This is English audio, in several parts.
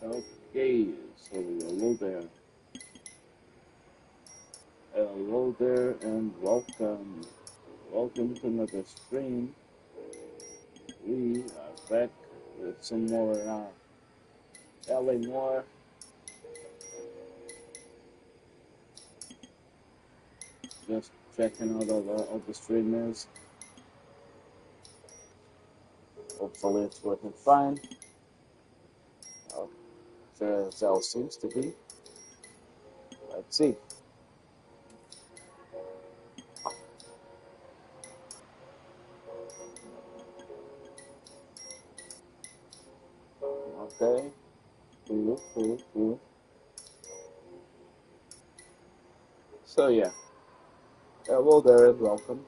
Okay, so hello there. Hello there and welcome. Welcome to another stream. We are back with some more LA Noire. Just checking out all the streamers. Hopefully it's working fine. Zell seems to be. Let's see. Okay. Cool. So yeah. Hello there and welcome.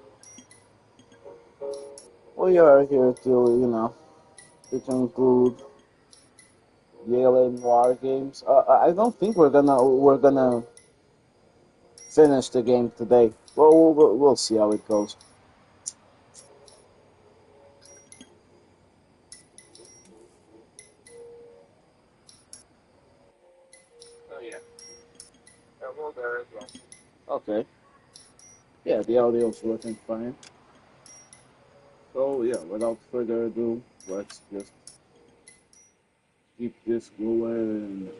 We are here to conclude the LA Noire games. I don't think we're gonna finish the game today. Well, we'll see how it goes. Oh yeah. Hello there as well. Okay. Yeah, the audio's working fine. So yeah, without further ado, let's just keep this going.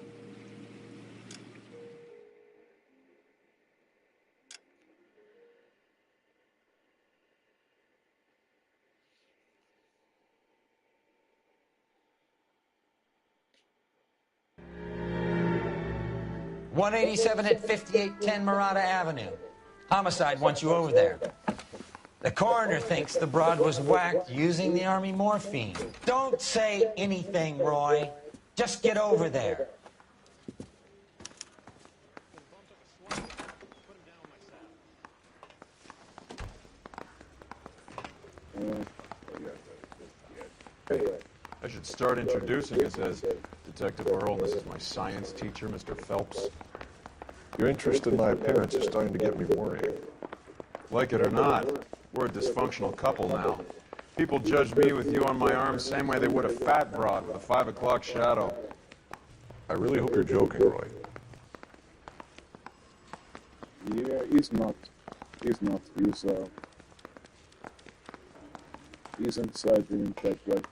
.187 at 5810 Murata Avenue. Homicide wants you over there. The coroner thinks the broad was whacked using the army morphine. Don't say anything, Roy. Just get over there. I should start introducing us as Detective Earl. This is my science teacher, Mr. Phelps. Your interest in my appearance is starting to get me worried. Like it or not, we're a dysfunctional couple now. People judge me with you on my arm same way they would a fat broad with a 5 o'clock shadow. I really hope you're joking, Roy. Yeah, he's not. He's inside the impact, right?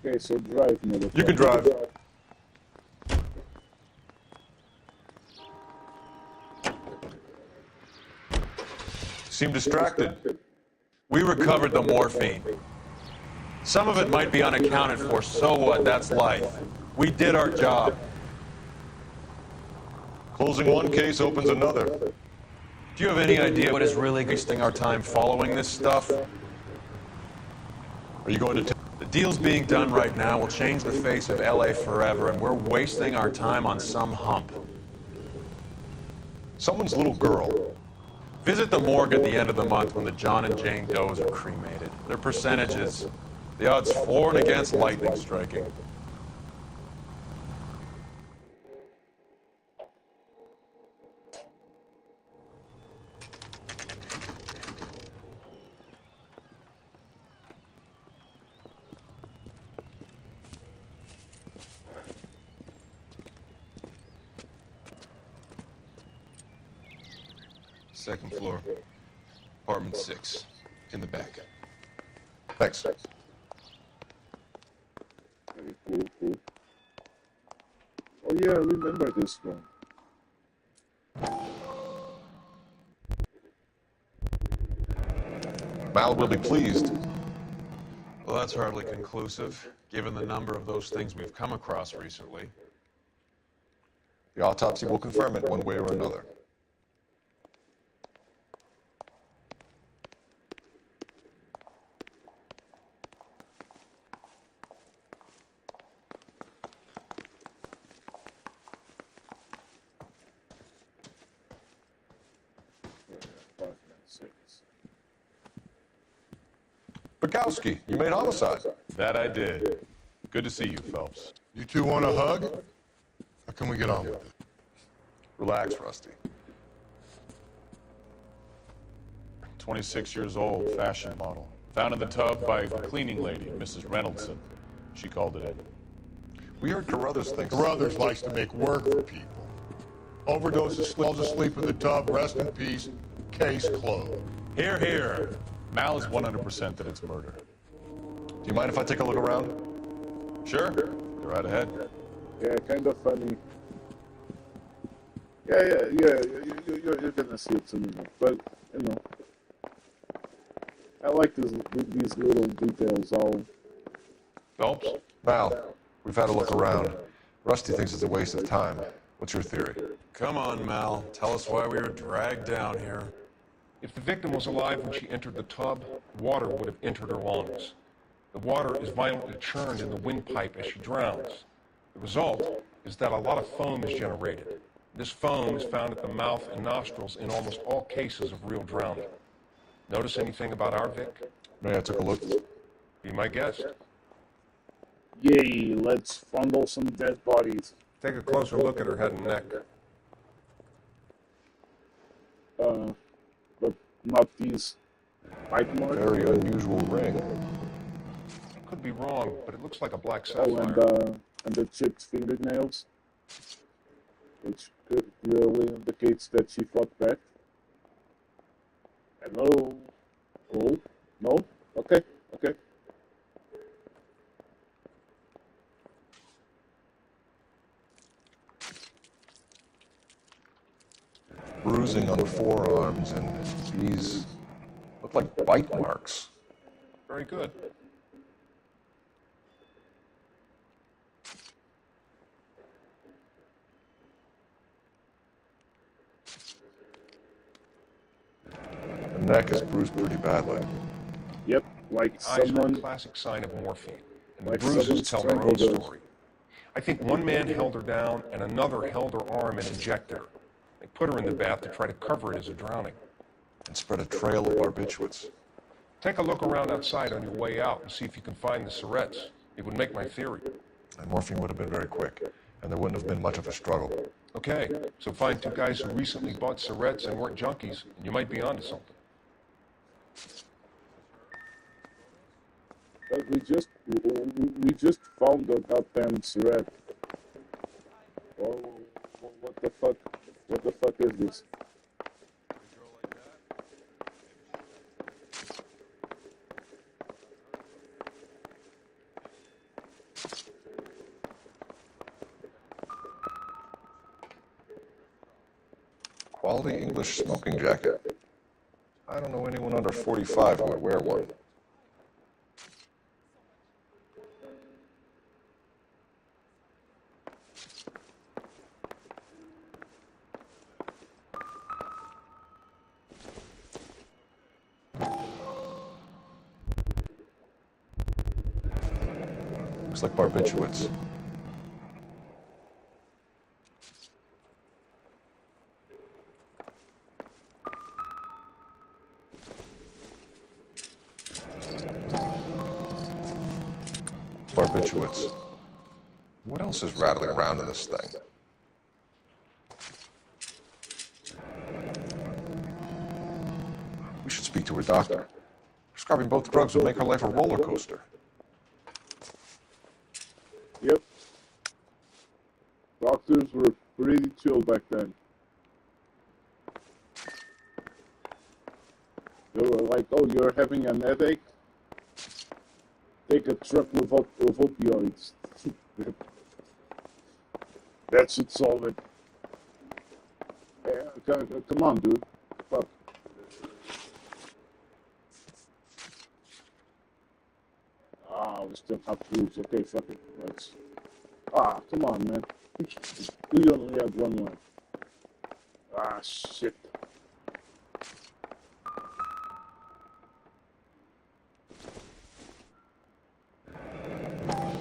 Okay, so drive, motherfucker. You can drive. Seem distracted. We recovered the morphine. Some of it might be unaccounted for, so what? That's life. We did our job. Closing one case opens another. Do you have any idea what is really wasting our time following this stuff? Are you going to The deals being done right now will change the face of LA forever, and we're wasting our time on some hump. someone's little girl? Visit the morgue at the end of the month when the John and Jane Does are cremated. Their percentages, the odds for and against lightning striking. Second floor, apartment 6, in the back. Thanks. Very cool. Oh yeah, I remember this one. Mal will be pleased. Well, that's hardly conclusive, given the number of those things we've come across recently. The autopsy will confirm it one way or another. Bukowski, you made homicide. That I did. Good to see you, Phelps. You two want a hug? How can we get on with it? Relax, Rusty. 26 years old, fashion model. Found in the tub by the cleaning lady, Mrs. Reynoldson. She called it in. We heard Carruthers thinks... Carruthers likes to make work for people. Overdoses, falls asleep in the tub, rest in peace, case closed. Here, here. Mal is 100% that it's murder. Do you mind if I take a look around? Sure. Go right ahead. Yeah, kind of funny. Yeah. You're gonna see it soon enough. But you know, I like these little details. All Phelps? Mal, we've had a look around. Rusty thinks it's a waste of time. What's your theory? Come on, Mal. Tell us why we were dragged down here. If the victim was alive when she entered the tub, water would have entered her lungs. The water is violently churned in the windpipe as she drowns. The result is that a lot of foam is generated. This foam is found at the mouth and nostrils in almost all cases of real drowning. Notice anything about our Vic? May I take a look? Be my guest. yay! Let's fondle some dead bodies. Take a closer look at her head and neck. But not these bite marks. Very unusual ring. Could be wrong, but it looks like a black Oh, sapphire. and the chipped fingernails, which really indicates that she fought back. Hello? Oh, no? Okay. Bruising on the forearms, and these look like bite marks. Very good. The neck is bruised pretty badly. Yep, like Eyes are a someone. classic sign of morphine, and the Like bruises tell someone their own strangled her. story. I think one man held her down and another held her arm and injected her. They put her in the bath to try to cover it as a drowning. And spread a trail of barbiturates. Take a look around outside on your way out and see if you can find the Surretts. It would make my theory. And morphine would have been very quick, and there wouldn't have been much of a struggle. Okay, so find two guys who recently bought Surretts and weren't junkies, and you might be onto something. But we just found the goddamn threat. Oh, what the fuck? What the fuck is this? Quality English smoking jacket. I don't know anyone under 45 who would wear one. Looks like barbiturates. Barbiturates. What else is rattling around in this thing? We should speak to her doctor. Prescribing both drugs would make her life a roller coaster. Yep. Doctors were pretty chill back then. They were like, oh, you're having an headache? Take a truckload of opioids. That should solve it. Come on, dude. Fuck. Ah, we still have clues. Okay, fuck it. Let's. Ah, come on, man. We only have one left. Ah, shit.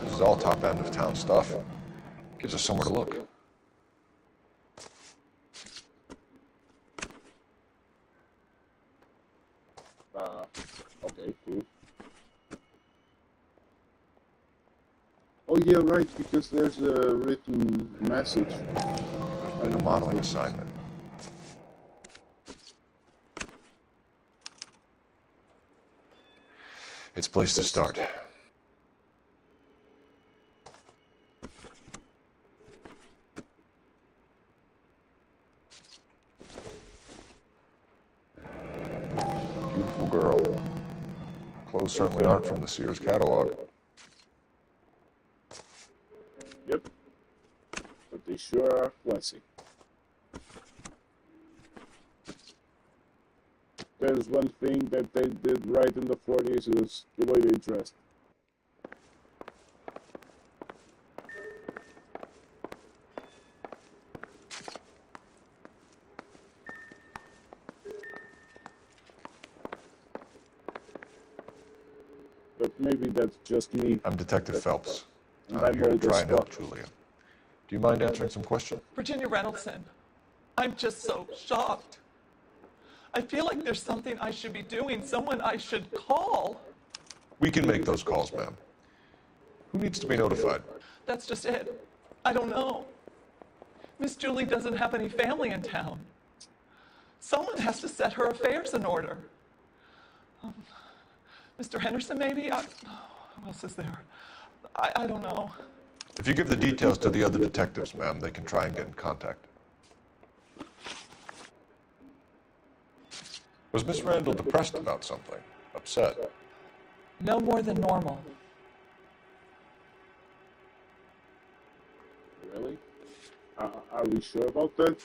This is all top end of town stuff. Gives us somewhere to look. Okay, cool. Oh yeah, right, because there's a written message. And a modeling assignment. It's a place to start. Beautiful girl. Clothes certainly aren't from the Sears catalog. Yep. But they sure are classy. There's one thing that they did right in the 40s is the way they dressed. But maybe that's just me. I'm Detective Phelps. And I'm here to old as try and help fuck. Julia. Do you mind answering some questions? Virginia Reynoldson, I'm just so shocked. I feel like there's something I should be doing, someone I should call. We can make those calls, ma'am. Who needs to be notified? That's just it. I don't know. Miss Julie doesn't have any family in town. Someone has to set her affairs in order. Mr. Henderson, maybe? Who else is there? I don't know. If you give the details to the other detectives, ma'am, they can try and get in contact. Was Miss Randall depressed about something? Upset? No more than normal. Really? Are we sure about that?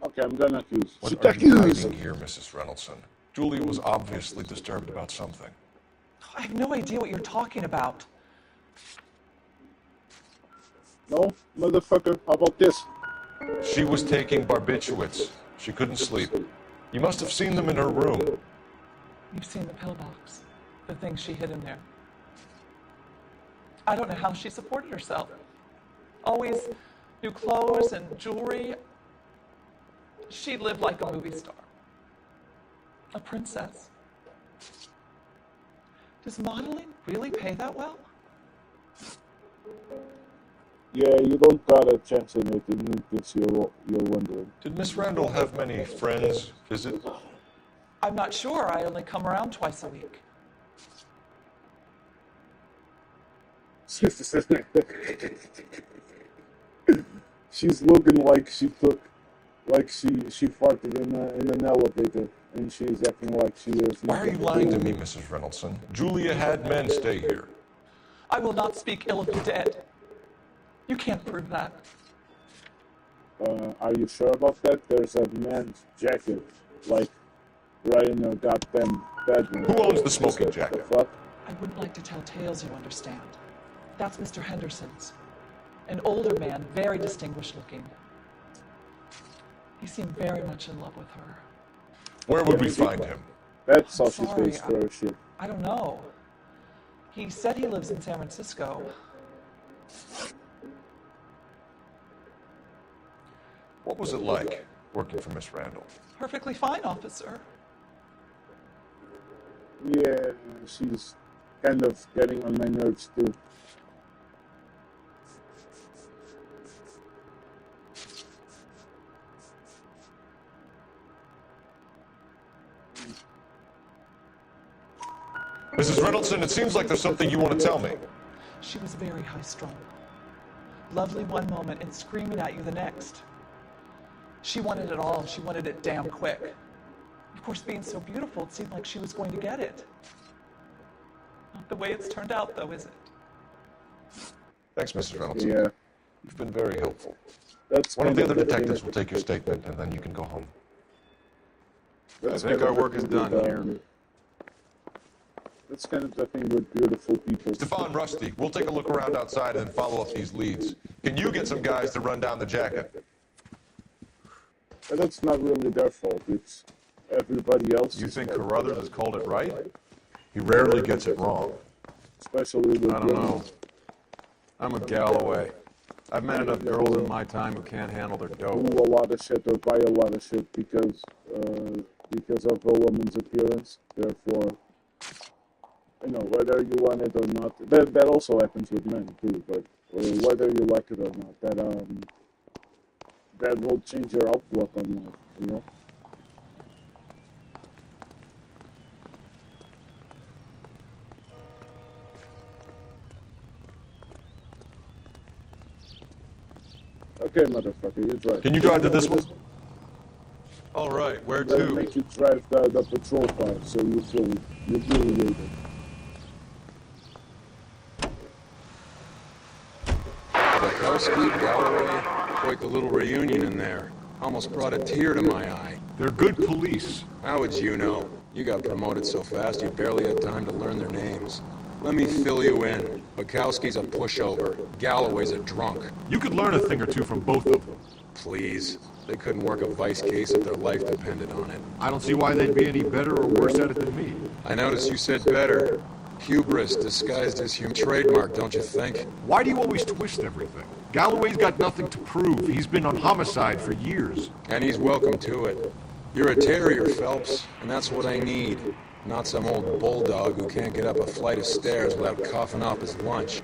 Okay, I'm gonna accuse. What are you hiding here, Mrs. Reynoldson? Julia was obviously disturbed about something. I have no idea what you're talking about. No, motherfucker, how about this? She was taking barbiturates. She couldn't sleep. You must have seen them in her room. You've seen the pillbox, the thing she hid in there. I don't know how she supported herself. Always new clothes and jewelry. She lived like a movie star. A princess. Does modeling really pay that well? Yeah, you don't got a chance in it in case you're wondering. Did Miss Randall have many friends visit? I'm not sure. I only come around twice a week. She's looking like she took, like she farted in an elevator, and she's acting like she is. Why are you lying to me, Mrs. Reynoldson? Julia had men stay here. I will not speak ill of the dead. You can't prove that. Are you sure about that? There's a man's jacket, like, right in her goddamn bedroom. Who owns the smoking jacket? The fuck? I wouldn't like to tell tales, you understand. That's Mr. Henderson's. An older man, very distinguished looking. He seemed very much in love with her. Where would we find him? That's how she Sorry, pays for her shit. I don't know. He said he lives in San Francisco. What was it like working for Miss Randall? Perfectly fine, officer. Yeah, she's kind of getting on my nerves too. Mrs. Reynoldson, it seems like there's something you want to tell me. She was very high-strung. Lovely one moment and screaming at you the next. She wanted it all. She wanted it damn quick. Of course, being so beautiful, it seemed like she was going to get it. Not the way it's turned out, though, is it? Thanks, Mrs. Reynoldson. Yeah, You've been very helpful. that's One of kind the other thing detectives that- will take your statement, and then you can go home. that's I think kind our of work the is thing done with, here. That's kind of the thing with beautiful people. Stefan, Rusty, we'll take a look around outside and follow up these leads. Can you get some guys to run down the jacket? But that's not really their fault. It's everybody else. You think Carruthers has called it right? He rarely gets it wrong. Especially with I don't women. know. I'm a Galloway. I've met enough girls in my time who can't handle their Do dope. a lot of shit or buy a lot of shit because because of a woman's appearance. Therefore, you know, whether you want it or not, that also happens with men too. But whether you like it or not, that will change your outlook on life. You know. Okay, motherfucker, you drive. Can you drive to this one? All right, where That'll to? make you drive the patrol car, so you feel humiliated. Bukowski, Galloway, quite the little reunion in there. Almost brought a tear to my eye. They're good police. How would you know? You got promoted so fast you barely had time to learn their names. Let me fill you in. Bukowski's a pushover. Galloway's a drunk. You could learn a thing or two from both of them. Please. They couldn't work a vice case if their life depended on it. I don't see why they'd be any better or worse at it than me. I noticed you said better. Hubris disguised as trademark, don't you think? Why do you always twist everything? Galloway's got nothing to prove. He's been on homicide for years. And he's welcome to it. You're a terrier, Phelps, and that's what I need. Not some old bulldog who can't get up a flight of stairs without coughing off his lunch.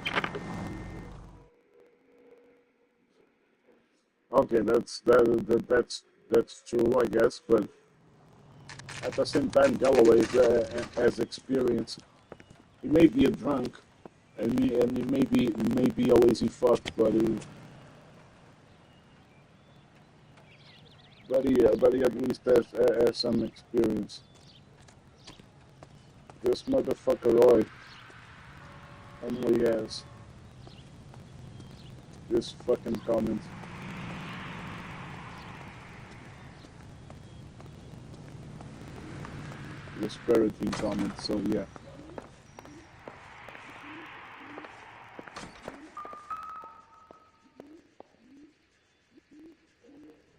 Okay, that's true, I guess. But at the same time, Galloway has experience. He may be a drunk, and he may be a lazy fuck, but he at least has some experience. This motherfucker Roy only has this fucking comment. Disparaging comment, so yeah.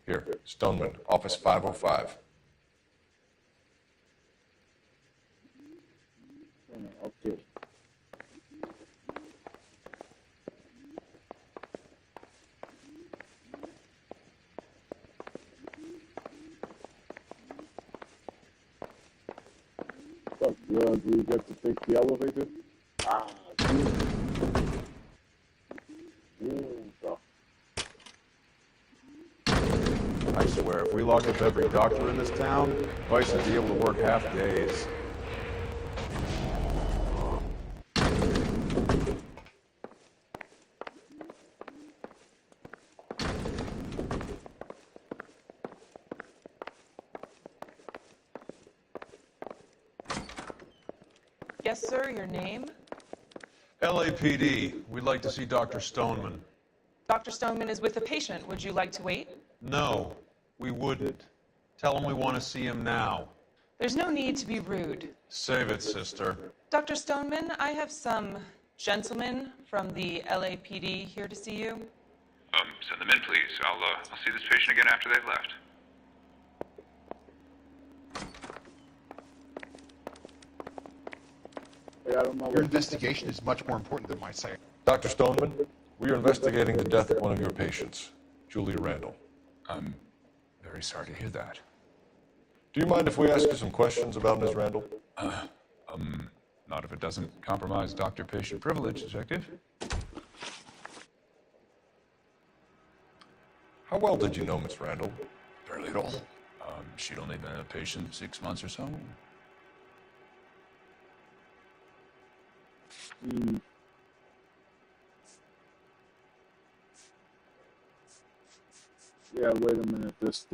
Here, Stoneman, office 505. Okay. Fuck, do we get to take the elevator? Ah, I swear, if we locked up every doctor in this town, Vice would be able to work half days. Yes, sir, your name? LAPD, we'd like to see Dr. Stoneman. Dr. Stoneman is with a patient. Would you like to wait? No, we wouldn't. Tell him we want to see him now. There's no need to be rude. Save it, sister. Dr. Stoneman, I have some gentlemen from the LAPD here to see you. Send them in, please. I'll see this patient again after they've left. I don't know Your investigation is much more important than my saying. Dr. Stoneman, we are investigating the death of one of your patients, Julia Randall. I'm very sorry to hear that. Do you mind if we ask you some questions about Ms. Randall? Not if it doesn't compromise doctor-patient privilege, Detective. How well did you know Ms. Randall? Barely at all. She'd only been a patient 6 months or so. Yeah, wait a minute. This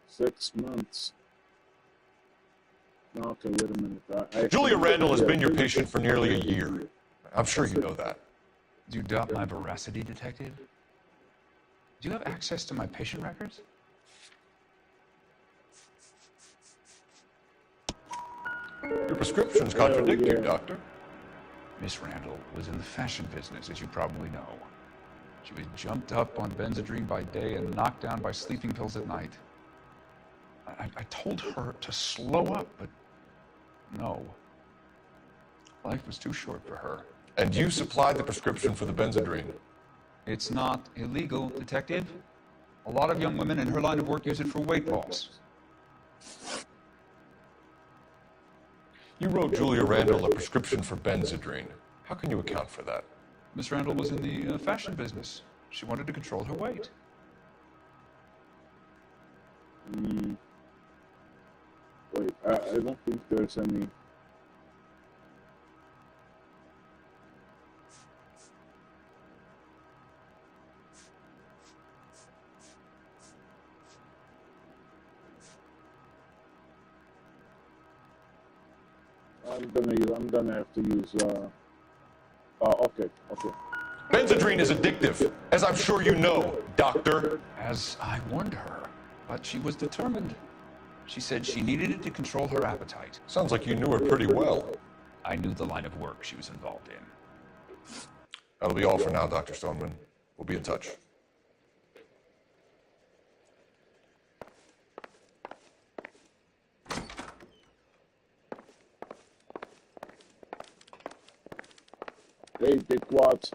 6 months. No, okay, wait a minute. Julia Randall has been your patient for nearly a year. I'm sure you know that. Do you doubt my veracity, Detective? Do you have access to my patient records? Your prescriptions contradict you, Doctor. Miss Randall was in the fashion business, as you probably know. She was jumped up on Benzedrine by day and knocked down by sleeping pills at night. I told her to slow up, but no. Life was too short for her. And you supplied the prescription for the Benzedrine. It's not illegal, Detective. A lot of young women in her line of work use it for weight loss. You wrote Julia Randall a prescription for Benzedrine. How can you account for that? Miss Randall was in the fashion business. She wanted to control her weight. Wait, I don't think there's any. I'm gonna have to use. Okay. Benzedrine is addictive, as I'm sure you know, Doctor. As I warned her, but she was determined. She said she needed it to control her appetite. Sounds like you knew her pretty well. I knew the line of work she was involved in. That'll be all for now, Dr. Stoneman. We'll be in touch. Hey, big quads.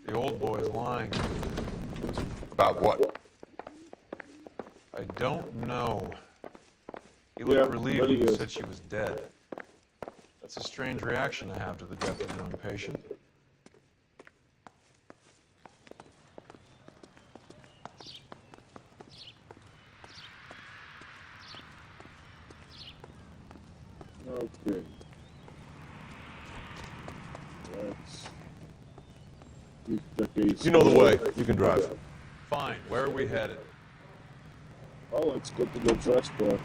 The old boy is lying. About what? I don't know. He looked relieved when you said she was dead. That's a strange reaction to have to the death of a young patient. Okay. Let's keep the case. You know the way. You can drive. Fine, where are we headed? Oh, let's go to the drugstore.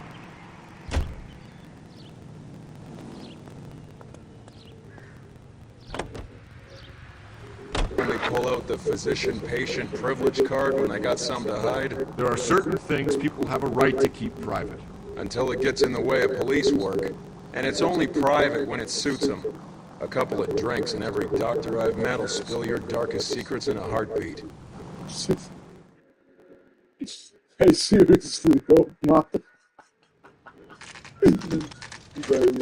When they pull out the physician-patient privilege card when they got something to hide, There are certain things people have a right to keep private. until it gets in the way of police work. And it's only private when it suits them. A couple of drinks and every doctor I've met will spill your darkest secrets in a heartbeat. I seriously hope not. But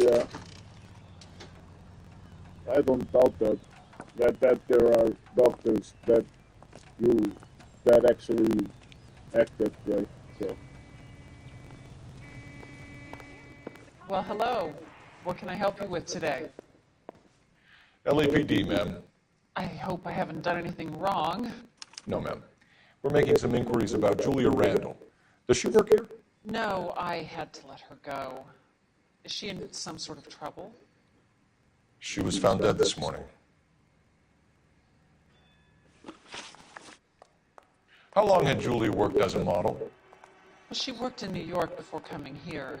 yeah, I don't doubt that there are doctors that actually act that way. So Well, hello. What can I help you with today? LAPD, ma'am. I hope I haven't done anything wrong. No, ma'am. We're making some inquiries about Julia Randall. Does she work here? No, I had to let her go. Is she in some sort of trouble? She was found dead this morning. How long had Julia worked as a model? Well, she worked in New York before coming here.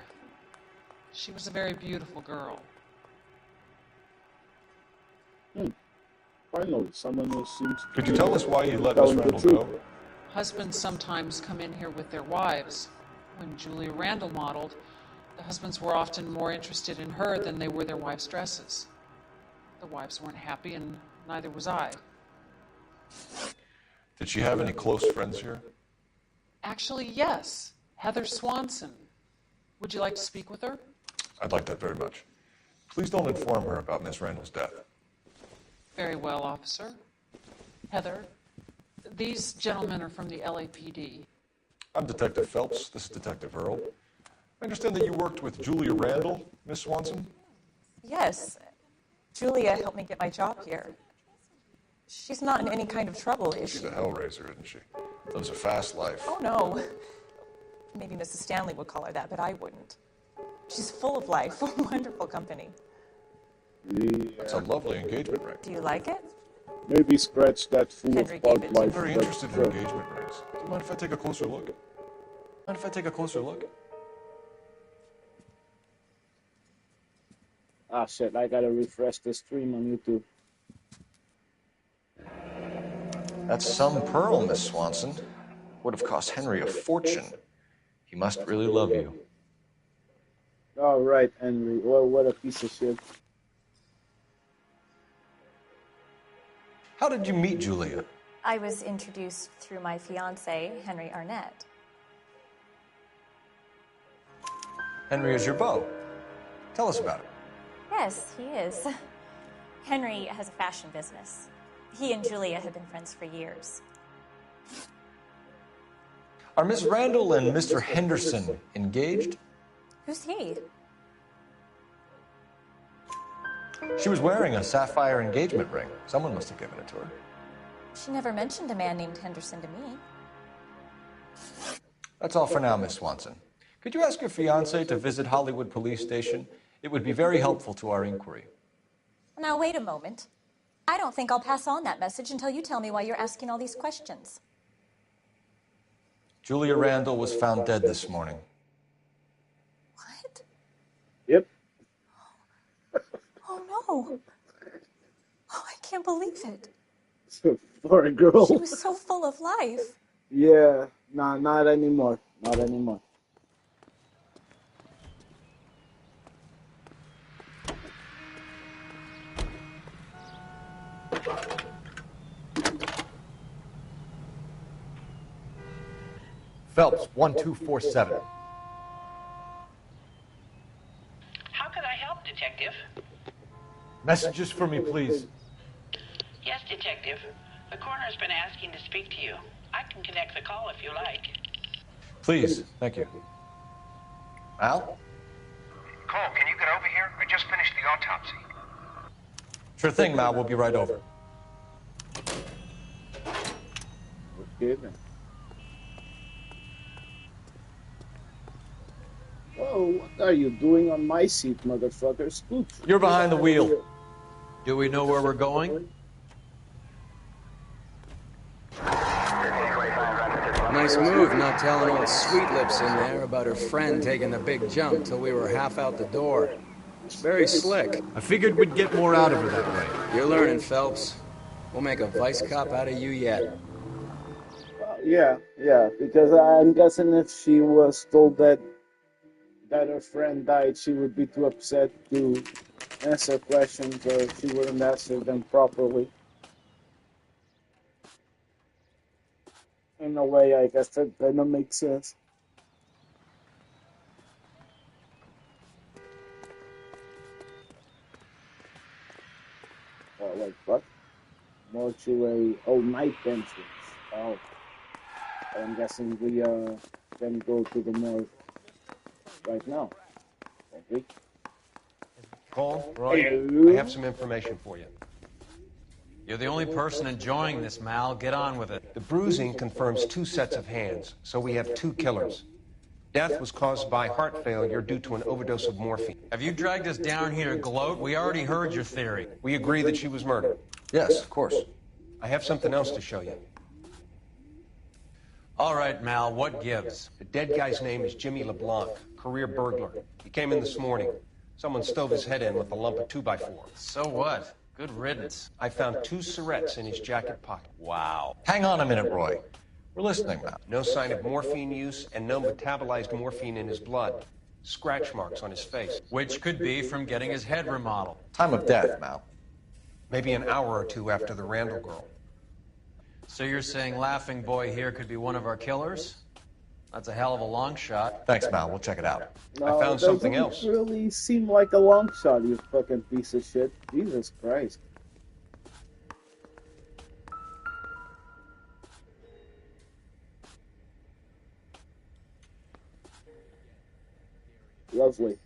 She was a very beautiful girl. finally, someone who seems. Could you tell us why you let Miss Randall go? Husbands sometimes come in here with their wives. When Julia Randall modeled, the husbands were often more interested in her than they were their wives' dresses. The wives weren't happy, and neither was I. Did she have any close friends here? Actually, yes. Heather Swanson. Would you like to speak with her? I'd like that very much. Please don't inform her about Miss Randall's death. Very well, officer. Heather, these gentlemen are from the LAPD. I'm Detective Phelps. This is Detective Earl. I understand that you worked with Julia Randall, Miss Swanson? Yes. Julia helped me get my job here. She's not in any kind of trouble, is she? She's a hellraiser, isn't she? Lives a fast life. Oh, no. Maybe Mrs. Stanley would call her that, but I wouldn't. She's full of life, wonderful company. That's a lovely engagement ring. Do you like it? Maybe scratch that full Henry of gave bug it to I'm life. very interested in engagement rings. Do you mind if I take a closer look? Ah, shit, I gotta refresh the stream on YouTube. That's some pearl, Miss Swanson. Would have cost Henry a fortune. He must really love you. Oh, right, Henry. Well, what a piece of shit. How did you meet Julia? I was introduced through my fiance, Henry Arnett. Henry is your beau. Tell us about it. Yes, he is. Henry has a fashion business. He and Julia have been friends for years. Are Miss Randall and Mr. Henderson engaged? Who's he? She was wearing a sapphire engagement ring. Someone must have given it to her. She never mentioned a man named Henderson to me. That's all for now, Miss Swanson. Could you ask your fiancé to visit Hollywood Police Station? It would be very helpful to our inquiry. Now, wait a moment. I don't think I'll pass on that message until you tell me why you're asking all these questions. Julia Randall was found dead this morning. What? Yep. Oh, no. Oh, I can't believe it. For a girl. She was so full of life. Yeah. Nah, not anymore. Not anymore. Phelps, 1247. How can I help, Detective? Messages for me, please. Yes, Detective. The coroner's been asking to speak to you. I can connect the call if you like. Please, thank you. Al? Cole, can you get over here? I just finished the autopsy. Sure thing, Mal. We'll be right over. Okay, then. Whoa, what are you doing on my seat, motherfucker? Scoot. You're behind the wheel. Do we know where we're going? Nice move not telling old Sweet Lips in there about her friend taking the big jump till we were half out the door. Very slick. I figured we'd get more out of her that way. You're learning, Phelps. We'll make a vice cop out of you yet. Yeah, because I'm guessing if she was told that her friend died, she would be too upset to answer questions, or she wouldn't answer them properly. In a way, I guess that kind of makes sense. Oh, wait, what? Mortuary, night entrance. Oh, I'm guessing we can go to the morgue right now. Okay. Cole, Roy, Hello? I have some information for you. You're the only person enjoying this, Mal. Get on with it. The bruising confirms 2 sets of hands, so we have 2 killers. Death was caused by heart failure due to an overdose of morphine. Have you dragged us down here to gloat? We already heard your theory. We agree that she was murdered. Yes, of course. I have something else to show you. All right, Mal, what gives? The dead guy's name is Jimmy LeBlanc, career burglar. He came in this morning. Someone stove his head in with a lump of 2x4. So what? Good riddance. I found 2 Syrettes in his jacket pocket. Wow. Hang on a minute, Roy. We're listening, Mal. No sign of morphine use and no metabolized morphine in his blood. Scratch marks on his face. Which could be from getting his head remodeled. Time of death, Mal. Maybe an hour or 2 after the Randall girl. So you're saying Laughing Boy here could be one of our killers? That's a hell of a long shot. Thanks, Mal. We'll check it out. No, I found something else. It doesn't really seem like a long shot, you fucking piece of shit. Jesus Christ. Lovely.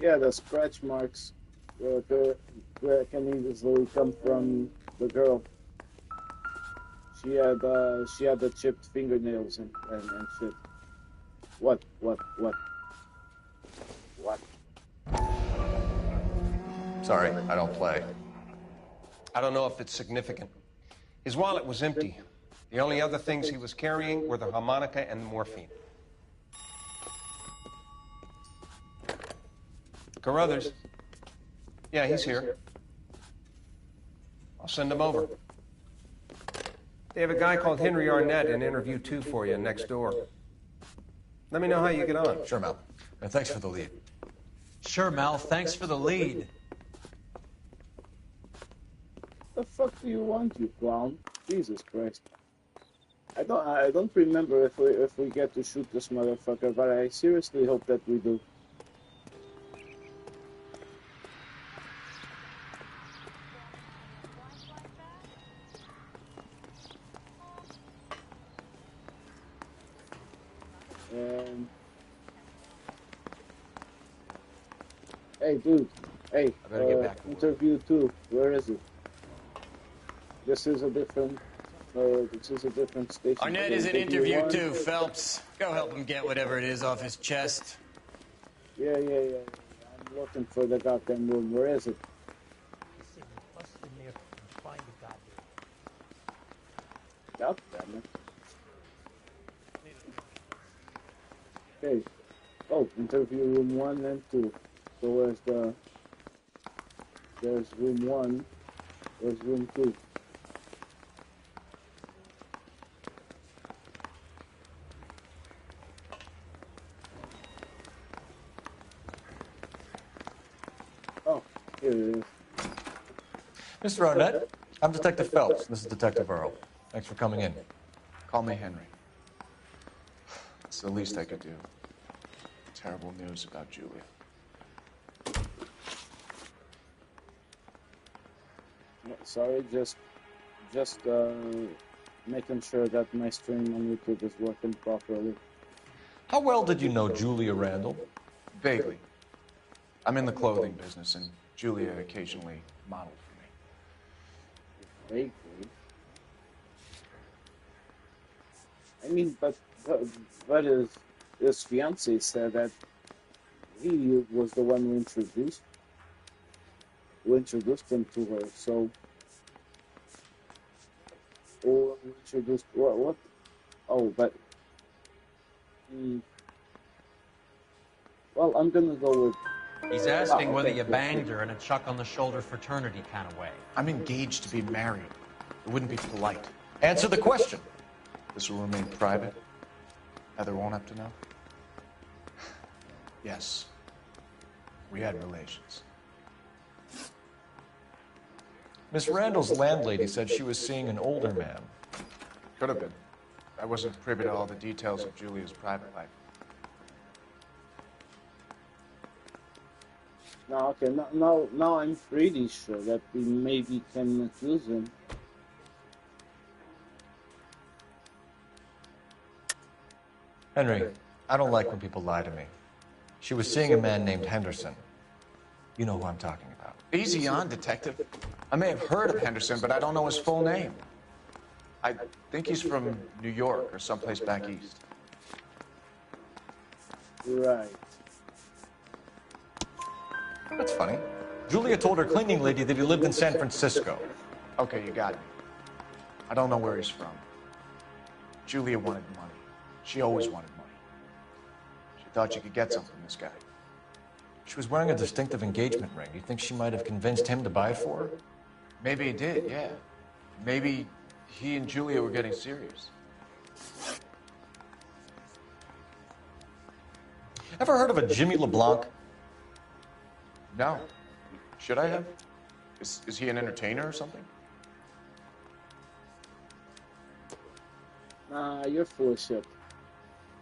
Yeah, the scratch marks can easily come from the girl. She had the chipped fingernails and shit. What? Sorry, I don't play. I don't know if it's significant. His wallet was empty. The only other things he was carrying were the harmonica and the morphine. Carruthers. Yeah, he's here. I'll send him over. They have a guy called Henry Arnett in interview 2 for you next door. Let me know how you get on. Sure, Mel. And thanks for the lead. Sure, Mel. Thanks for the lead. The fuck do you want, you clown? Jesus Christ. I don't remember if we get to shoot this motherfucker, but I seriously hope that we do. Hey, dude. Hey, I better get back to work. interview 2. Where is it? This is a different station. Arnett is in interview 2, Phelps. Go help him get whatever it is off his chest. Yeah. I'm looking for the goddamn room. Where is it? God damn it. Okay. Oh, interview room 1 and 2. So there's room 1, there's room 2. Oh, here it is. Mr. Arnett, I'm Detective Phelps. This is Detective Earl. Thanks for coming in. Call me Henry. It's the least I could do. Terrible news about Julia. Sorry, just making sure that my stream on YouTube is working properly. How well did you know Julia Randall? Vaguely. I'm in the clothing business, and Julia occasionally modeled for me. Vaguely. I mean, but his fiance said that he was the one who introduced him to her. So, or introduced what? Oh, but well, I'm gonna go with. He's asking whether you banged her in a chuck-on-the-shoulder fraternity kind of way. I'm engaged to be married. It wouldn't be polite. Answer the question. This will remain private. Heather won't have to know. Yes. We had relations. Miss Randall's landlady said she was seeing an older man. Could have been. I wasn't privy to all the details of Julia's private life. No, okay, now I'm pretty sure that we maybe can accuse him. Henry, I don't like when people lie to me. She was seeing a man named Henderson. You know who I'm talking about. Easy on, Detective. I may have heard of Henderson, but I don't know his full name. I think he's from New York or someplace back east. Right. That's funny. Julia told her cleaning lady that he lived in San Francisco. Okay, you got me. I don't know where he's from. Julia wanted money. She always wanted money. She thought she could get something from this guy. She was wearing a distinctive engagement ring. Do you think she might have convinced him to buy it for her? Maybe he did, yeah. Maybe he and Julia were getting serious. Ever heard of a Jimmy LeBlanc? No. Should I have? Is he an entertainer or something? Nah, you're full of shit.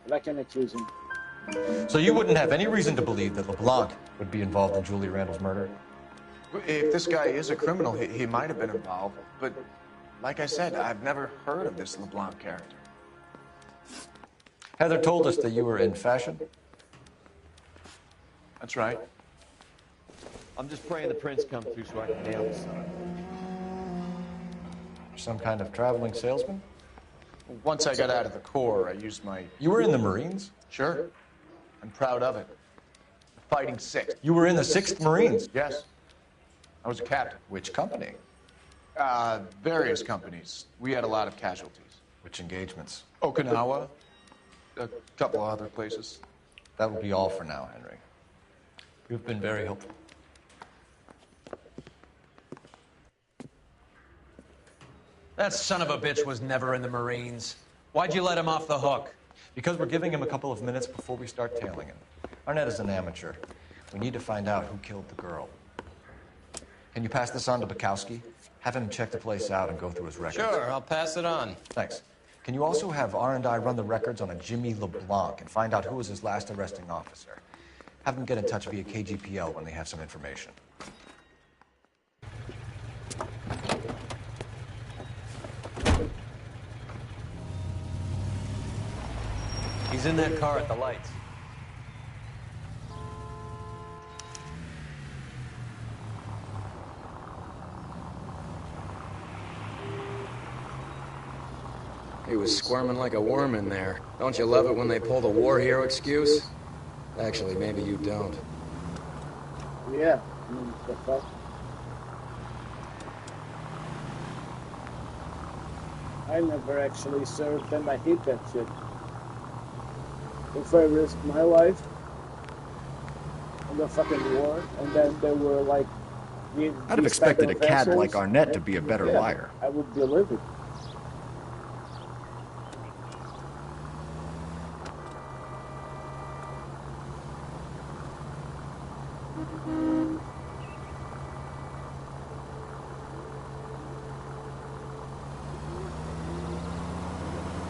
But I can accuse him. So you wouldn't have any reason to believe that LeBlanc would be involved in Julia Randall's murder? If this guy is a criminal, he might have been involved. But like I said, I've never heard of this LeBlanc character. Heather told us that you were in fashion. That's right. I'm just praying the prince comes through so I can nail this son. Some kind of traveling salesman? Once I got out of the Corps, I used my... You were in the Marines? Sure. I'm proud of it. The Fighting 6th. You were in the 6th Marines? Yes. I was a captain. Which company? Various companies. We had a lot of casualties. Which engagements? Okinawa. A couple of other places. That will be all for now, Henry. You've been very helpful. That son of a bitch was never in the Marines. Why'd you let him off the hook? Because we're giving him a couple of minutes before we start tailing him. Arnett is an amateur. We need to find out who killed the girl. Can you pass this on to Bukowski? Have him check the place out and go through his records. Sure, I'll pass it on. Thanks. Can you also have R&I run the records on a Jimmy LeBlanc and find out who was his last arresting officer? Have them get in touch via KGPL when they have some information. He's in that car at the lights. He was squirming like a worm in there. Don't you love it when they pull the war hero excuse? Actually, maybe you don't. Yeah. I mean, the fuck? I never actually served and I hate that shit. If I risk my life in the fucking war and then there were like... I'd have expected a cad like Arnett to be a better liar. I would be livid.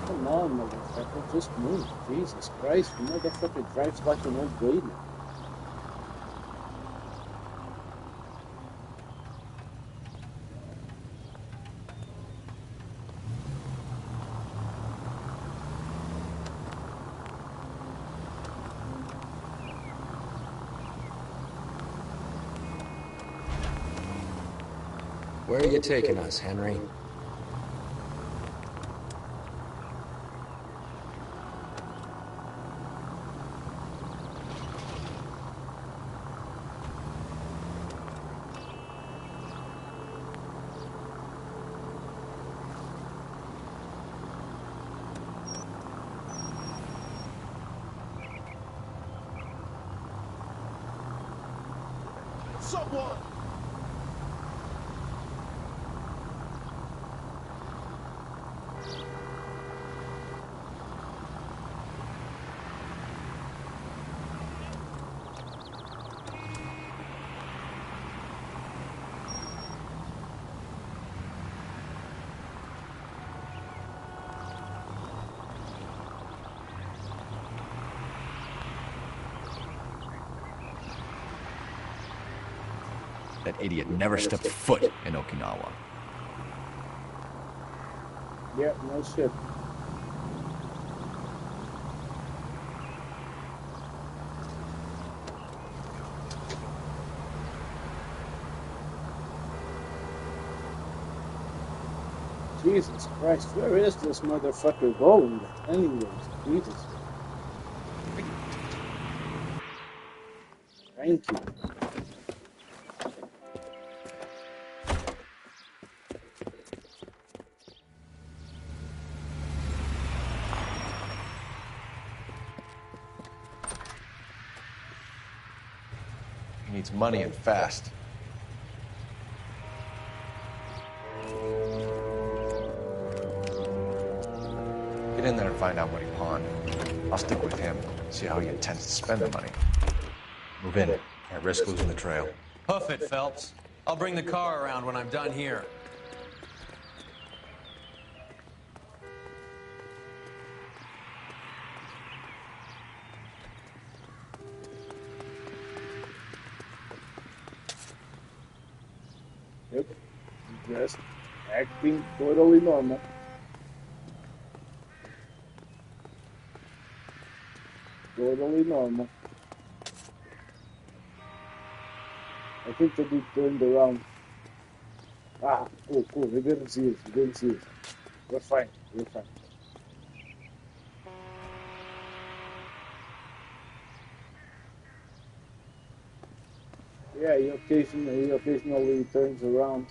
Come on, motherfucker, just move. Jesus Christ, the motherfucker drives like an old lady. Where are you taking us, Henry? Someone! That idiot never stepped foot in Okinawa. Yeah, no shit. Jesus Christ, where is this motherfucker going? Anyways, Jesus. Thank you. He needs money and fast. Get in there and find out what he pawned. I'll stick with him, see how he intends to spend the money. Move in. Can't risk losing the trail. Hoof it, Phelps. I'll bring the car around when I'm done here. Yep. Just acting totally normal. Totally normal. I think the dude turned around. Ah, cool, cool. We didn't see it. We didn't see it. We're fine. We're fine. Yeah, he occasionally turns around.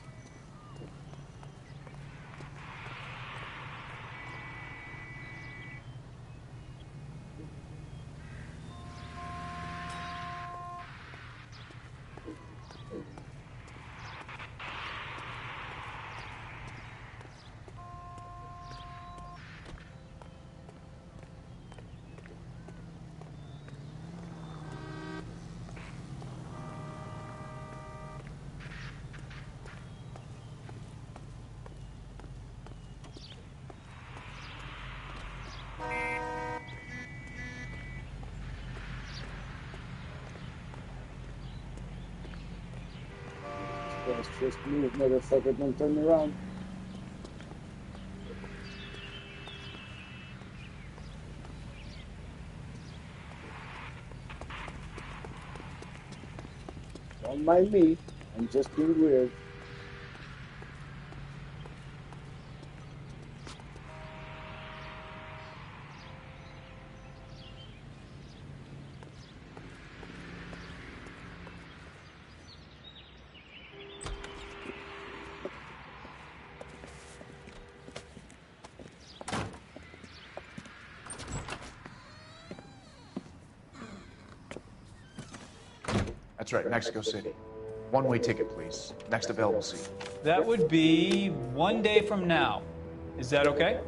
Let's just move, motherfucker, don't turn me around. Don't mind me, I'm just being weird. That's right, Mexico City. One-way ticket, please. Next available seat. That would be 1 day from now. Is that okay?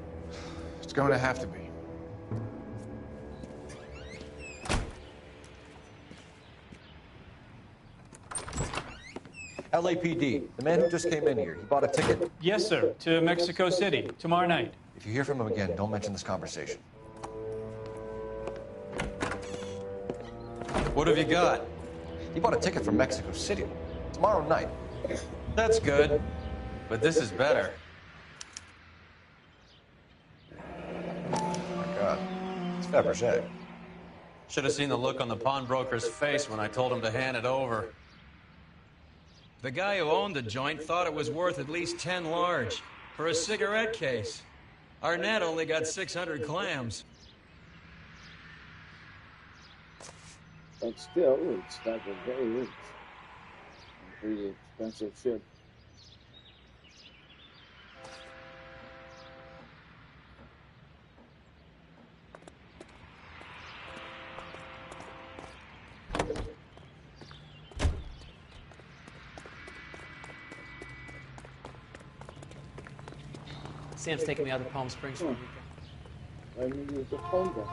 It's going to have to be. LAPD, the man who just came in here, he bought a ticket? Yes, sir, to Mexico City, tomorrow night. If you hear from him again, don't mention this conversation. What have you got? He bought a ticket from Mexico City. Tomorrow night. That's good. But this is better. Oh my God. It's Fabergé. Should have seen the look on the pawnbroker's face when I told him to hand it over. The guy who owned the joint thought it was worth at least 10 large for a cigarette case. Arnett only got 600 clams. But still, it's like a very rich, pretty expensive ship. Sam's taking me out to Palm Springs for the weekend. I mean, it's a phone gun.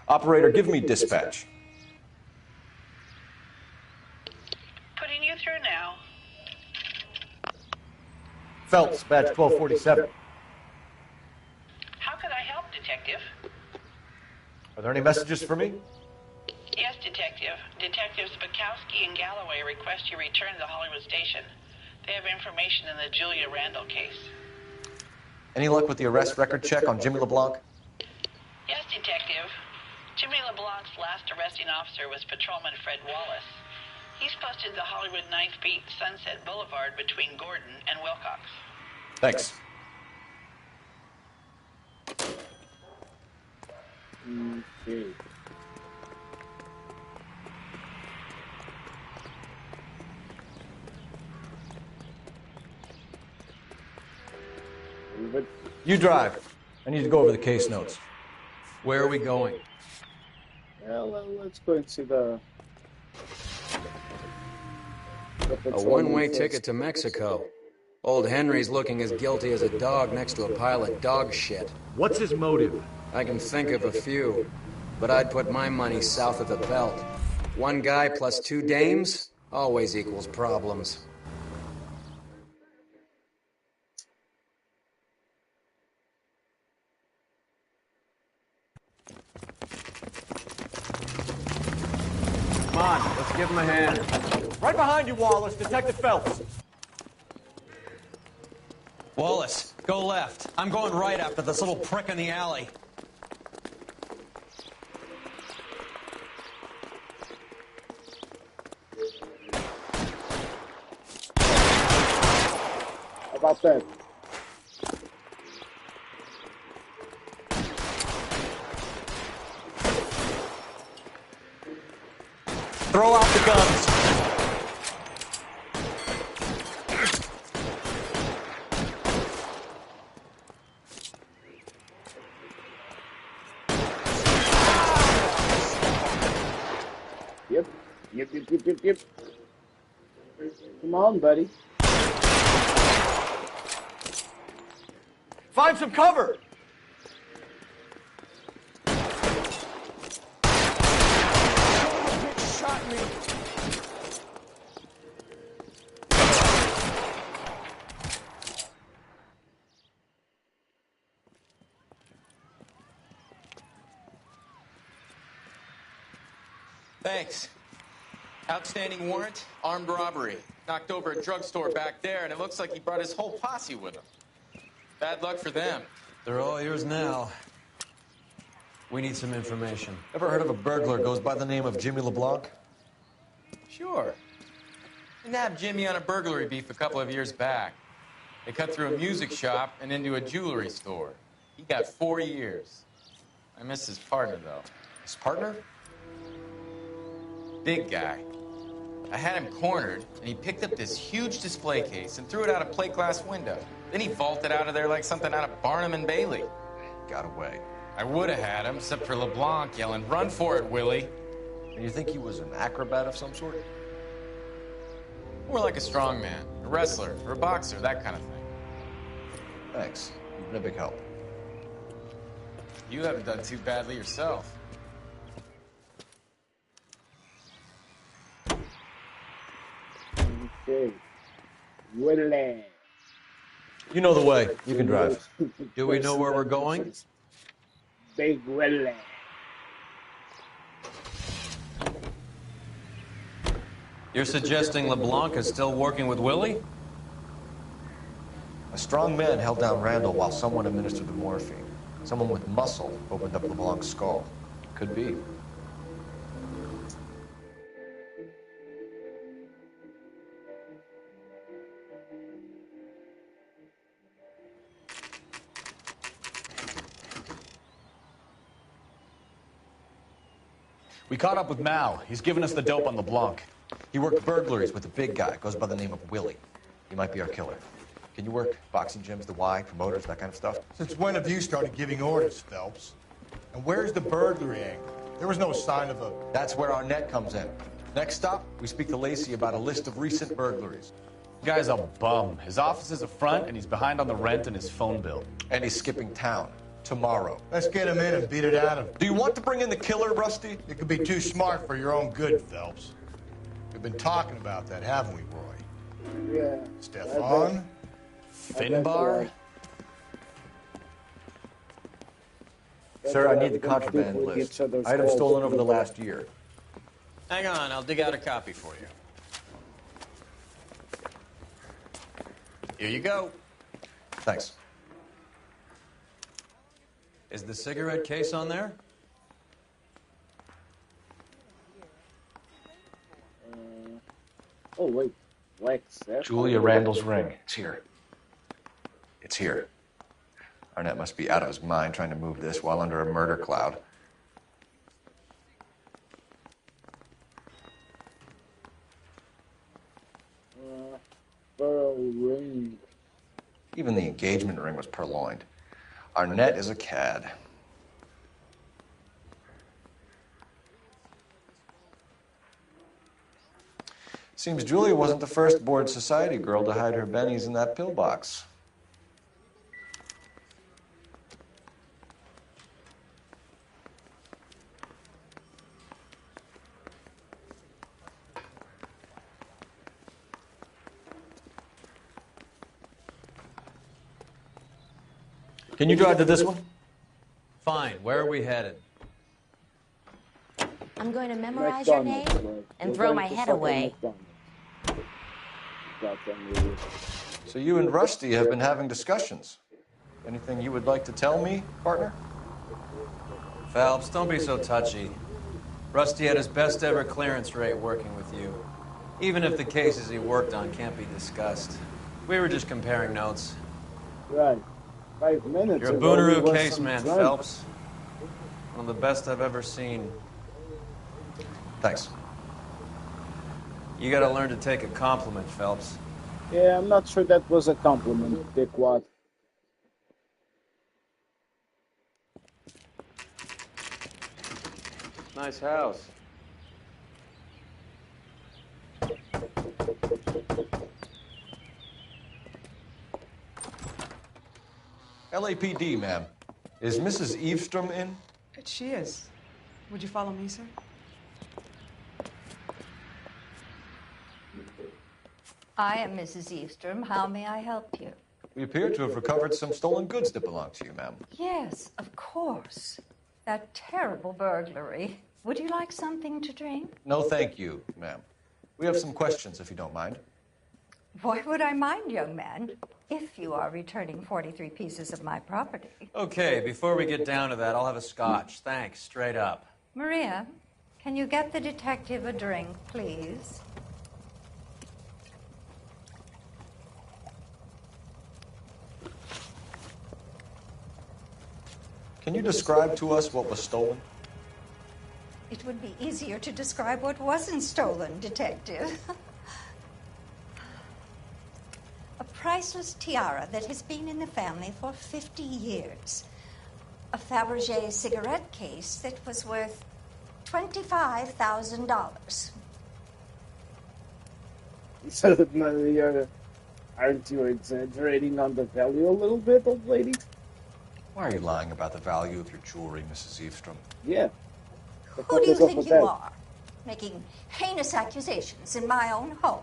Operator, give me dispatch. Putting you through now. Phelps, badge 1247. How could I help, Detective? Are there any messages for me? Yes, Detective. Detectives Bukowski and Galloway request you return to the Hollywood station. They have information in the Julia Randall case. Any luck with the arrest record check on Jimmy LeBlanc? Yes, Detective. Jimmy LeBlanc's last arresting officer was Patrolman Fred Wallace. He's posted the Hollywood 9th Beat Sunset Boulevard between Gordon and Wilcox. Thanks. Okay. You drive. I need to go over the case notes. Where are we going? Well, let's go and see the A one-way ticket to Mexico. Old Henry's looking as guilty as a dog next to a pile of dog shit. What's his motive? I can think of a few, but I'd put my money south of the belt. One guy plus 2 dames always equals problems. Come on, let's give him a hand. Right behind you, Wallace. Detective Phelps. Wallace, go left. I'm going right after this little prick in the alley. How about that? Throw out the guns. Yep. Come on, buddy. Find some cover. Shot me. Thanks. Outstanding warrant, armed robbery. Knocked over a drugstore back there, and it looks like he brought his whole posse with him. Bad luck for them. They're all yours now. We need some information. Ever heard of a burglar goes by the name of Jimmy LeBlanc? Sure. We nabbed Jimmy on a burglary beef a couple of years back. They cut through a music shop and into a jewelry store. He got 4 years. I miss his partner, though. His partner? Big guy. I had him cornered, and he picked up this huge display case and threw it out a plate glass window. Then he vaulted out of there like something out of Barnum and Bailey. Got away. I would have had him, except for LeBlanc yelling, "Run for it, Willie!" And you think he was an acrobat of some sort? More like a strongman, a wrestler, or a boxer, that kind of thing. Thanks. You've been a big help. You haven't done too badly yourself. Okay. Willie. You know the way. You can drive. Do we know where we're going? Big Willie. You're suggesting LeBlanc is still working with Willie? A strong man held down Randall while someone administered the morphine. Someone with muscle opened up LeBlanc's skull. Could be. We caught up with Mao. He's given us the dope on LeBlanc. He worked burglaries with a big guy. Goes by the name of Willie. He might be our killer. Can you work boxing gyms, the Y, promoters, that kind of stuff? Since when have you started giving orders, Phelps? And where's the burglary angle? There was no sign of a... That's where our net comes in. Next stop, we speak to Lacey about a list of recent burglaries. The guy's a bum. His office is a front, and he's behind on the rent and his phone bill. And he's skipping town. Tomorrow. Let's get him in and beat it out of him. Do you want to bring in the killer, Rusty? It could be too smart for your own good, Phelps. We've been talking about that, haven't we, Roy? Yeah. Stefan? Finbar? Sir, I need the contraband list. Items stolen over the last year. Hang on, I'll dig out a copy for you. Here you go. Thanks. Is the cigarette case on there? Oh, wait. Lex. Julia Randall's ring. It's here. It's here. Arnett must be out of his mind trying to move this while under a murder cloud. Pearl ring. Even the engagement ring was purloined. Arnett is a cad. Seems Julia wasn't the first bored society girl to hide her bennies in that pillbox. Can you drive to this one? Fine. Where are we headed? I'm going to memorize your name and throw my head away. So you and Rusty have been having discussions. Anything you would like to tell me, partner? Phelps, don't be so touchy. Rusty had his best ever clearance rate working with you. Even if the cases he worked on can't be discussed. We were just comparing notes. Right. 5 minutes. You're a Booneroo case man, Phelps. One of the best I've ever seen. Thanks. You gotta learn to take a compliment, Phelps. Yeah, I'm not sure that was a compliment, dickwad. Nice house. LAPD, ma'am. Is Mrs. Eavestrom in? She is. Would you follow me, sir? I am Mrs. Eastrom. How may I help you? We appear to have recovered some stolen goods that belong to you, ma'am. Yes, of course. That terrible burglary. Would you like something to drink? No, thank you, ma'am. We have some questions, if you don't mind. Why would I mind, young man, if you are returning 43 pieces of my property? Okay, before we get down to that, I'll have a scotch. Thanks, straight up. Maria, can you get the detective a drink, please? Can you describe to us what was stolen? It would be easier to describe what wasn't stolen, Detective. A priceless tiara that has been in the family for 50 years. A Fabergé cigarette case that was worth $25,000. So, aren't you exaggerating on the value a little bit, old lady? Why are you lying about the value of your jewelry, Mrs. Eavestrom? Yeah. Who do you think you are? Making heinous accusations in my own home.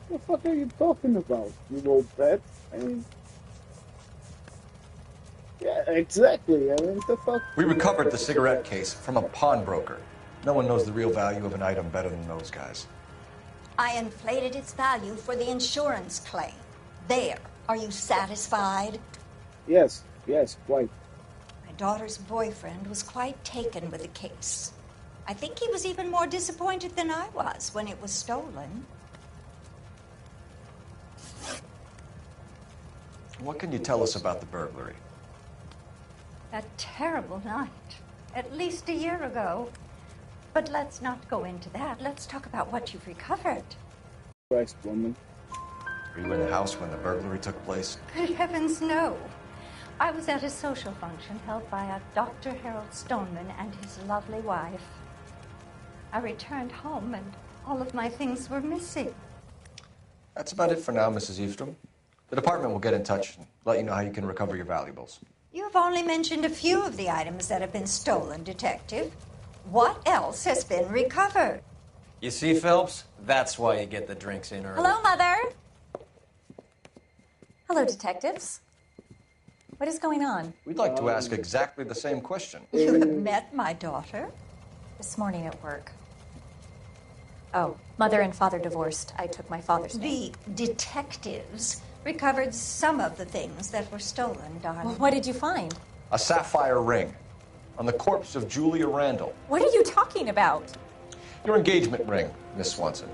What the fuck are you talking about, you old bat? I mean... Yeah, exactly. I mean, the fuck... We recovered the cigarette case from a pawnbroker. No one knows the real value of an item better than those guys. I inflated its value for the insurance claim. There. Are you satisfied? Yes, quite. My daughter's boyfriend was quite taken with the case. I think he was even more disappointed than I was when it was stolen. What can you tell us about the burglary? That terrible night, at least a year ago. But let's not go into that. Let's talk about what you've recovered. Christ, woman. Were you in the house when the burglary took place? Good heavens, no. I was at a social function held by a Dr. Harold Stoneman and his lovely wife. I returned home and all of my things were missing. That's about it for now, Mrs. Eavestrom. The department will get in touch and let you know how you can recover your valuables. You've only mentioned a few of the items that have been stolen, Detective. What else has been recovered? You see, Phelps? That's why you get the drinks in early. Hello, Mother. Hello, detectives. What is going on? We'd like to ask exactly the same question. You have met my daughter? This morning at work. Oh, mother and father divorced. I took my father's name. The detectives recovered some of the things that were stolen, darling. Well, what did you find? A sapphire ring on the corpse of Julia Randall. What are you talking about? Your engagement ring, Miss Swanson.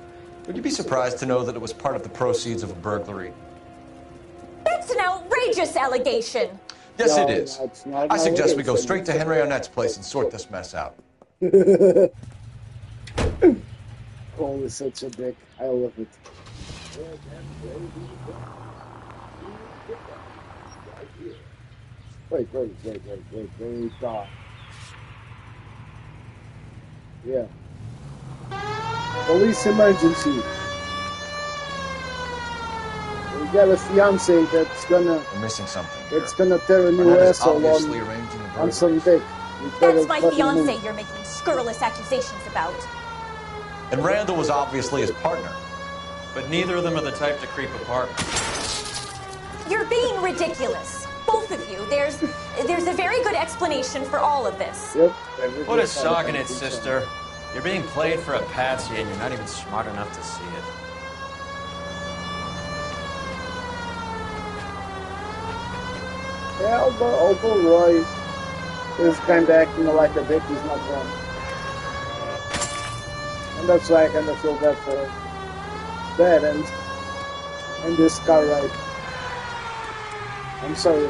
Would you be surprised to know that it was part of the proceeds of a burglary? That's an outrageous allegation. Yes, No, it is. it's not I suggest we go allegation. straight to Henry Arnett's place and sort this mess out. Cole is such a dick. I love it. Wait. Yeah. Police emergency. We got a fiance that's gonna. We're missing something. It's gonna tear a new Arnett is asshole obviously arranging the on burglary. some dick. You better That's my fucking fiance move. you're making scurrilous accusations about. And Randall was obviously his partner. But neither of them are the type to creep apartments. You're being ridiculous. Both of you. There's a very good explanation for all of this. Yep. Put a sock in it, sister. You're being played for a patsy and you're not even smart enough to see it. Yeah, although Roy is kind of acting like a dick, he's not wrong. And that's why I kind of feel bad for that and this car ride. I'm sorry.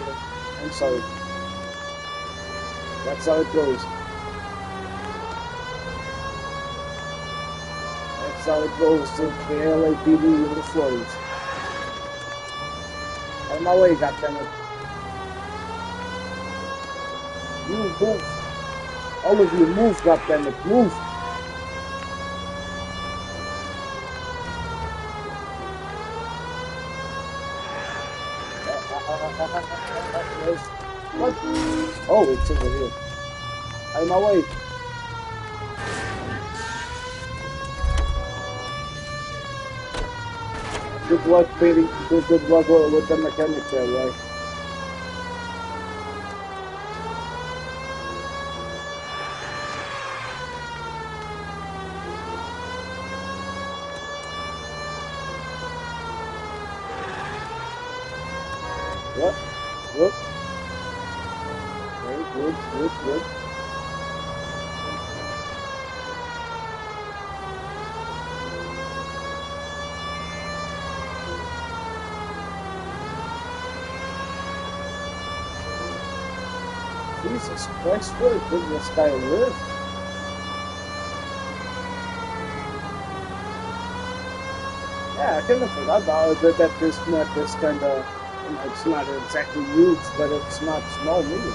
That's how it goes. That's how it goes to the LAPD in the Florida. On my way, goddammit. Move. All of you, move, goddammit, move. What? Oh, it's over here. On my way. Good luck painting. Good luck with the mechanic there, right? What? What? Very good, good, good. Jesus Christ, really did this guy live? Yeah, I kind of forgot about it, that this net is kind of, you know, it's not exactly huge, but it's not small either.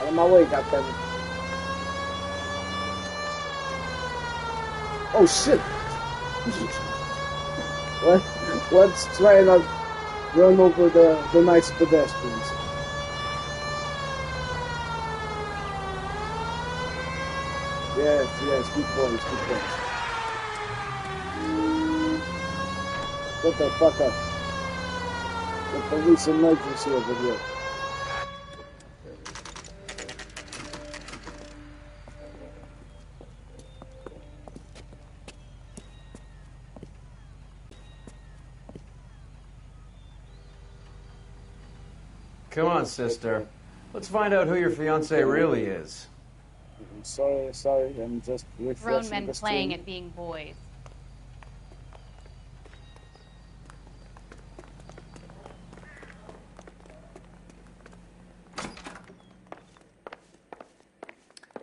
Out of my way, goddammit. Oh shit! Let's try not run over the nice pedestrians. Yes, yes, good boys, good boys. Shut the fuck up. The police emergency over here. Come on, sister. Let's find out who your fiance really is. I'm sorry, I'm just refreshing Grown men the playing stream. at being boys.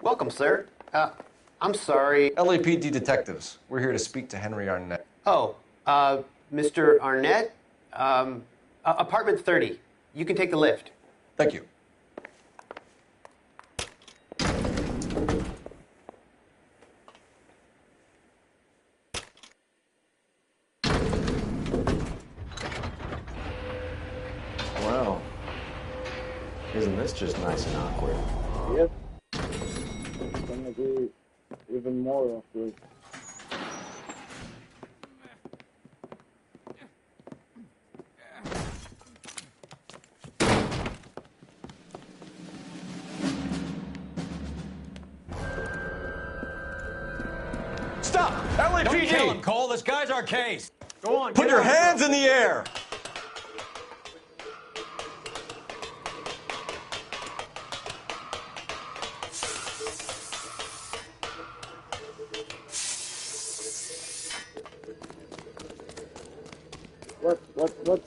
Welcome, sir. I'm sorry. LAPD detectives. We're here to speak to Henry Arnett. Oh, Mr. Arnett? Apartment 30. You can take the lift. Thank you. Well, isn't this just nice and awkward? Yep. It's gonna be even more awkward. Stop! LAPD! Don't kill him, Cole. This guy's our case. Go on, Put your hands in the air!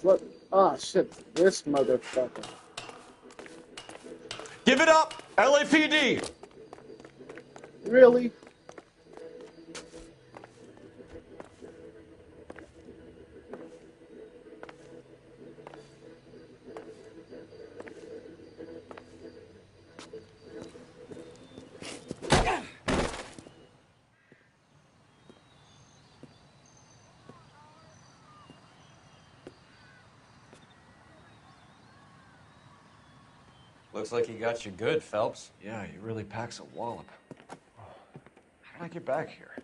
What? Ah, shit. This motherfucker. Give it up! LAPD! Really? Looks like he got you good, Phelps. Yeah, he really packs a wallop. How did I get back here?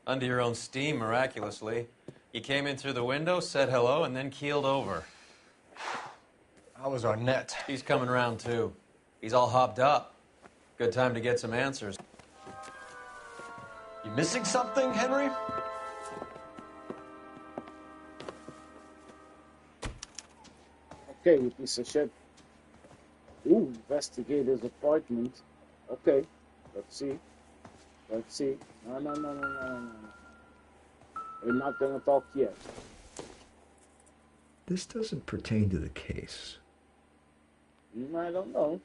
Under your own steam, miraculously. You came in through the window, said hello, and then keeled over. How was Arnett? He's coming around, too. He's all hopped up. Good time to get some answers. You missing something, Henry? Okay, you piece of shit. Ooh, investigate his apartment. Okay, let's see. Let's see. No. We're not gonna talk yet. This doesn't pertain to the case. I don't know.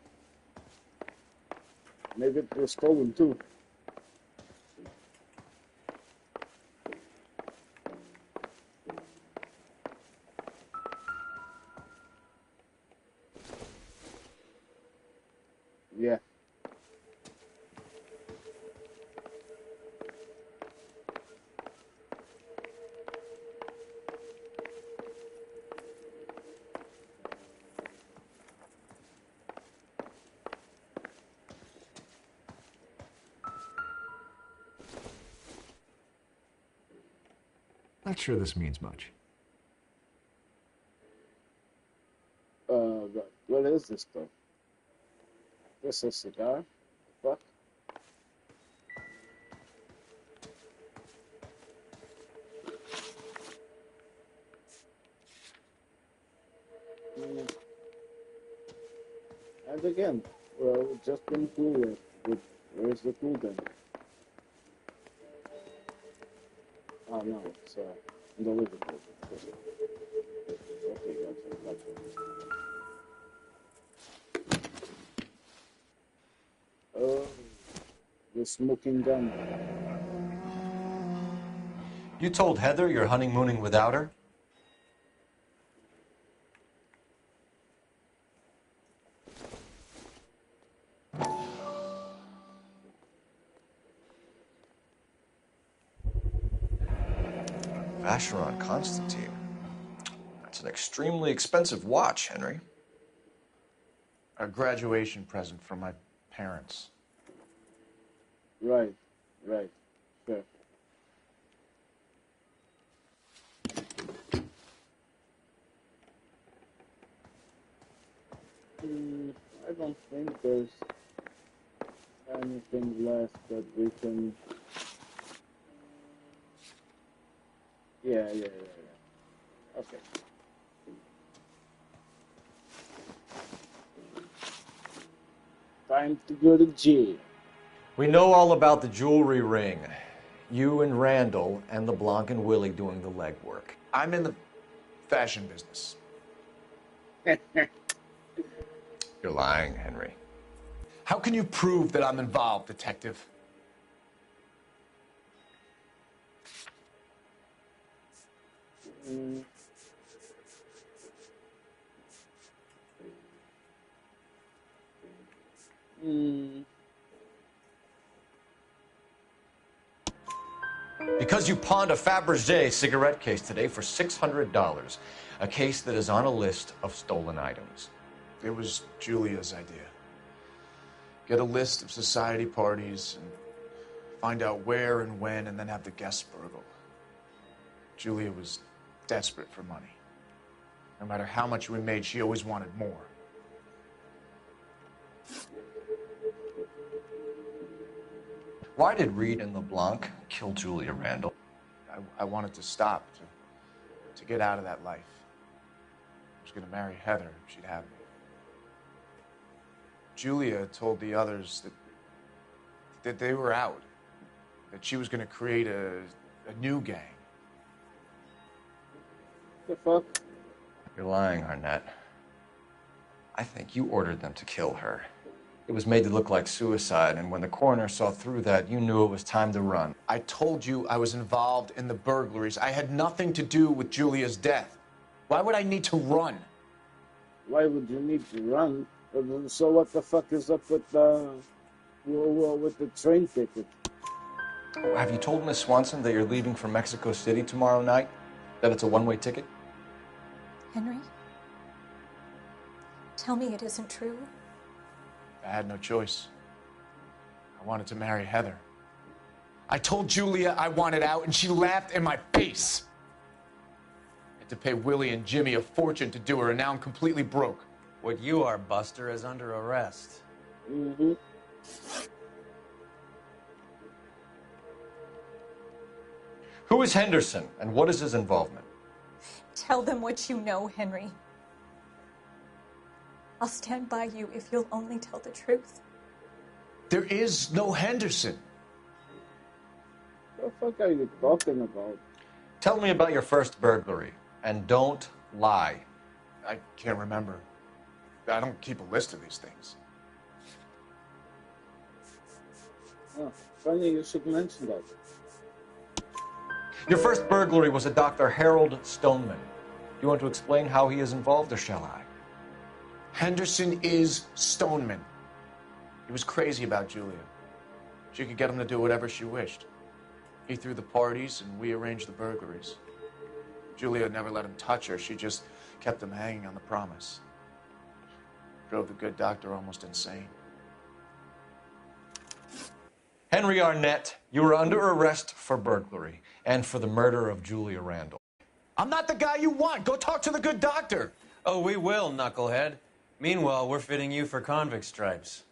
Maybe it was stolen too. Yeah. Not sure this means much. What is this stuff? This is a cigar? Fuck. And again, well, we've just been cool with where's the cool gun? Oh no, it's in the living room. Okay, gotcha. Oh, the smoking gun. You told Heather you're honeymooning without her? Vacheron Constantine. That's an extremely expensive watch, Henry. A graduation present from my parents. Right, sure. I don't think there's anything left that we can. Yeah. Okay. Time to go to jail. We know all about the jewelry ring. You and Randall and LeBlanc and Willie doing the legwork. I'm in the fashion business. You're lying, Henry. How can you prove that I'm involved, Detective? Because you pawned a Fabergé cigarette case today for $600. A case that is on a list of stolen items. It was Julia's idea. Get a list of society parties and find out where and when and then have the guests burgled. Julia was desperate for money. No matter how much we made, she always wanted more. Why did Reed and LeBlanc kill Julia Randall? I wanted to stop, to get out of that life. I was going to marry Heather if she'd have me. Julia told the others that they were out, that she was going to create a new gang. The fuck? You're lying, Arnett. I think you ordered them to kill her. It was made to look like suicide, and when the coroner saw through that, you knew it was time to run. I told you I was involved in the burglaries. I had nothing to do with Julia's death. Why would I need to run? Why would you need to run? So what the fuck is up with the train ticket? Have you told Miss Swanson that you're leaving for Mexico City tomorrow night? That it's a one-way ticket? Henry? Tell me it isn't true. I had no choice. I wanted to marry Heather. I told Julia I wanted out, and she laughed in my face. I had to pay Willie and Jimmy a fortune to do her, and now I'm completely broke. What you are, Buster, is under arrest. Mm-hmm. Who is Henderson, and what is his involvement? Tell them what you know, Henry. I'll stand by you if you'll only tell the truth. There is no Henderson. What the fuck are you talking about? Tell me about your first burglary, and don't lie. I can't remember. I don't keep a list of these things. Oh, funny you should mention that. Your first burglary was a Dr. Harold Stoneman. Do you want to explain how he is involved, or shall I? Henderson is Stoneman. He was crazy about Julia. She could get him to do whatever she wished. He threw the parties, and we arranged the burglaries. Julia never let him touch her. She just kept him hanging on the promise. Drove the good doctor almost insane. Henry Arnett, you are under arrest for burglary and for the murder of Julia Randall. I'm not the guy you want. Go talk to the good doctor. Oh, we will, knucklehead. Meanwhile, we're fitting you for convict stripes.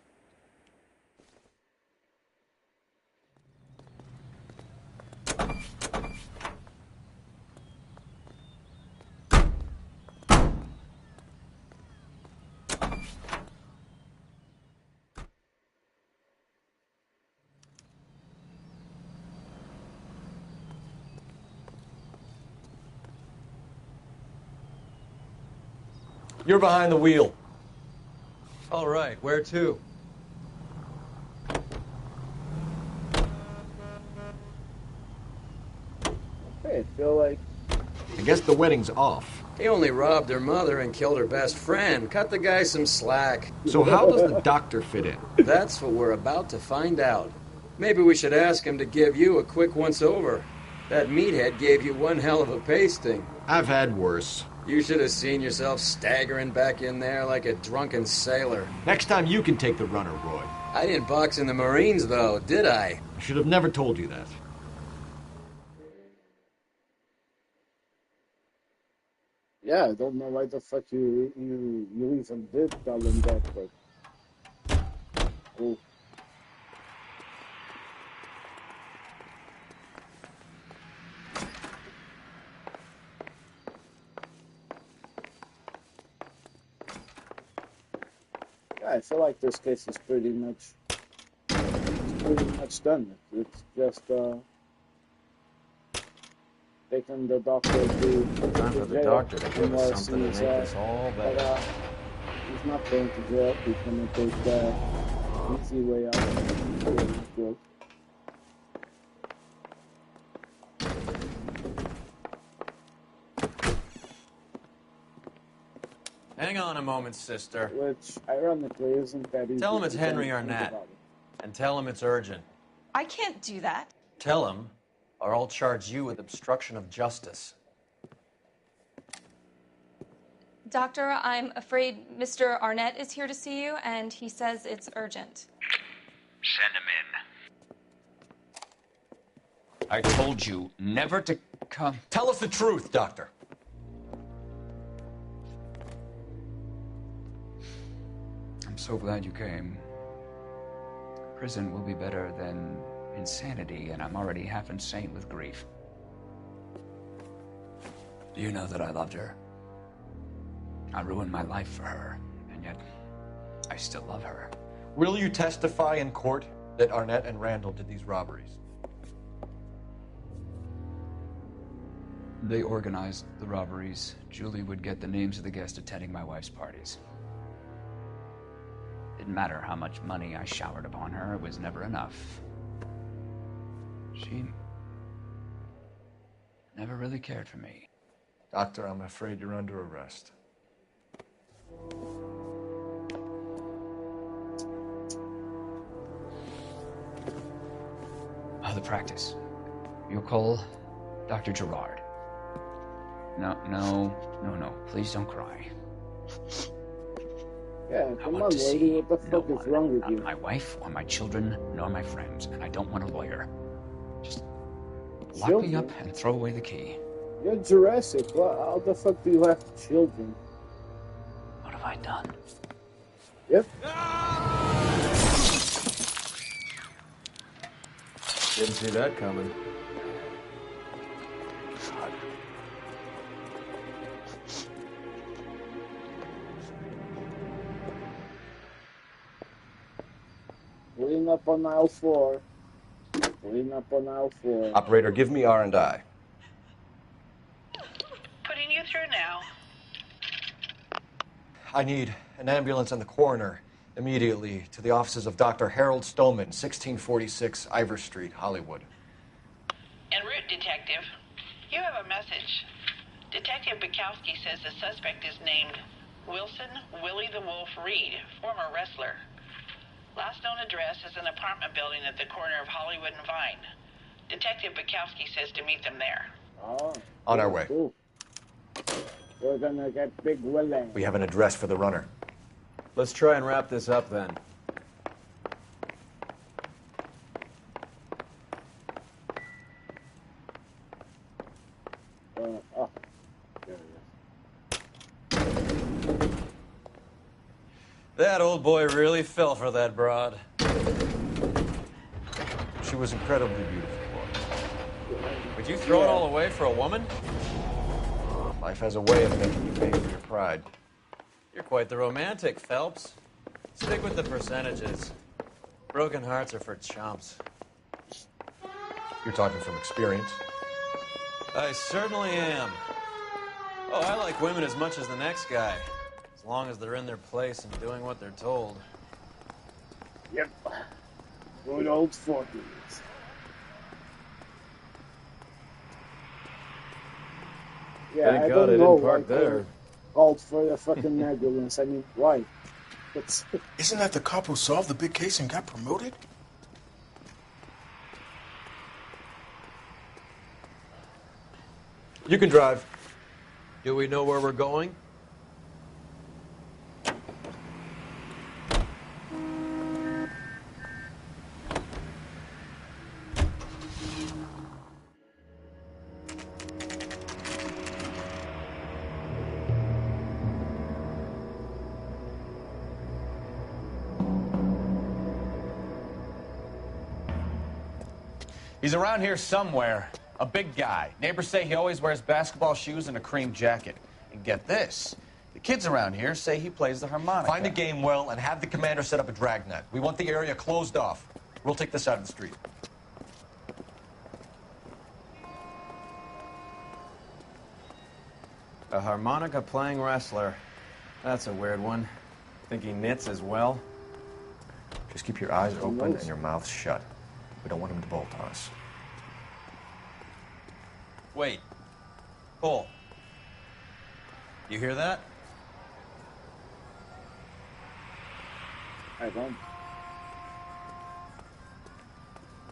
You're behind the wheel. All right, where to? Hey, I feel like I guess the wedding's off. He only robbed her mother and killed her best friend. Cut the guy some slack. So how does the doctor fit in? That's what we're about to find out. Maybe we should ask him to give you a quick once-over. That meathead gave you one hell of a pasting. I've had worse. You should have seen yourself staggering back in there like a drunken sailor. Next time you can take the runner, Roy. I didn't box in the Marines, though, did I? I should have never told you that. yeah, I don't know why the fuck you even did tell him that, but cool. Yeah, I feel like this case is pretty much done. It's just taking the doctor to Time for the doctor to give us something to make this all better. But he's not going to jail. He's going to take the easy way out. Hang on a moment, sister. Which, ironically, isn't that easy. Tell him it's Henry Arnett. And tell him it's urgent. I can't do that. Tell him, or I'll charge you with obstruction of justice. Doctor, I'm afraid Mr. Arnett is here to see you, and he says it's urgent. Send him in. I told you never to come. Tell us the truth, Doctor. I'm so glad you came. Prison will be better than insanity, and I'm already half insane with grief. Do you know that I loved her? I ruined my life for her, and yet I still love her. Will you testify in court that Arnett and Randall did these robberies? They organized the robberies. Julie would get the names of the guests attending my wife's parties. Didn't matter how much money I showered upon her, it was never enough. She never really cared for me. Doctor, I'm afraid you're under arrest. The practice. You'll call Dr. Gerard. No. Please don't cry. Yeah, come on, lady. What the fuck is wrong with you? Not my wife or my children nor my friends, and I don't want a lawyer. Just lock me up and throw away the key. You're Jurassic. How the fuck do you have children? What have I done? Yep. Didn't see that coming. Pulling up on aisle 4. Pulling up on aisle 4. Operator, give me R&I. Putting you through now. I need an ambulance and the coroner immediately to the offices of Dr. Harold Stoneman, 1646 Ivor Street, Hollywood. En route, Detective. You have a message. Detective Bukowski says the suspect is named Wilson Willie the Wolf Reed, former wrestler. Last known address is an apartment building at the corner of Hollywood and Vine. Detective Bukowski says to meet them there. Oh, On our way. cool. We're gonna get Big Willie. We have an address for the runner. Let's try and wrap this up then. Oh, there it is. That old boy really fell for that broad. She was incredibly beautiful. Would you throw it all away for a woman? Life has a way of making you pay for your pride. You're quite the romantic, Phelps. Stick with the percentages. Broken hearts are for chumps. You're talking from experience. I certainly am. Oh, I like women as much as the next guy. As long as they're in their place and doing what they're told. Yep. Good old 40s. Yeah, Thank I God don't I didn't know park why there. called for the fucking ambulance. I mean, why? It's Isn't that the cop who solved the big case and got promoted? You can drive. Do we know where we're going? He's around here somewhere. A big guy. Neighbors say he always wears basketball shoes and a cream jacket. And get this. The kids around here say he plays the harmonica. Find a game well and have the commander set up a dragnet. We want the area closed off. We'll take this out of the street. A harmonica playing wrestler. That's a weird one. Think he knits as well? Just keep your eyes open and your mouth shut. We don't want him to bolt on us. Wait. Bull. You hear that? I don't.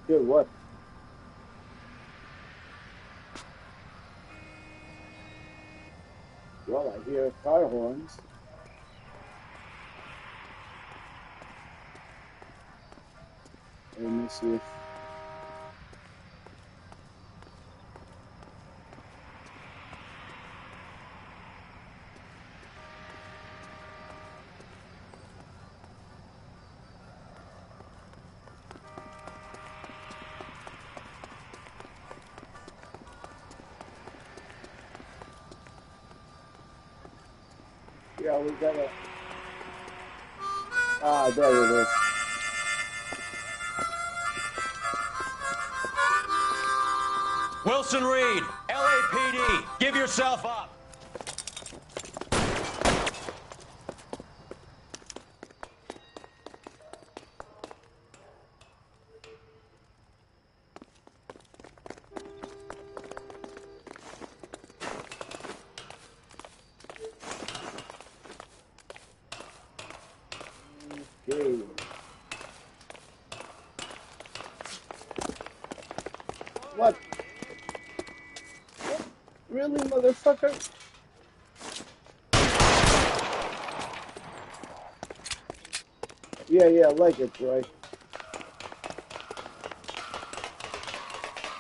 Hear what? Well, I hear car horns. Let me see if... Yeah, we gotta... Ah, there it is. Wilson Reed, LAPD, give yourself up. Okay. What? Really, motherfucker? Yeah, like it, right?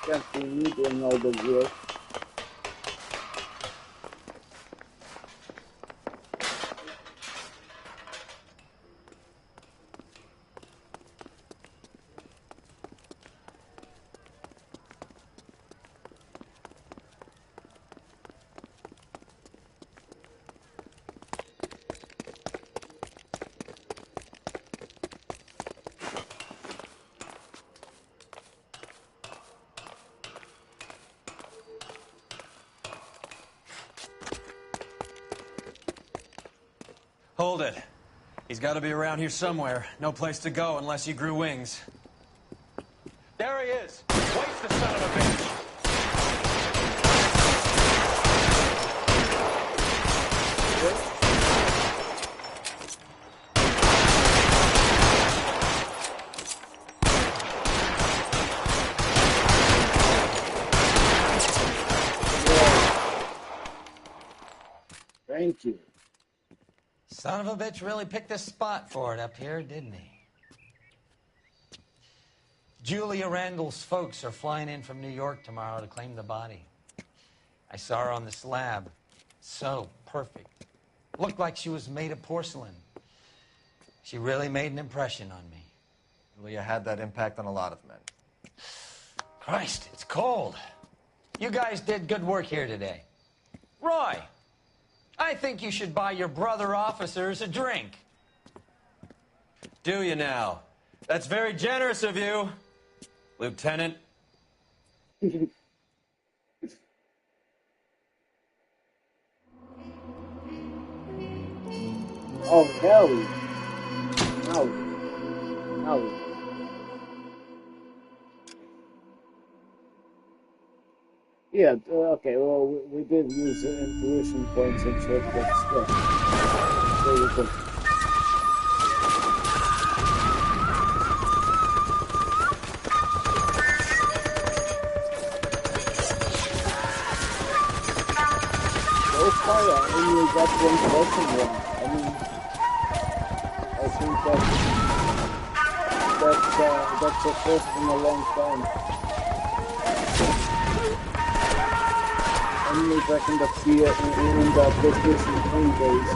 Can't be me doing all the work. Hold it. He's got to be around here somewhere. No place to go unless he grew wings. There he is! Waste the son of a bitch! Thank you. Son of a bitch really picked a spot for it up here, didn't he? Julia Randall's folks are flying in from New York tomorrow to claim the body. I saw her on the slab. So perfect. Looked like she was made of porcelain. She really made an impression on me. Julia had that impact on a lot of men. Christ, it's cold. You guys did good work here today. Roy, I think you should buy your brother officers a drink. Do you now? That's very generous of you, Lieutenant. Oh, Nelly. Nelly. Nelly. Yeah, okay, well, we did use intuition points and shit, but still. Very good. So far, I only got one question wrong. I mean, I think that's a first in a long time. Only back in the PlayStation 3 days.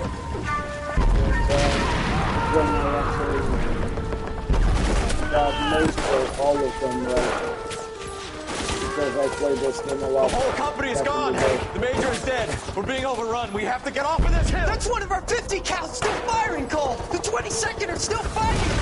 When I actually got most of all of them right. Because I played this game a lot. The whole company is gone. The major is dead. We're being overrun. We have to get off of this hill. That's one of our 50 cals still firing, Cole. The 22nd are still fighting.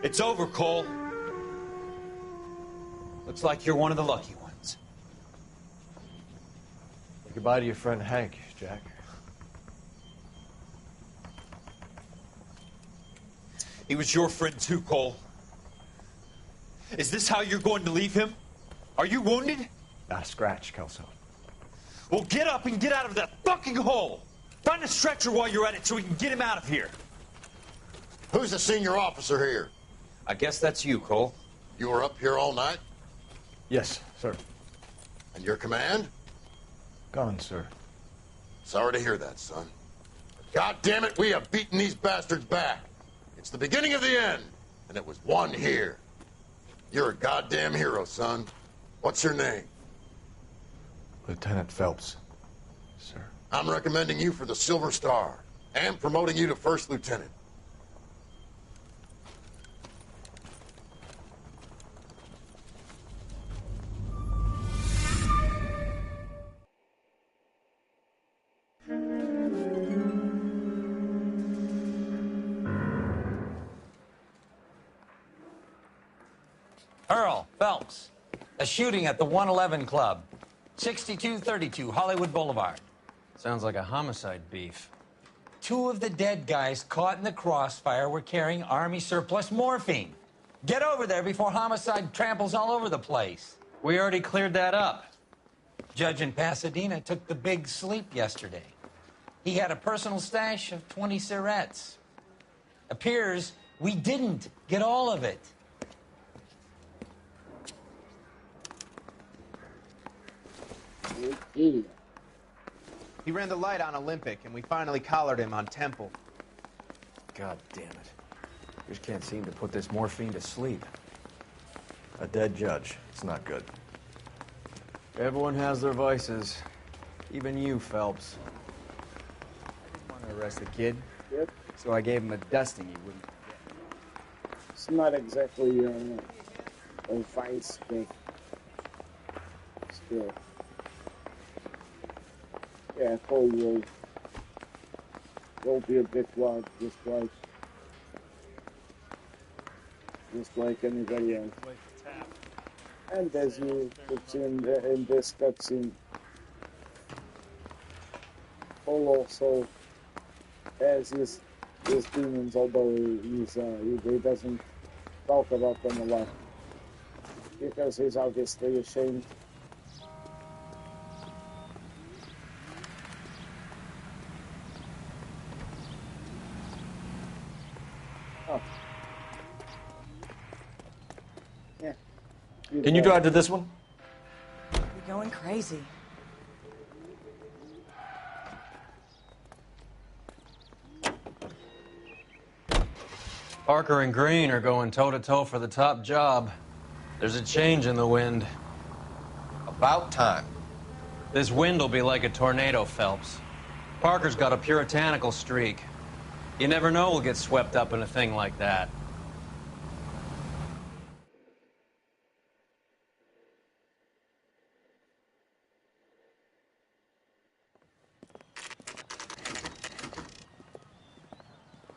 It's over, Cole. Looks like you're one of the lucky ones. Goodbye to your friend Hank, Jack. He was your friend too, Cole. Is this how you're going to leave him? Are you wounded? Not a scratch, Kelso. Well, get up and get out of that fucking hole! Find a stretcher while you're at it so we can get him out of here. Who's the senior officer here? I guess that's you, Cole. You were up here all night? Yes, sir. And your command? Gone, sir. Sorry to hear that, son. God damn it, we have beaten these bastards back. It's the beginning of the end, and it was one here. You're a goddamn hero, son. What's your name? Lieutenant Phelps, sir. I'm recommending you for the Silver Star, and promoting you to First Lieutenant. Earl Phelps. A shooting at the 111 Club. 6232 Hollywood Boulevard. Sounds like a homicide beef. Two of the dead guys caught in the crossfire were carrying Army surplus morphine. Get over there before homicide tramples all over the place. We already cleared that up. Judge in Pasadena took the big sleep yesterday. He had a personal stash of 20 cigarettes. Appears we didn't get all of it. He ran the light on Olympic, and we finally collared him on Temple. God damn it. Just can't seem to put this morphine to sleep. A dead judge. It's not good. Everyone has their vices. Even you, Phelps. I didn't want to arrest the kid. Yep. So I gave him a dusting he wouldn't forget. It's not exactly a vice thing. Still. Yeah, Cole will be a bit wild, just like anybody else. And as you could see in this cutscene, Cole also has his demons, although he doesn't talk about them a lot because he's obviously ashamed. Can you drive to this one? You're going crazy. Parker and Green are going toe-to-toe for the top job. There's a change in the wind. About time. This wind will be like a tornado, Phelps. Parker's got a puritanical streak. You never know we'll get swept up in a thing like that.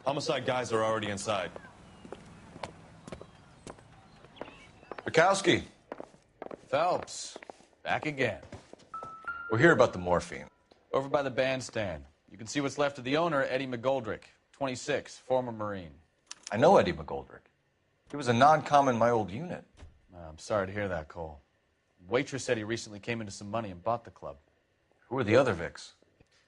Homicide guys are already inside. Bukowski. Phelps, back again. We're here about the morphine. Over by the bandstand. You can see what's left of the owner, Eddie McGoldrick, 26, former Marine. I know Eddie McGoldrick. He was a non-com in my old unit. I'm sorry to hear that, Cole. Waitress said he recently came into some money and bought the club. Who are the other Vics?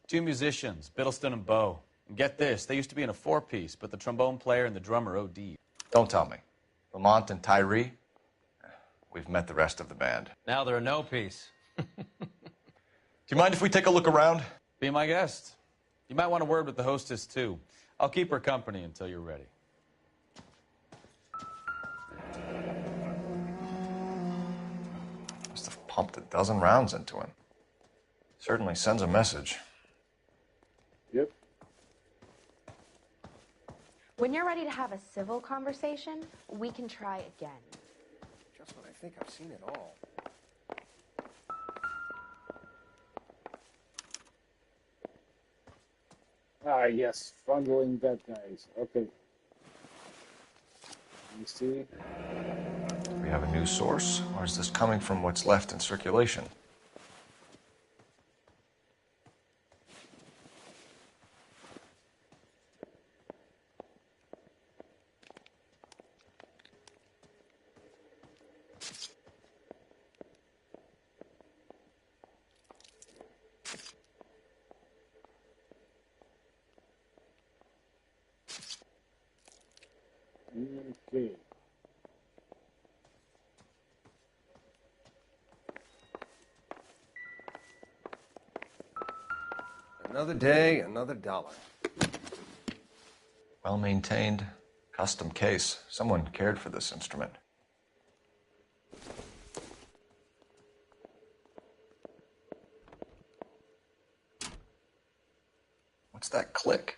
2 musicians, Biddleston and Bowe. And get this, they used to be in a 4-piece, but the trombone player and the drummer OD'd. Don't tell me. Lamont and Tyree? We've met the rest of the band. Now they're a no-piece. Do you mind if we take a look around? Be my guest. You might want a word with the hostess, too. I'll keep her company until you're ready. Must have pumped a dozen rounds into him. Certainly sends a message. Yep. When you're ready to have a civil conversation, we can try again. Just when I think I've seen it all. Ah, yes, fondling bad guys. Okay. You see? Do we have a new source, or is this coming from what's left in circulation? Okay. Another day, another dollar. Well maintained, custom case. Someone cared for this instrument. What's that click?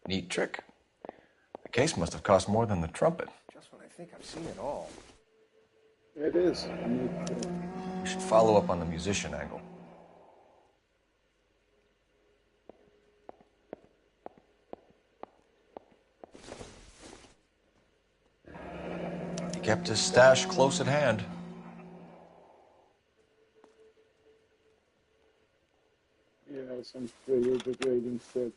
Neat trick. The case must have cost more than the trumpet. Just when I think I've seen it all. It is. We should follow up on the musician angle. He kept his stash close at hand. Yeah, some pretty degrading shit.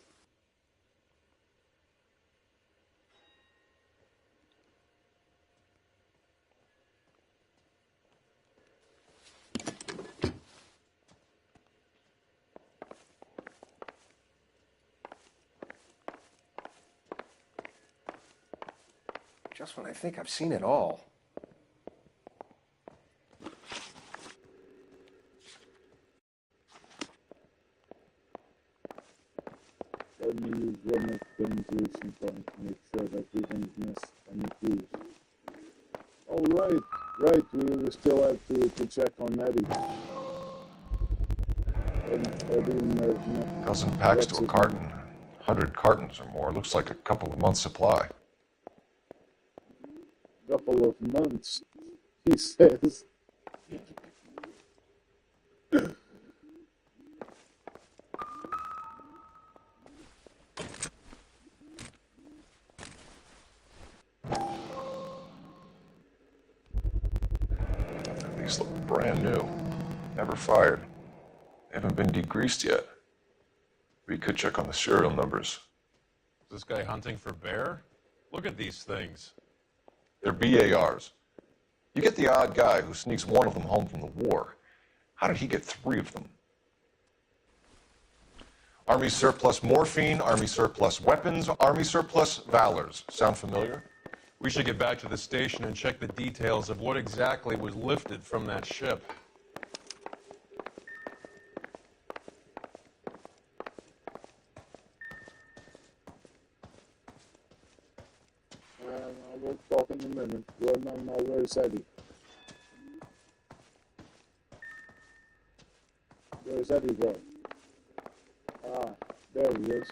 Just when I think I've seen it all. Let me use one of the intuition point to make sure that we don't miss any clues. Oh, right, we still have to check on Eddie. Dozen packs to a carton. 100 cartons or more. Looks like a couple of months' supply. Couple of months, he says. These look brand new. Never fired. They haven't been degreased yet. We could check on the serial numbers. Is this guy hunting for bear? Look at these things. They're BARs. You get the odd guy who sneaks one of them home from the war. How did he get 3 of them? Army surplus morphine, Army surplus weapons, Army surplus valors. Sound familiar? We should get back to the station and check the details of what exactly was lifted from that ship. We'll talk in a minute. Well, no, where's Eddie? Where's Eddie go? Ah, there he is.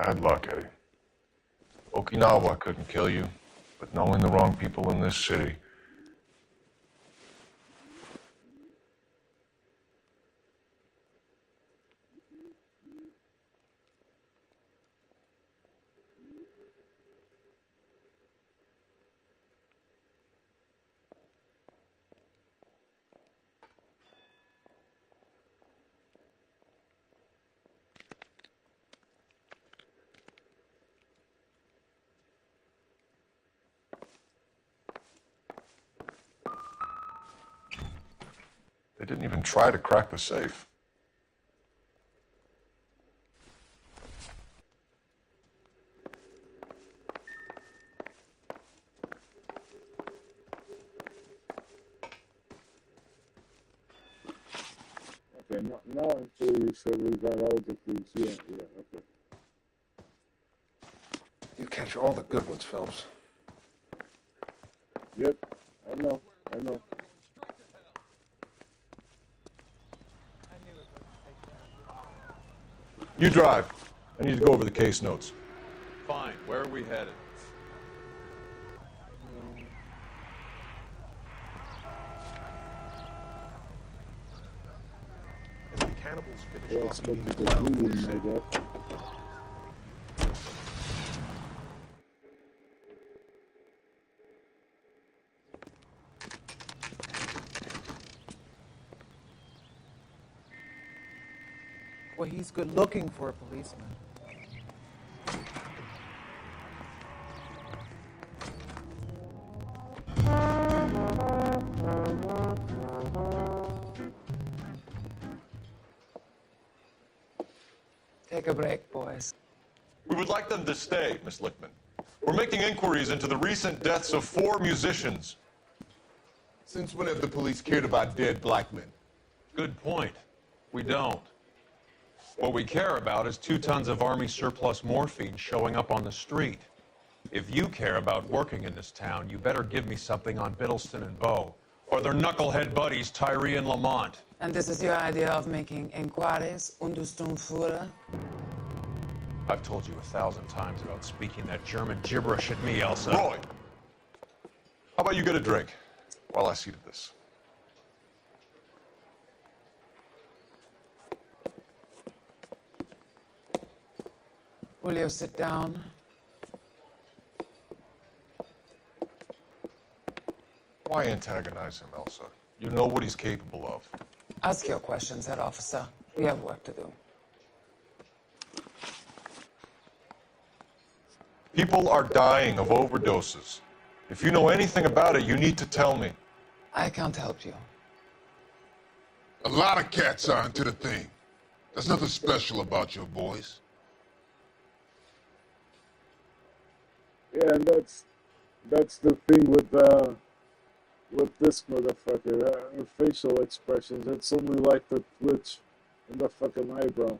had luck, Eddie. Okinawa couldn't kill you, but knowing the wrong people in this city. They didn't even try to crack the safe. Okay, now I'm pretty sure we got all the clues. Yeah, okay. You catch all the good ones, Phelps. Yep, I know. You drive. I need to go over the case notes. Fine. Where are we headed? And the cannibals finish Yeah, off it's supposed eating to be the wild medium, boar I shit. guess. Well, he's good looking for a policeman. Take a break, boys. We would like them to stay, Miss Lichtman. We're making inquiries into the recent deaths of 4 musicians. Since when have the police cared about dead black men? Good point. We don't. What we care about is 2 tons of Army surplus morphine showing up on the street. If you care about working in this town, you better give me something on Biddleston and Bow, or their knucklehead buddies Tyree and Lamont. And this is your idea of making inquiries, Untersturmführer? I've told you 1,000 times about speaking that German gibberish at me, Elsa. Roy! How about you get a drink while I see to this? Will you sit down? Why antagonize him, Elsa? You know what he's capable of. Ask your questions, Herr Officer. We have work to do. People are dying of overdoses. If you know anything about it, you need to tell me. I can't help you. A lot of cats are into the thing. There's nothing special about your boys. Yeah, and that's the thing with this motherfucker. Facial expressions. It's only like the twitch in the fucking eyebrow.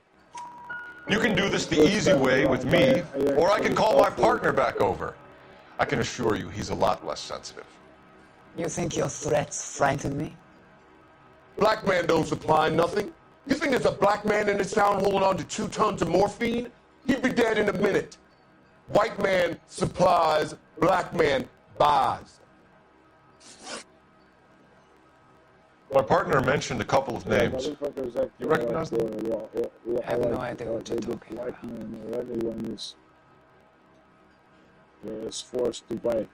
You can do this the easy way with me, or I can call my partner back over. I can assure you he's a lot less sensitive. You think your threats frighten me? Black man don't supply nothing. You think there's a black man in this town holding on to 2 tons of morphine? He'd be dead in a minute. White man supplies, black man buys. My partner mentioned a couple of names. You recognize them? I have no idea what you're talking about. Black man or anyone is forced to buy.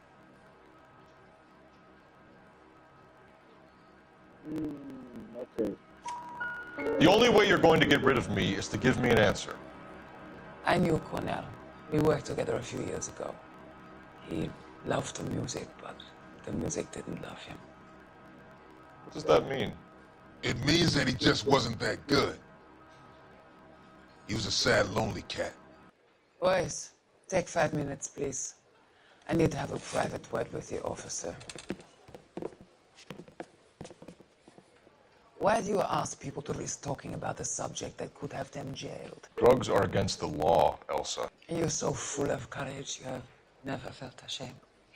Okay. The only way you're going to get rid of me is to give me an answer. I knew Cornell. We worked together a few years ago. He loved the music, but the music didn't love him. What does that mean? It means that he just wasn't that good. He was a sad, lonely cat. Boys, take 5 minutes, please. I need to have a private word with the officer. Why do you ask people to risk talking about a subject that could have them jailed? Drugs are against the law, Elsa. You're so full of courage, you have never felt ashamed.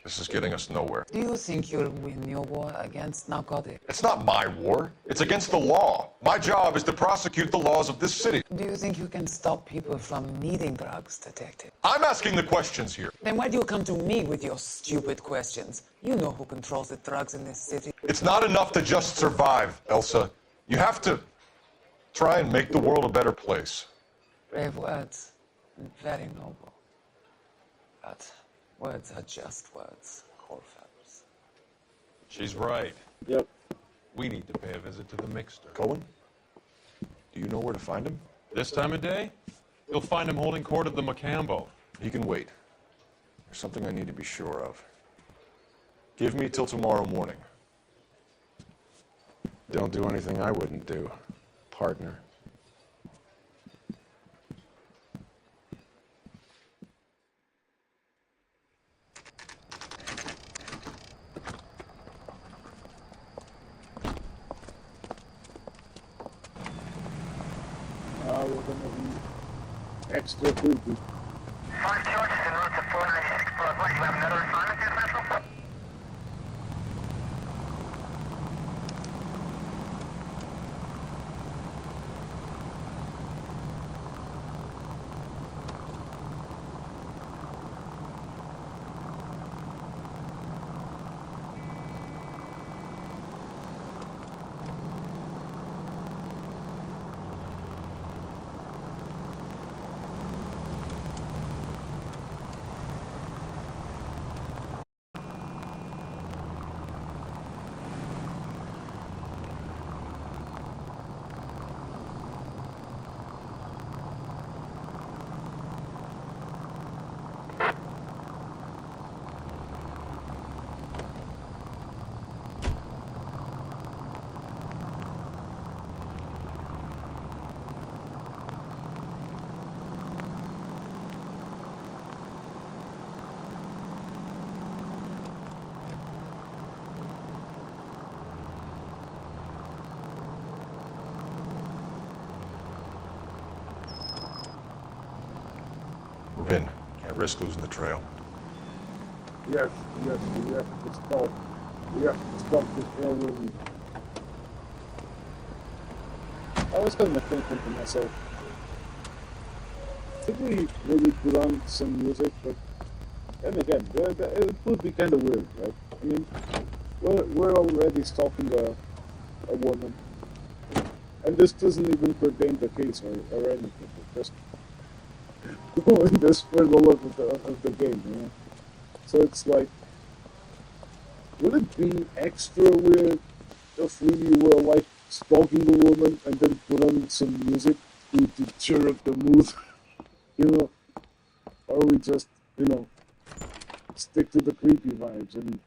This is getting us nowhere. Do you think you'll win your war against narcotics? It's not my war. It's against the law. My job is to prosecute the laws of this city. Do you think you can stop people from needing drugs, Detective? I'm asking the questions here. Then why do you come to me with your stupid questions? You know who controls the drugs in this city. It's not enough to just survive, Elsa. You have to try and make the world a better place. Brave words, and very noble. But words are just words, Cole Phelps. She's right. Yep. We need to pay a visit to the mixer. Cohen? Do you know where to find him? This time of day, you'll find him holding court at the Macambo. He can wait. There's something I need to be sure of. Give me till tomorrow morning. Don't do anything I wouldn't do, partner. We're gonna be extra creepy. 5 charges en route to 496 Broadway. You have another assignment there, Central? We're in. Can't risk losing the trail. Yes, we have to stop. We have to stop this already. I was kind of thinking to myself, should we really put on some music? But then again, it would be kind of weird, right? I mean, we're already stalking a woman, and this doesn't even pertain the case or anything. It's just in the sprinkle of the game, you know? So it's like, would it be extra weird if we were like stalking the woman and then put on some music to cheer up the mood, you know? Or we just, you know, stick to the creepy vibes and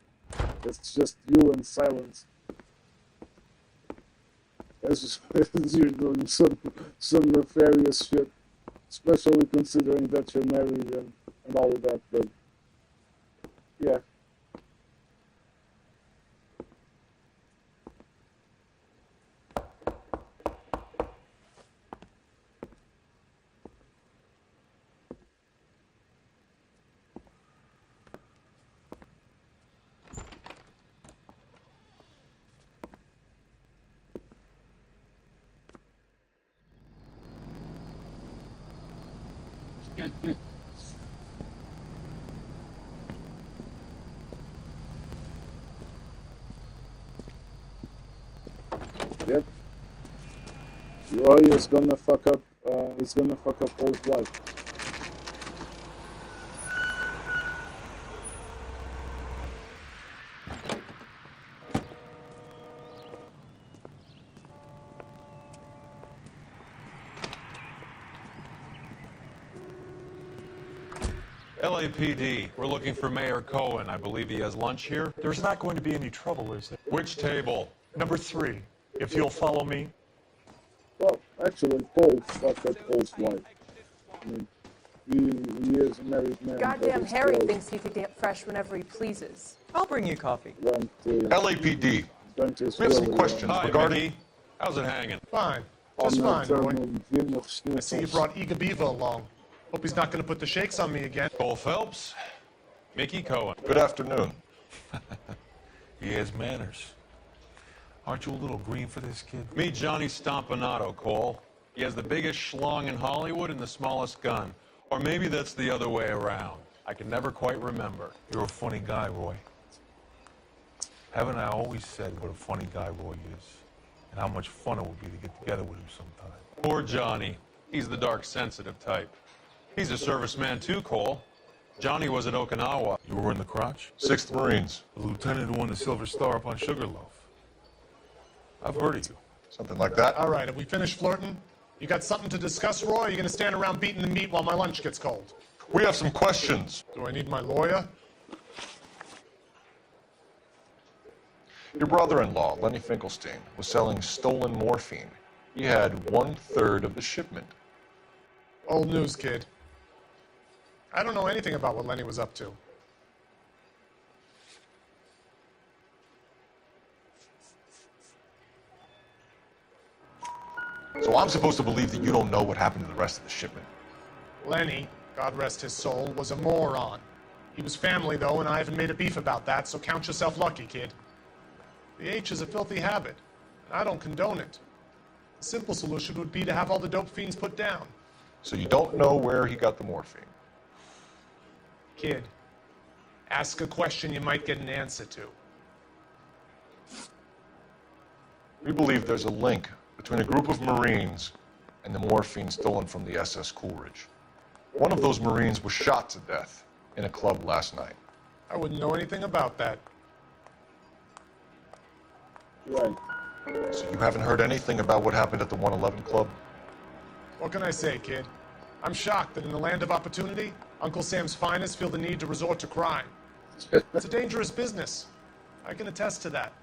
it's just you and silence. As you're doing some nefarious shit, especially considering that you're married and all of that, but yeah. Yep. Roy is gonna fuck up. He's gonna fuck up old wife. LAPD, we're looking for Mayor Cohen. I believe he has lunch here. There's not going to be any trouble, is there? Which table? Number 3, if you'll follow me. Well, actually, Paul fucked up Paul's wife. I mean, he is a married man. Goddamn Harry thinks he could get fresh whenever he pleases. I'll bring you coffee. LAPD. We have some questions regarding... Mickey. How's it hanging? Fine. Just fine, Roy. I see you brought Igabiva along. Hope he's not going to put the shakes on me again. Cole Phelps, Mickey Cohen. Good afternoon. He has manners. Aren't you a little green for this kid? Meet Johnny Stompanato, Cole. He has the biggest schlong in Hollywood and the smallest gun. Or maybe that's the other way around. I can never quite remember. You're a funny guy, Roy. Haven't I always said what a funny guy Roy is? And how much fun it would be to get together with him sometime. Poor Johnny. He's the dark, sensitive type. He's a serviceman too, Cole. Johnny was at Okinawa. You were in the crotch? 6th Marines. The lieutenant who won the Silver Star up on Sugarloaf. I've heard of you. Something like that. All right, have we finished flirting? You got something to discuss, Roy? Or are you going to stand around beating the meat while my lunch gets cold? We have some questions. Do I need my lawyer? Your brother-in-law, Lenny Finkelstein, was selling stolen morphine. He had 1/3 of the shipment. Old news, kid. I don't know anything about what Lenny was up to. So I'm supposed to believe that you don't know what happened to the rest of the shipment? Lenny, God rest his soul, was a moron. He was family, though, and I haven't made a beef about that, so count yourself lucky, kid. The H is a filthy habit, and I don't condone it. The simple solution would be to have all the dope fiends put down. So you don't know where he got the morphine? Kid, ask a question you might get an answer to. We believe there's a link between a group of Marines and the morphine stolen from the SS Coolidge. One of those Marines was shot to death in a club last night. I wouldn't know anything about that. Right. So you haven't heard anything about what happened at the 111 Club? What can I say, kid? I'm shocked that in the land of opportunity, Uncle Sam's finest feel the need to resort to crime. It's a dangerous business. I can attest to that.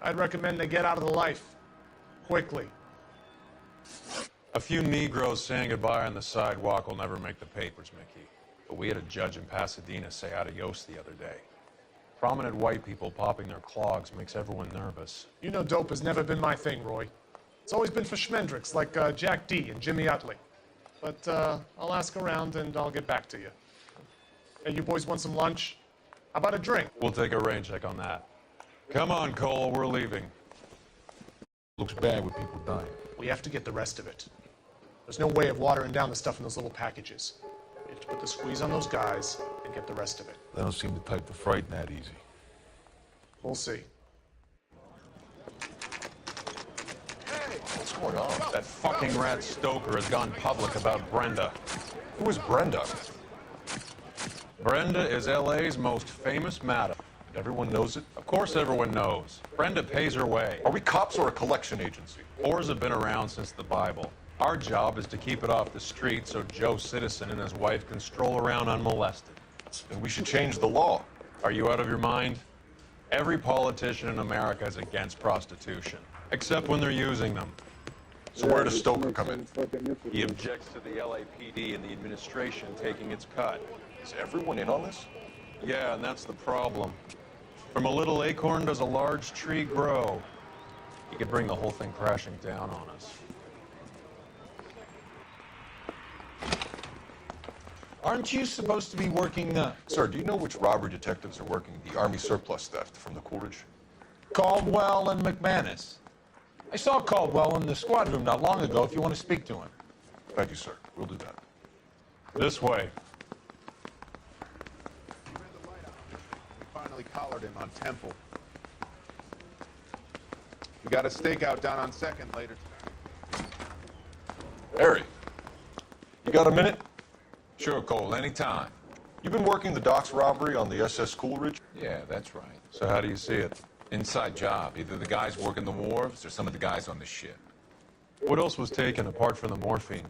I'd recommend they get out of the life. Quickly. A few Negroes saying goodbye on the sidewalk will never make the papers, Mickey. But we had a judge in Pasadena say adios the other day. Prominent white people popping their clogs makes everyone nervous. You know dope has never been my thing, Roy. It's always been for schmendricks like Jack D. and Jimmy Utley. But I'll ask around and I'll get back to you. Hey, you boys want some lunch? How about a drink? We'll take a rain check on that. Come on, Cole, we're leaving. Looks bad with people dying. We have to get the rest of it. There's no way of watering down the stuff in those little packages. We have to put the squeeze on those guys and get the rest of it. They don't seem the type to frighten that easy. We'll see. What's going on? That fucking rat Stoker has gone public about Brenda. Who is Brenda? Brenda is LA's most famous madam. Everyone knows it? Of course everyone knows. Brenda pays her way. Are we cops or a collection agency? Whores have been around since the Bible. Our job is to keep it off the street so Joe Citizen and his wife can stroll around unmolested. Then we should change the law. Are you out of your mind? Every politician in America is against prostitution, except when they're using them. So where does Stoker come in? He objects to the LAPD and the administration taking its cut. Is everyone in on this? Yeah, and that's the problem. From a little acorn does a large tree grow. He could bring the whole thing crashing down on us. Aren't you supposed to be working Sir, do you know which robbery detectives are working the Army surplus theft from the Coolidge? Caldwell and McManus. I saw Caldwell in the squad room not long ago if you want to speak to him. Thank you, sir. We'll do that. This way. We finally collared him on Temple. We got a stakeout down on 2nd later. Harry, you got a minute? Sure, Cole, anytime. You've been working the docks robbery on the SS Coolidge? Yeah, that's right. So how do you see it? Inside job. Either the guys working the wharves or some of the guys on the ship. What else was taken apart from the morphine?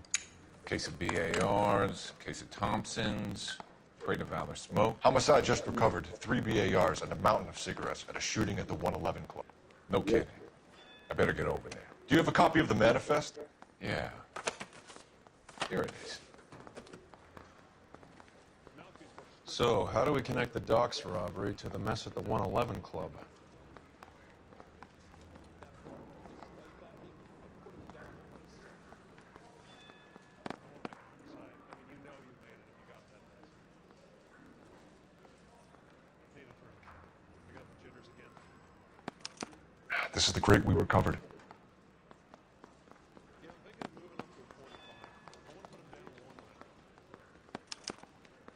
Case of BARs, case of Thompsons, Parade of Valor smoke. Homicide just recovered 3 BARs and a mountain of cigarettes at a shooting at the 111 Club. No kidding. I better get over there. Do you have a copy of the manifest? Yeah. Here it is. So, how do we connect the docks robbery to the mess at the 111 Club? This is the crate we recovered.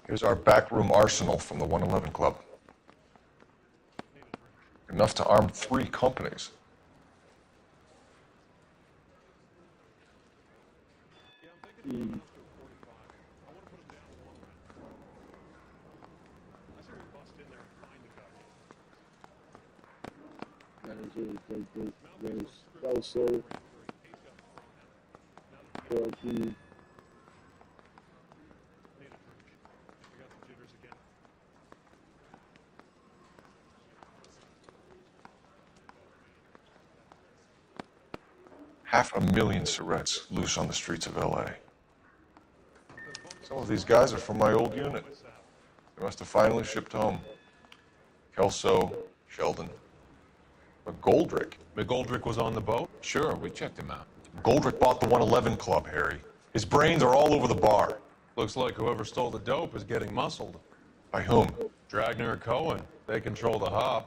Here's our backroom arsenal from the 111 Club. Enough to arm 3 companies. There's also the Half a million Surrettes loose on the streets of LA. Some of these guys are from my old unit. They must have finally shipped home. Kelso, Sheldon. But Goldrick. McGoldrick was on the boat? Sure, we checked him out. Goldrick bought the 111 Club, Harry. His brains are all over the bar. Looks like whoever stole the dope is getting muscled. By whom? Dragner or Cohen. They control the hub.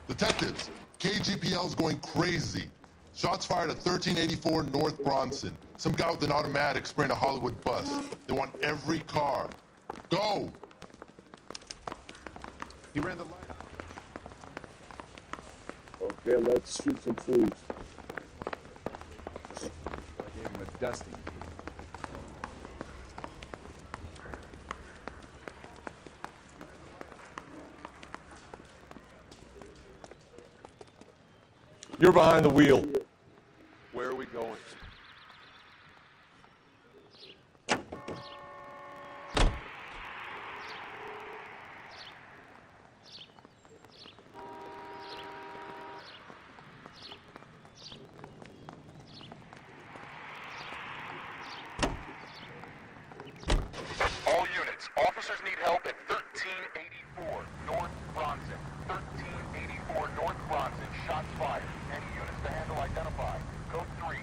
Detectives, KGPL's going crazy. Shots fired at 1384 North Bronson. Some guy with an automatic spraying a Hollywood bus. They want every car. Go! He ran the light. Okay, let's shoot some food. I gave him a dusting. You're behind the wheel. Where are we going? All units, officers need help at 1384 North Bronson. 1384 North Bronson, shots fired. Any units to handle identify. Code 3.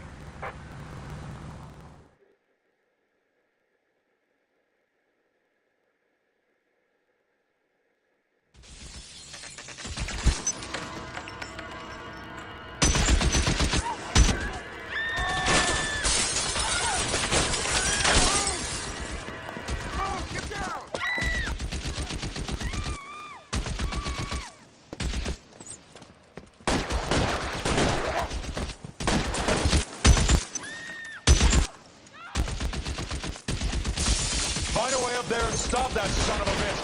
Find a way up there and stop that son of a bitch.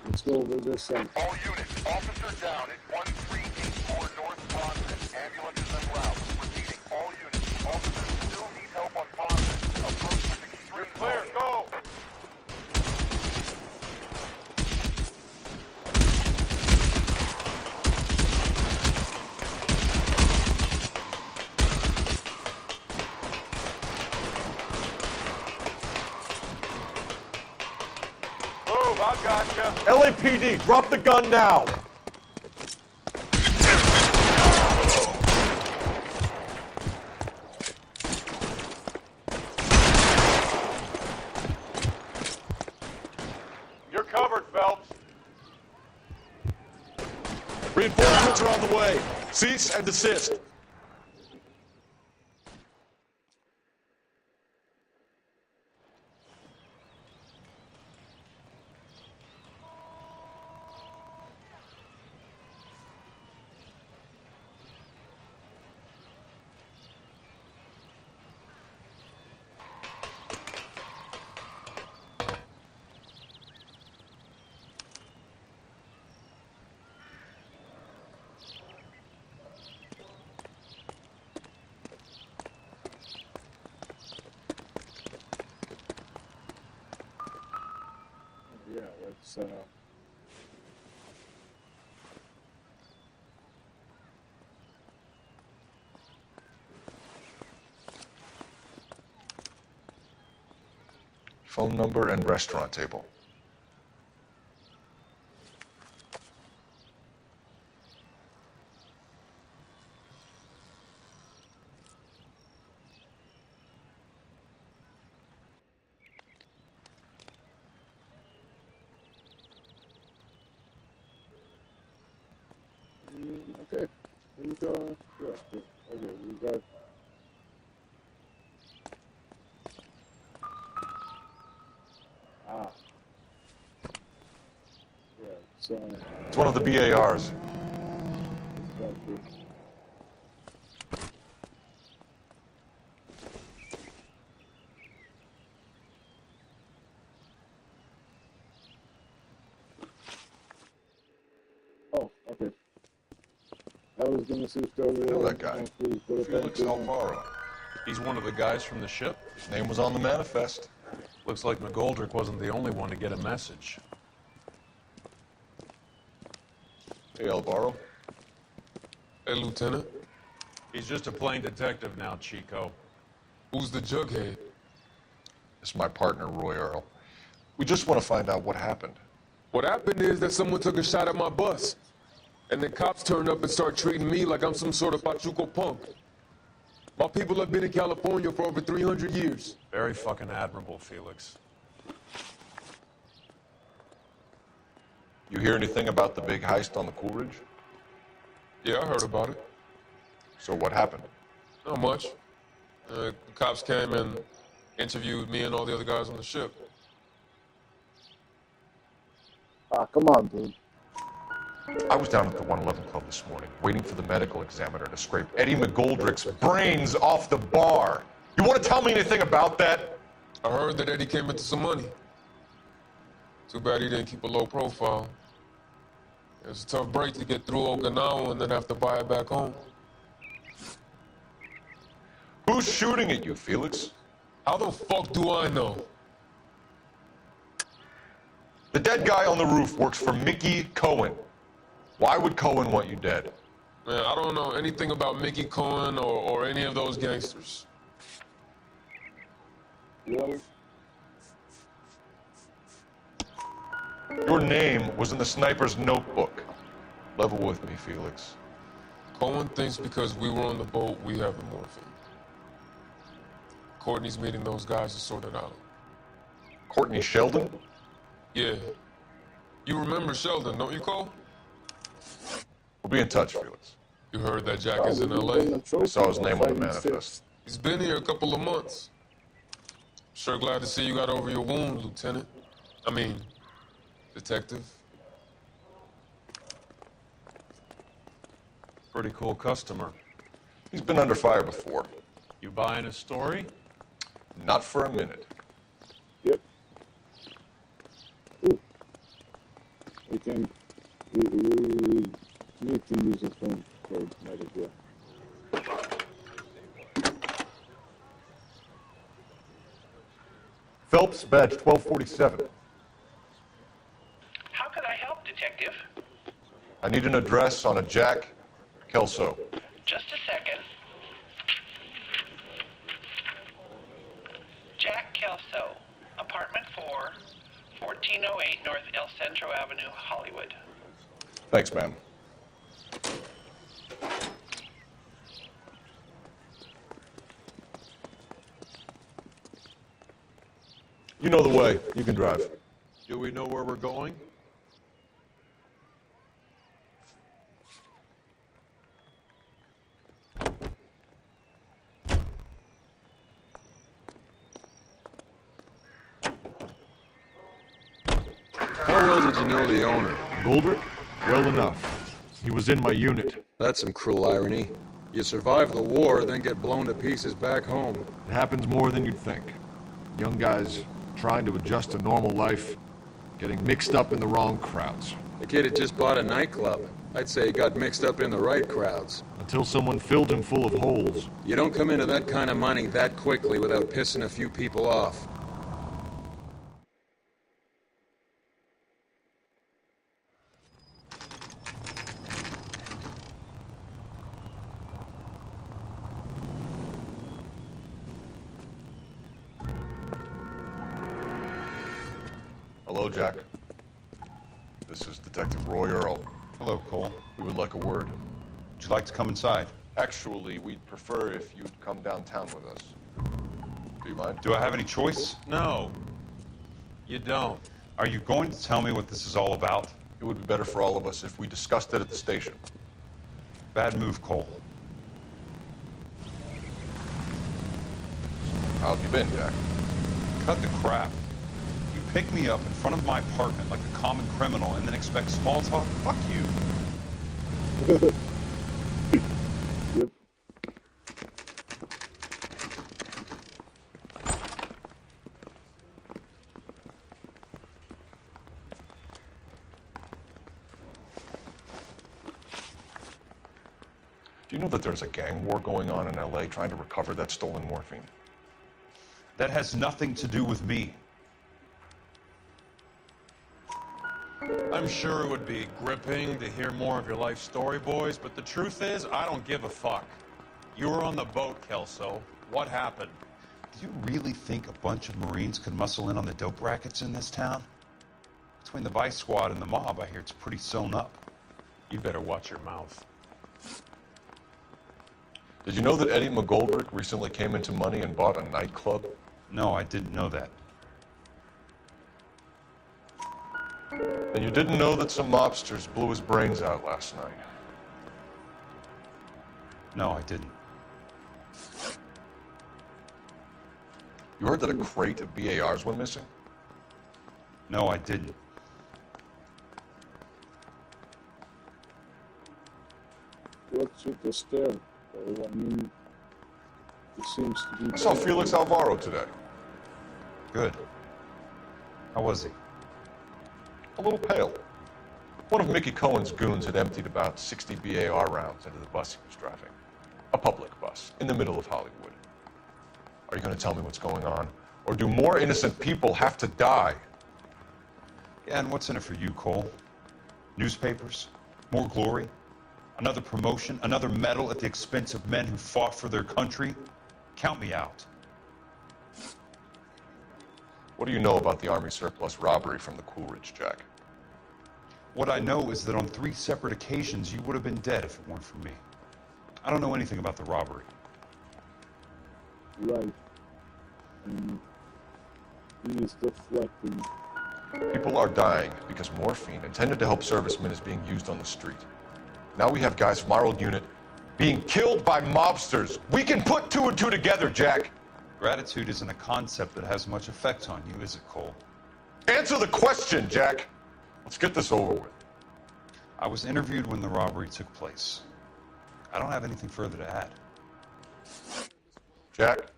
Let's go over this side. All units, officer down at 1384 North Bronson. Ambulances en route. Repeating, all units, officers still need help on Bronson. Approach with extreme clear, go! Move, I gotcha. LAPD, drop the gun now. You're covered, Phelps. Reinforcements are on the way. Cease and desist. Yeah, let's Phone number and restaurant table. insurance? Yeah. Okay, you got. Ah. Yeah, so. It's one of the BARs. Oh, okay. I was gonna see if there I know that guy. Felix Alvaro. Alvaro. He's one of the guys from the ship. His name was on the manifest. Looks like McGoldrick wasn't the only one to get a message. Hey, Alvaro. Hey, Lieutenant. He's just a plain detective now, Chico. Who's the jughead? This is my partner, Roy Earl. We just want to find out what happened. What happened is that someone took a shot at my bus. And then cops turned up and start treating me like I'm some sort of Pachuco punk. My people have been in California for over 300 years. Very fucking admirable, Felix. You hear anything about the big heist on the Coolidge? Yeah, I heard about it. So what happened? Not much. The cops came and interviewed me and all the other guys on the ship. Ah, come on, dude. I was down at the 111 Club this morning, waiting for the medical examiner to scrape Eddie McGoldrick's brains off the bar. You want to tell me anything about that? I heard that Eddie came into some money. Too bad he didn't keep a low profile. It was a tough break to get through Okinawa and then have to buy it back home. Who's shooting at you, Felix? How the fuck do I know? The dead guy on the roof works for Mickey Cohen. Why would Cohen want you dead? Man, I don't know anything about Mickey Cohen or any of those gangsters. Really? Your name was in the sniper's notebook. Level with me, Felix. Cohen thinks because we were on the boat, we have the morphine. Courtney's meeting those guys to sort it out. Courtney Sheldon? Yeah. You remember Sheldon, don't you, Cole? We'll be in touch, Felix. You heard that Jack is in L.A.? I saw his name on the manifest. He's been here a couple of months. Sure glad to see you got over your wound, Lieutenant. I mean, Detective. Pretty cool customer. He's been under fire before. You buying a story? Not for a minute. Yep. Ooh. We can use a phone code, might as well. Phelps, badge 1247. How could I help, Detective? I need an address on a Jack Kelso. Just a second. Jack Kelso, apartment 4, 1408 North El Centro Avenue, Hollywood. Thanks, ma'am. You know the way. You can drive. Do we know where we're going? How well did you know the owner? Goldrick? Well enough. He was in my unit. That's some cruel irony. You survive the war, then get blown to pieces back home. It happens more than you'd think. Young guys trying to adjust to normal life, getting mixed up in the wrong crowds. The kid had just bought a nightclub. I'd say he got mixed up in the right crowds. Until someone filled him full of holes. You don't come into that kind of money that quickly without pissing a few people off. Hello, Jack. This is Detective Roy Earl. Hello, Cole. We would like a word. Would you like to come inside? Actually, we'd prefer if you'd come downtown with us. Do you mind? Do I have any choice? No. You don't. Are you going to tell me what this is all about? It would be better for all of us if we discussed it at the station. Bad move, Cole. How have you been, Jack? Cut the crap. You pick me up in front of my apartment like a common criminal and then expect small talk? Fuck you. Yep. Do you know that there's a gang war going on in LA trying to recover that stolen morphine? That has nothing to do with me. I'm sure it would be gripping to hear more of your life story, boys, but the truth is, I don't give a fuck. You were on the boat, Kelso. What happened? Do you really think a bunch of Marines could muscle in on the dope rackets in this town? Between the Vice Squad and the mob, I hear it's pretty sewn up. You better watch your mouth. Did you know that Eddie McGoldrick recently came into money and bought a nightclub? No, I didn't know that. And you didn't know that some mobsters blew his brains out last night? No, I didn't. You heard that a crate of BARs went missing? No, I didn't. What's with the stare? I mean, it seems to be... I saw Felix Alvaro today. Good. How was he? A little pale. One of Mickey Cohen's goons had emptied about 60 BAR rounds into the bus he was driving. A public bus, in the middle of Hollywood. Are you going to tell me what's going on? Or do more innocent people have to die? Yeah, and what's in it for you, Cole? Newspapers? More glory? Another promotion? Another medal at the expense of men who fought for their country? Count me out. What do you know about the Army surplus robbery from the Coolidge, Jack? What I know is that on 3 separate occasions you would have been dead if it weren't for me. I don't know anything about the robbery. Right. He is deflecting. People are dying because morphine intended to help servicemen is being used on the street. Now we have guys from our old unit being killed by mobsters. We can put 2 and 2 together, Jack. Gratitude isn't a concept that has much effect on you, is it, Cole? Answer the question, Jack. Let's get this over with. I was interviewed when the robbery took place. I don't have anything further to add. Jack,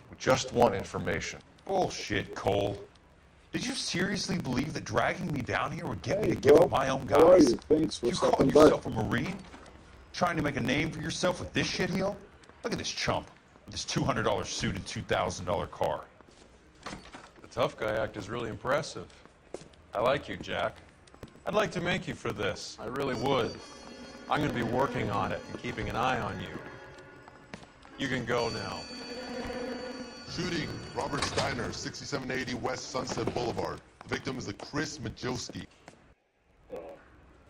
we just want information. Bullshit, Cole. Did you seriously believe that dragging me down here would get me to give up my own guys? You call yourself a Marine? Trying to make a name for yourself with this shitheel? Look at this chump with his $200 suit and $2,000 car. The tough guy act is really impressive. I like you, Jack. I'd like to make you for this. I really would. I'm going to be working on it and keeping an eye on you. You can go now. Shooting, Robert Steiner, 6780 West Sunset Boulevard. The victim is a Chris Majowski.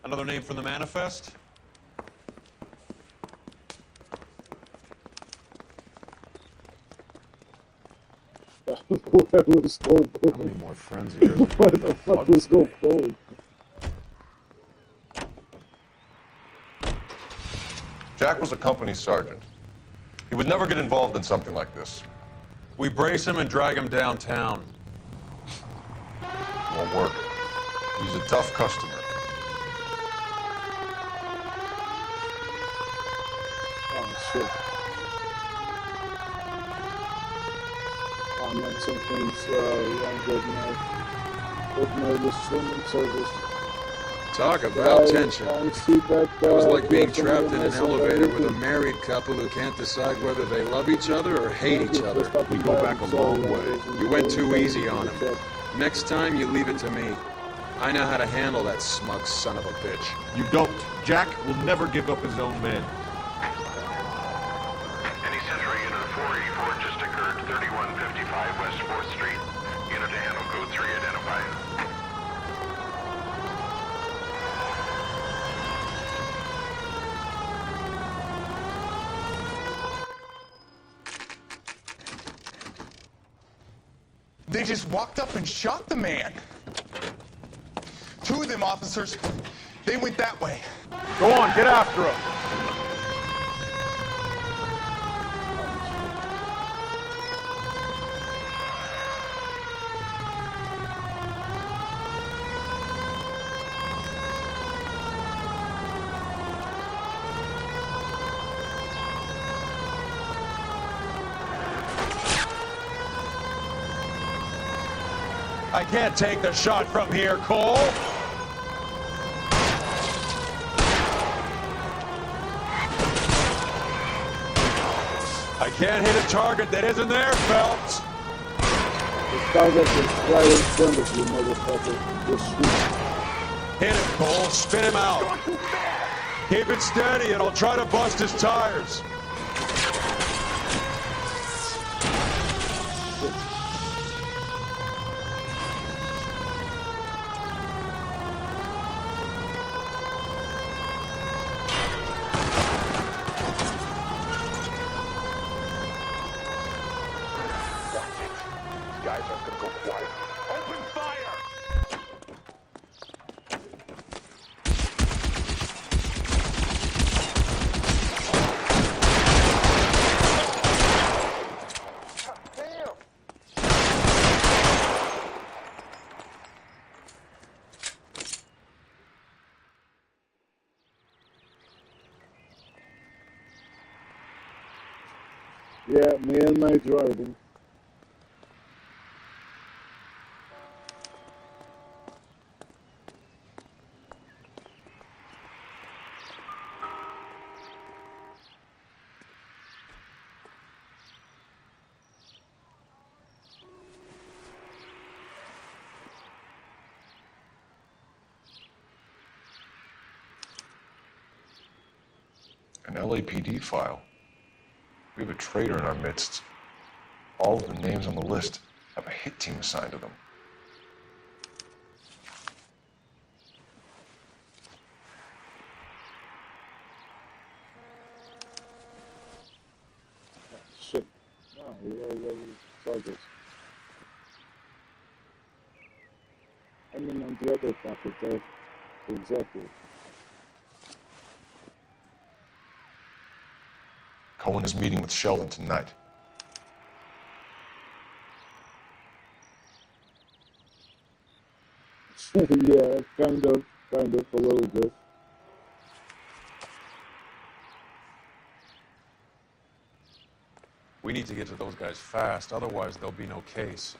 Another name from the manifest? What was going on? How many more friends here? What the fuck was going on? Jack was a company sergeant. He would never get involved in something like this. We brace him and drag him downtown. Won't work. He's a tough customer. Oh, shit. Oh, man, something's wrong with my streaming service. Talk about tension. That was like being trapped in an elevator with a married couple who can't decide whether they love each other or hate each other. We go back a long way. You went too easy on him. Next time, you leave it to me. I know how to handle that smug son of a bitch. You don't. Jack will never give up his own men. Any Central Unit 484 just occurred 3155 West 4th Street. Unit to handle code 3 identified. They just walked up and shot the man. 2 of them officers, they went that way. Go on, get after him. I can't take the shot from here, Cole. I can't hit a target that isn't there, Phelps. The target is right in front of you, motherfucker. Just shoot. Hit him, Cole. Spin him out. Keep it steady, and I'll try to bust his tires. Guys aren't gonna go quiet. Open fire! Yeah, me and my driving. An LAPD file. We have a traitor in our midst. All of the names on the list have a hit team assigned to them. Shit. No, we already saw this. I mean, on the other pocket there. Exactly. Cohen is meeting with Sheldon tonight. Yeah, kind of, a little bit. We need to get to those guys fast, otherwise there'll be no case.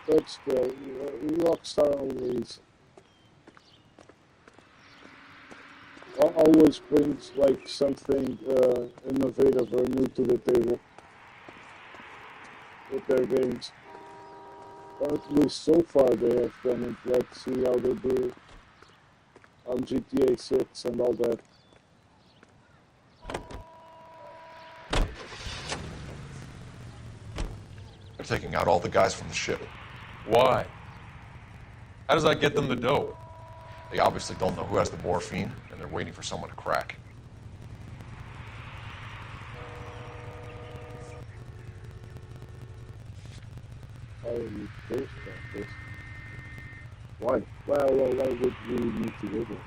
But still, Rockstar always brings like something innovative or new to the table with their games. Or at least so far they have done it. Let's see how they do on GTA 6 and all that. They're taking out all the guys from the ship. Why? How does that get them the dope? They obviously don't know who has the morphine, and they're waiting for someone to crack. How do you post about this? Why? Well, why would we need to do that?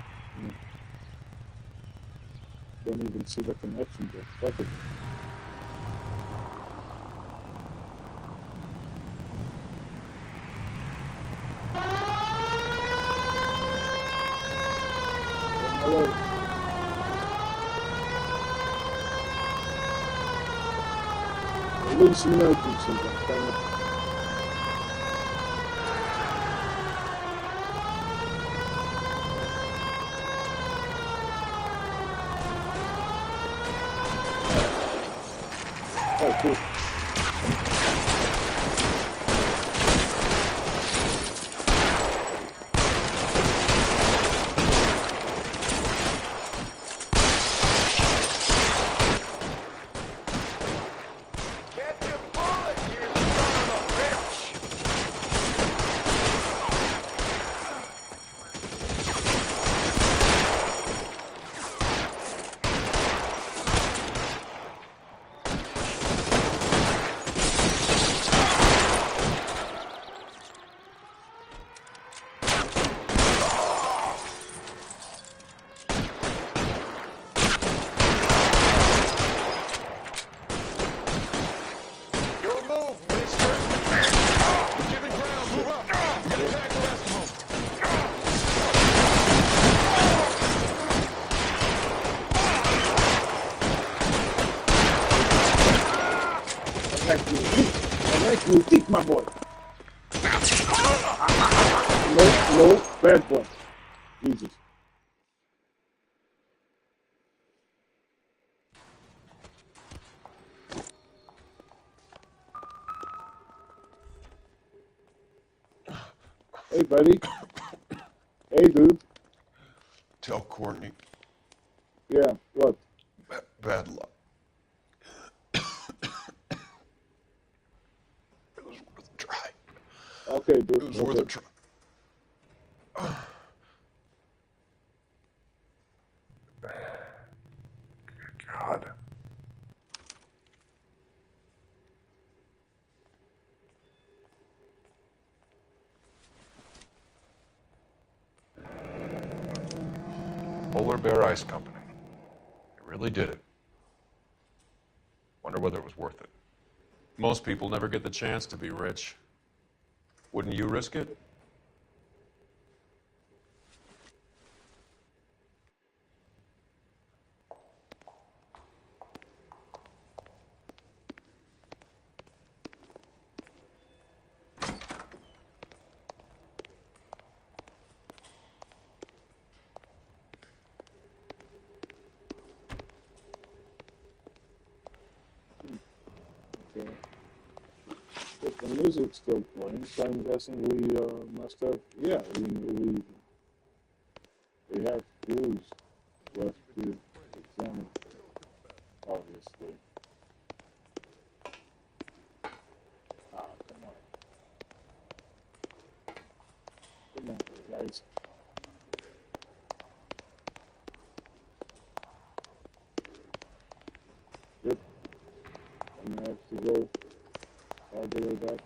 Don't even see the connection there. Fuck it. Hello. At least you know something. Damn it. Oh, cool. You think, my boy. No, bad boy. Jesus. Hey, buddy. Hey, dude. Tell Courtney. Yeah, what? Bad luck. It was worth a try. Okay, dude. It was worth a try. God. Polar Bear Ice Company. They really did it. Wonder whether it was worth it. Most people never get the chance to be rich. Wouldn't you risk it? Okay. If the music's still playing, so I'm guessing we must have. Yeah, we have clues left to examine, obviously. Ah, come on. Come on, guys. Yep. I'm gonna have to go all the way back.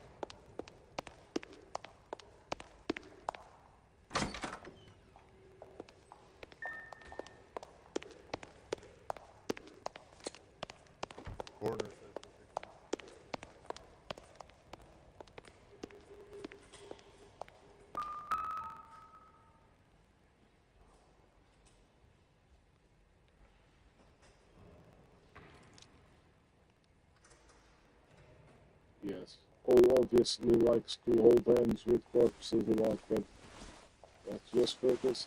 Corner. Yes. Oh, obviously likes to hold hands with corpses a lot, but that's just focus.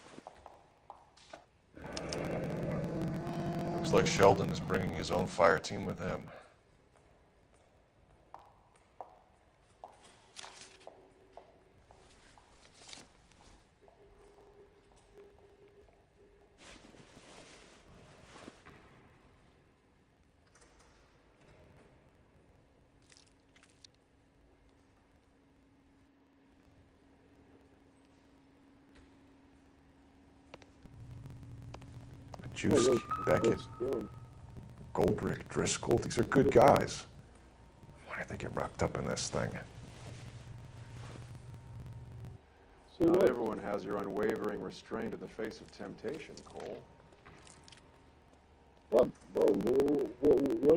Looks like Sheldon is bringing his own fire team with him. Juicy, Beckett, Goldrick, Driscoll, these are good guys. Why did they get wrapped up in this thing? Not everyone has your unwavering restraint in the face of temptation, Cole. What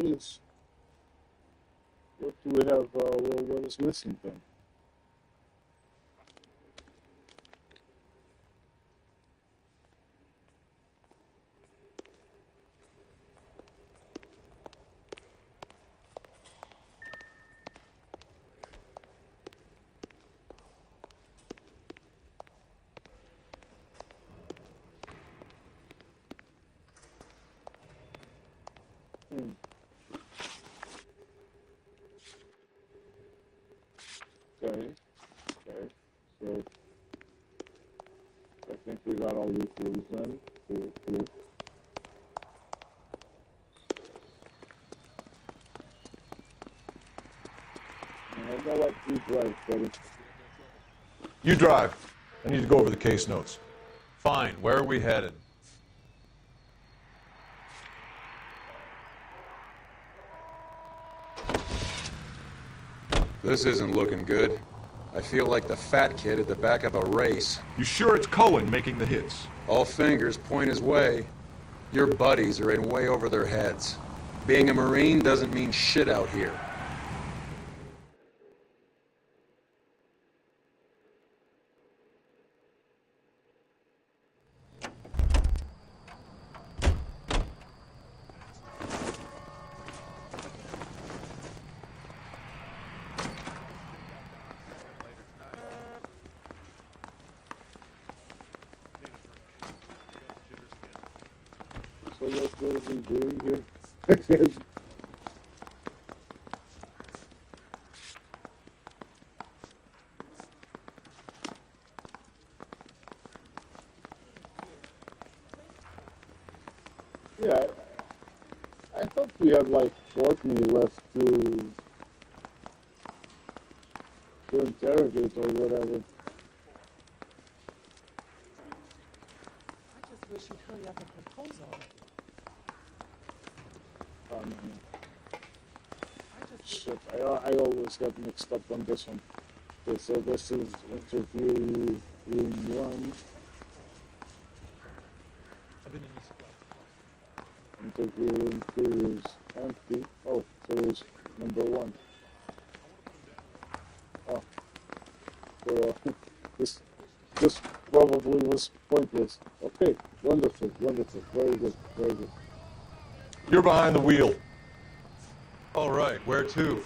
is? What do we have? What is missing then? Okay. So I think we got all the clues then. Cool. I know what you drive, buddy. You drive. I need to go over the case notes. Fine. Where are we headed? This isn't looking good. I feel like the fat kid at the back of a race. You sure it's Cohen making the hits? All fingers point his way. Your buddies are in way over their heads. Being a Marine doesn't mean shit out here. what you're supposed to be doing here. Yeah, I thought we had like 40 left to interrogate or whatever. I just wish you'd hurry up and propose already. Shit, I always get mixed up on this one. Okay, so this is interview room 1. Interview room 2 is empty. Oh, so it's number 1. Oh, so this probably was pointless. Okay, wonderful, wonderful, very good, very good. You're behind the wheel. All right, where to?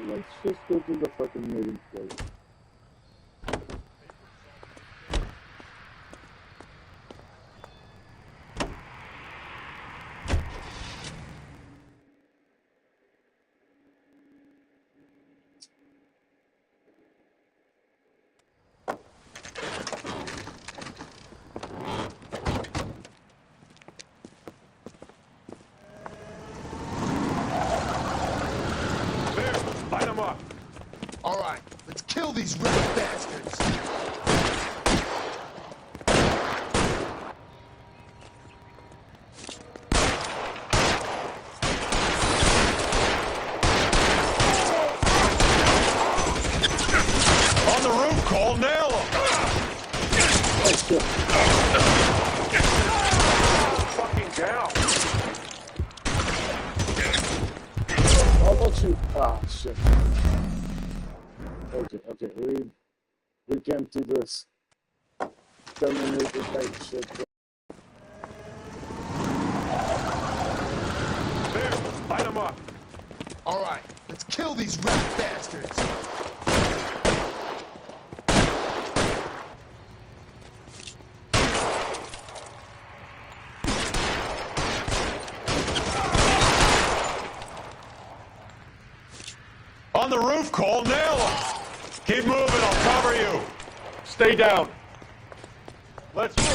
Let's just go to the fucking meeting place. Light them up. All right, let's kill these red bastards. On the roof, Cole, nail him! Fucking down. How about you? Ah, shit. Okay, we can't do this. Terminated type shit. There, light them up. All right, let's kill these red bastards. On the roof, Cole, nail him! Keep moving, I'll cover you! Stay down. Let's move!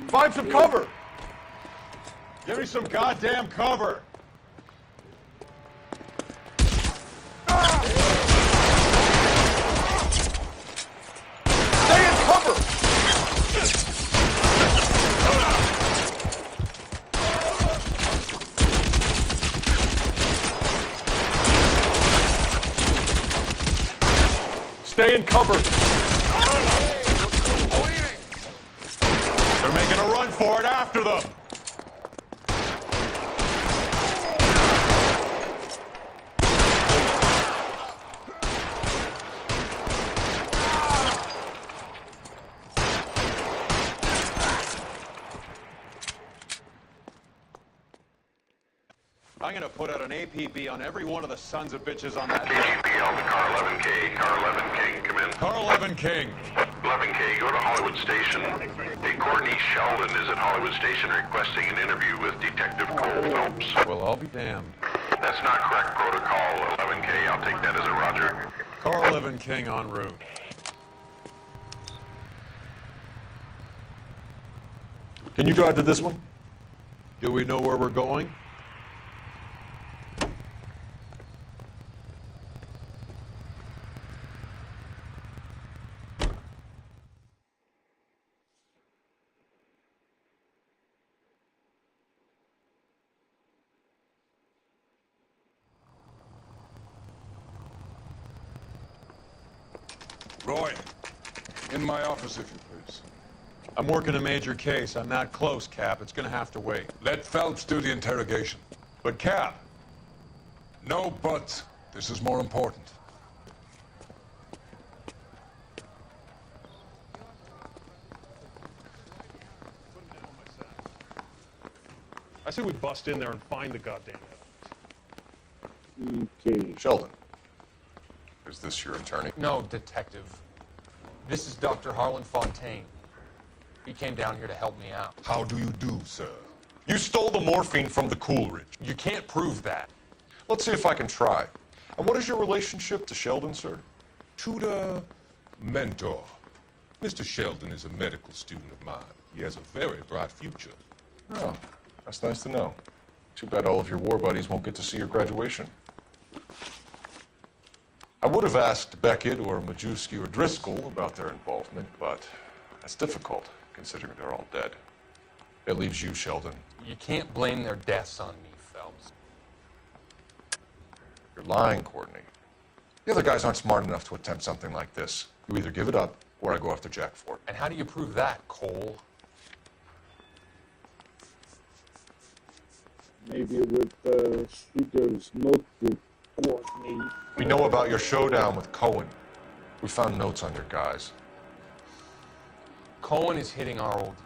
Find some cover. Give me some goddamn cover! Stay in cover. Stay in cover. They're making a run for it after them! I'm gonna put out an APB on every one of the sons of bitches on that hill. KGPL to car 11K. Car 11 King, come in. Car 11 King. 11K, go to Hollywood Station. Hey, Courtney Sheldon is at Hollywood Station requesting an interview with Detective Cole Phelps. Well, I'll be damned. That's not correct protocol, 11K. I'll take that as a roger. Car 11 King en route. Can you drive to this one? Do we know where we're going? Roy, in my office, if you please. I'm working a major case. I'm not close, Cap. It's gonna have to wait. Let Phelps do the interrogation. But, Cap, No buts. This is more important. I say we bust in there and find the goddamn evidence. Okay. Sheldon, is this your attorney? No, detective. This is Dr. Harlan Fontaine. He came down here to help me out. How do you do, sir? You stole the morphine from the Coolidge. You can't prove that. Let's see if I can try. And what is your relationship to Sheldon, sir? Tutor, mentor. Mr. Sheldon is a medical student of mine. He has a very bright future. Oh, that's nice to know. Too bad all of your war buddies won't get to see your graduation. I would have asked Beckett or Majewski or Driscoll about their involvement, but that's difficult, considering they're all dead. It leaves you, Sheldon. You can't blame their deaths on me, Phelps. You're lying, Courtney. The other guys aren't smart enough to attempt something like this. You either give it up, or I go after Jack for it. And how do you prove that, Cole? Maybe with Sugar's notebook, Courtney. We know about your showdown with Cohen. We found notes on your guys. Cohen is hitting our old unit.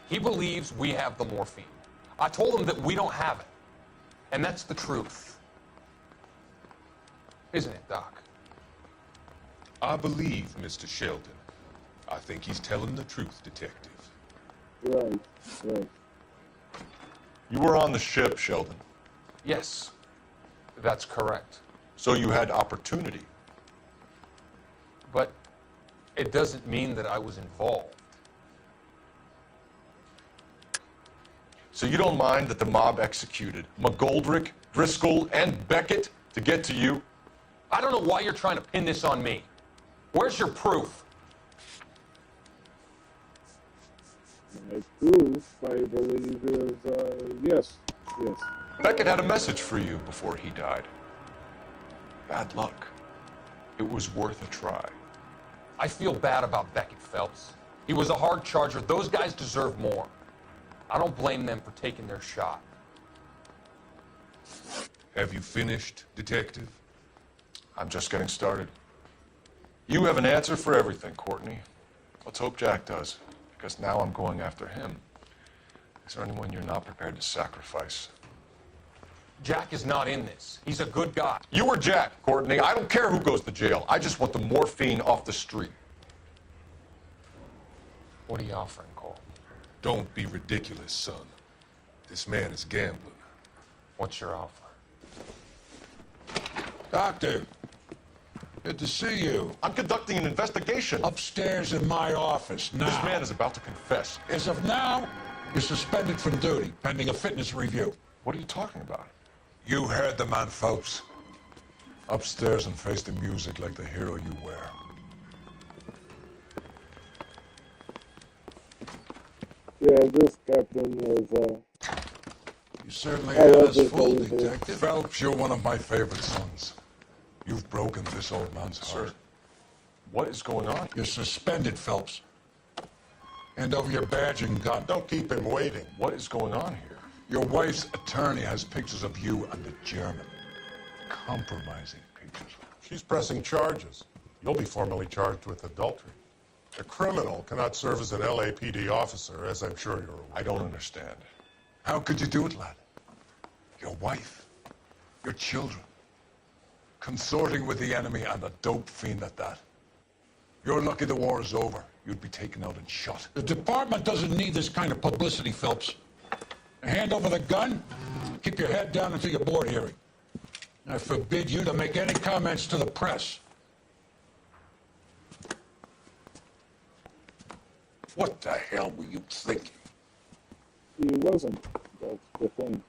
He believes we have the morphine. I told him that we don't have it. And that's the truth. Isn't it, Doc? I believe Mr. Sheldon. I think he's telling the truth, detective. Right, right. You were on the ship, Sheldon. Yes, that's correct. So you had opportunity. But it doesn't mean that I was involved. So you don't mind that the mob executed McGoldrick, Driscoll, and Beckett to get to you? I don't know why you're trying to pin this on me. Where's your proof? My proof, I believe, is, yes. Beckett had a message for you before he died. Bad luck. It was worth a try. I feel bad about Beckett, Phelps. He was a hard charger. Those guys deserve more. I don't blame them for taking their shot. Have you finished, detective? I'm just getting started. You have an answer for everything, Courtney. Let's hope Jack does, because now I'm going after him. Is there anyone you're not prepared to sacrifice? Jack is not in this. He's a good guy. You or Jack, Courtney. I don't care who goes to jail. I just want the morphine off the street. What are you offering, Cole? Don't be ridiculous, son. This man is gambling. What's your offer? Doctor, good to see you. I'm conducting an investigation. Upstairs in my office now. This man is about to confess. As of now, you're suspended from duty, pending a fitness review. What are you talking about? You heard the man, Phelps. Upstairs and face the music like the hero you were. Yeah, this captain is, You certainly I had love us this full, movie. Detective. Phelps, you're one of my favorite sons. You've broken this old man's heart. Sir, what is going on? You're suspended, Phelps. Hand over your badge and gun. Don't keep him waiting. What is going on here? Your wife's attorney has pictures of you and the German. Compromising pictures. She's pressing charges. You'll be formally charged with adultery. A criminal cannot serve as an LAPD officer, as I'm sure you're aware. I don't understand. How could you do it, lad? Your wife, your children, consorting with the enemy and a dope fiend at that. You're lucky the war is over. You'd be taken out and shot. The department doesn't need this kind of publicity, Phelps. Hand over the gun, keep your head down until your board hearing. I forbid you to make any comments to the press. What the hell were you thinking? he wasn't. That's the thing.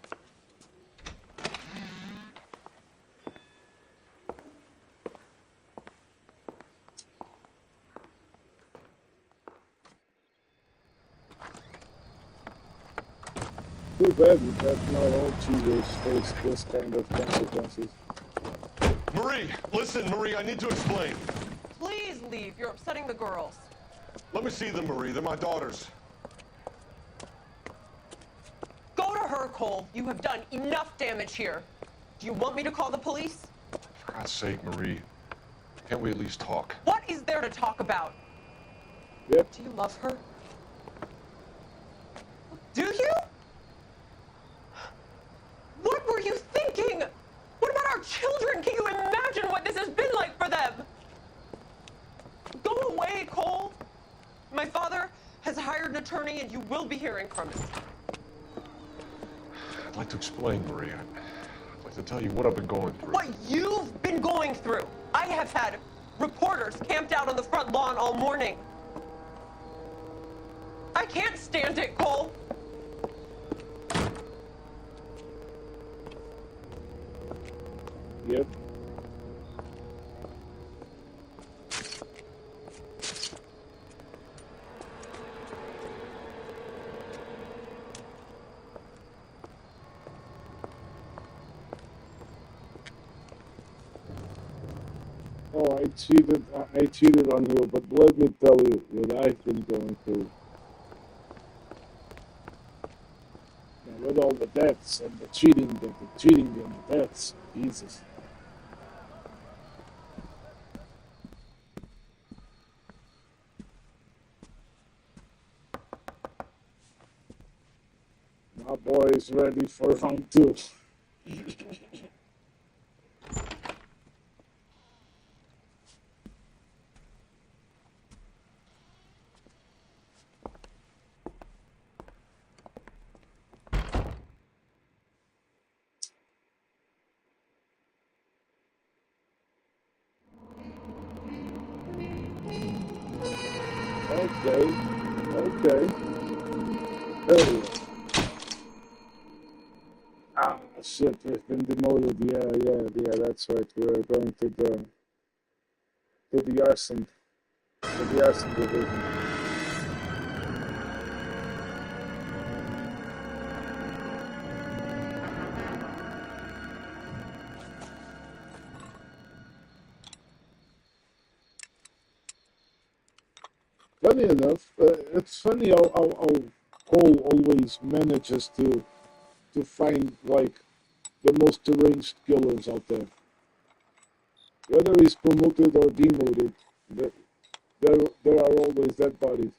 Too bad that not all cheaters face this kind of consequences. Marie, listen, Marie, I need to explain. Please leave. You're upsetting the girls. Let me see them, Marie. They're my daughters. Go to her, Cole. You have done enough damage here. Do you want me to call the police? God's sake, Marie. Can't we at least talk? What is there to talk about? Yep. Do you love her? Do you? What were you thinking? What about our children? Can you imagine what this has been like for them? Go away, Cole. My father has hired an attorney and you will be hearing from him. I'd like to explain, Marie. I'd like to tell you what I've been going through. What you've been going through. I have had reporters camped out on the front lawn all morning. I can't stand it, Cole. Yep. Oh, I cheated on you, but let me tell you what I've been going through. Now, with all the debts and the cheating and the debts, Jesus. My boy is ready for round two. Okay. Hey. Ah, shit, we've been demoted. Yeah, that's right. We're going to the arson division. Funny enough, it's funny how Cole always manages to find like the most deranged killers out there. Whether he's promoted or demoted, there are always dead bodies.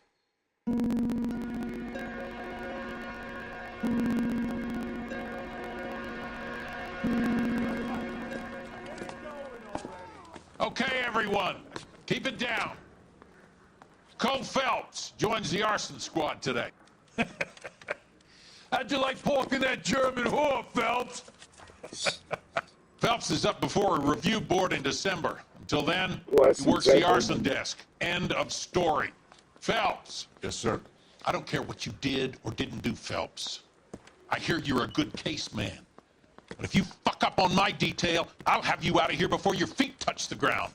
Okay, everyone, keep it down. Cole Phelps joins the arson squad today. How'd you like porking that German whore, Phelps? Phelps is up before a review board in December. Until then, he works the arson desk. End of story. Phelps. Yes, sir. I don't care what you did or didn't do, Phelps. I hear you're a good case man. But if you fuck up on my detail, I'll have you out of here before your feet touch the ground.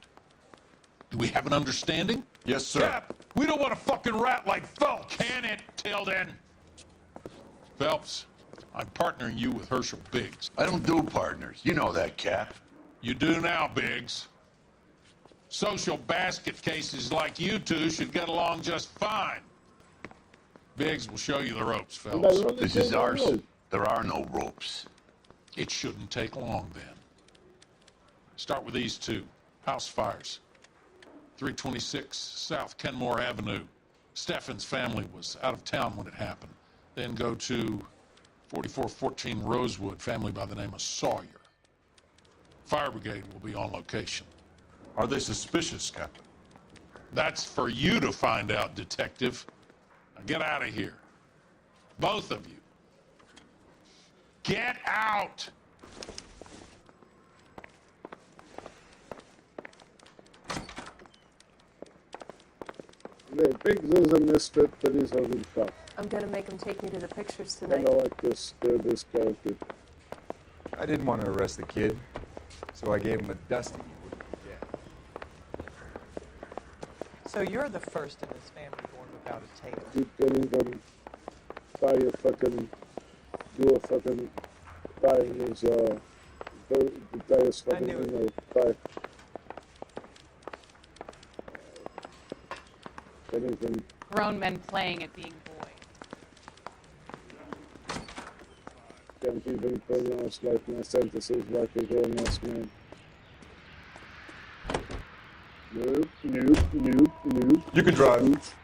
Do we have an understanding? Yes, sir. Cap, we don't want a fucking rat like Phelps. Can it, Tilden? Phelps, I'm partnering you with Herschel Biggs. I don't do partners. You know that, Cap. You do now, Biggs. Social basket cases like you two should get along just fine. Biggs will show you the ropes, Phelps. This is arson. There are no ropes. It shouldn't take long, then. Start with these two. House fires. 326 South Kenmore Avenue. Steffen's family was out of town when it happened. Then go to 4414 Rosewood, family by the name of Sawyer. Fire brigade will be on location. Are they suspicious, Captain? That's for you to find out, Detective. Now get out of here. Both of you. Get out! Biggs is a misfit, but he's already tough. I'm gonna make him take me to the pictures I tonight. don't like this character. I didn't want to arrest the kid, so I gave him a dusting he wouldn't forget. So you're the first in this family born without a tail. You can even buy a fucking, do a fucking, buying his, the guy's fucking, you know, buy. Anything. Grown men playing at being boy. Can't even pronounce like my sentences like a grown ass man. Nope, nope, nope, nope. You can drive.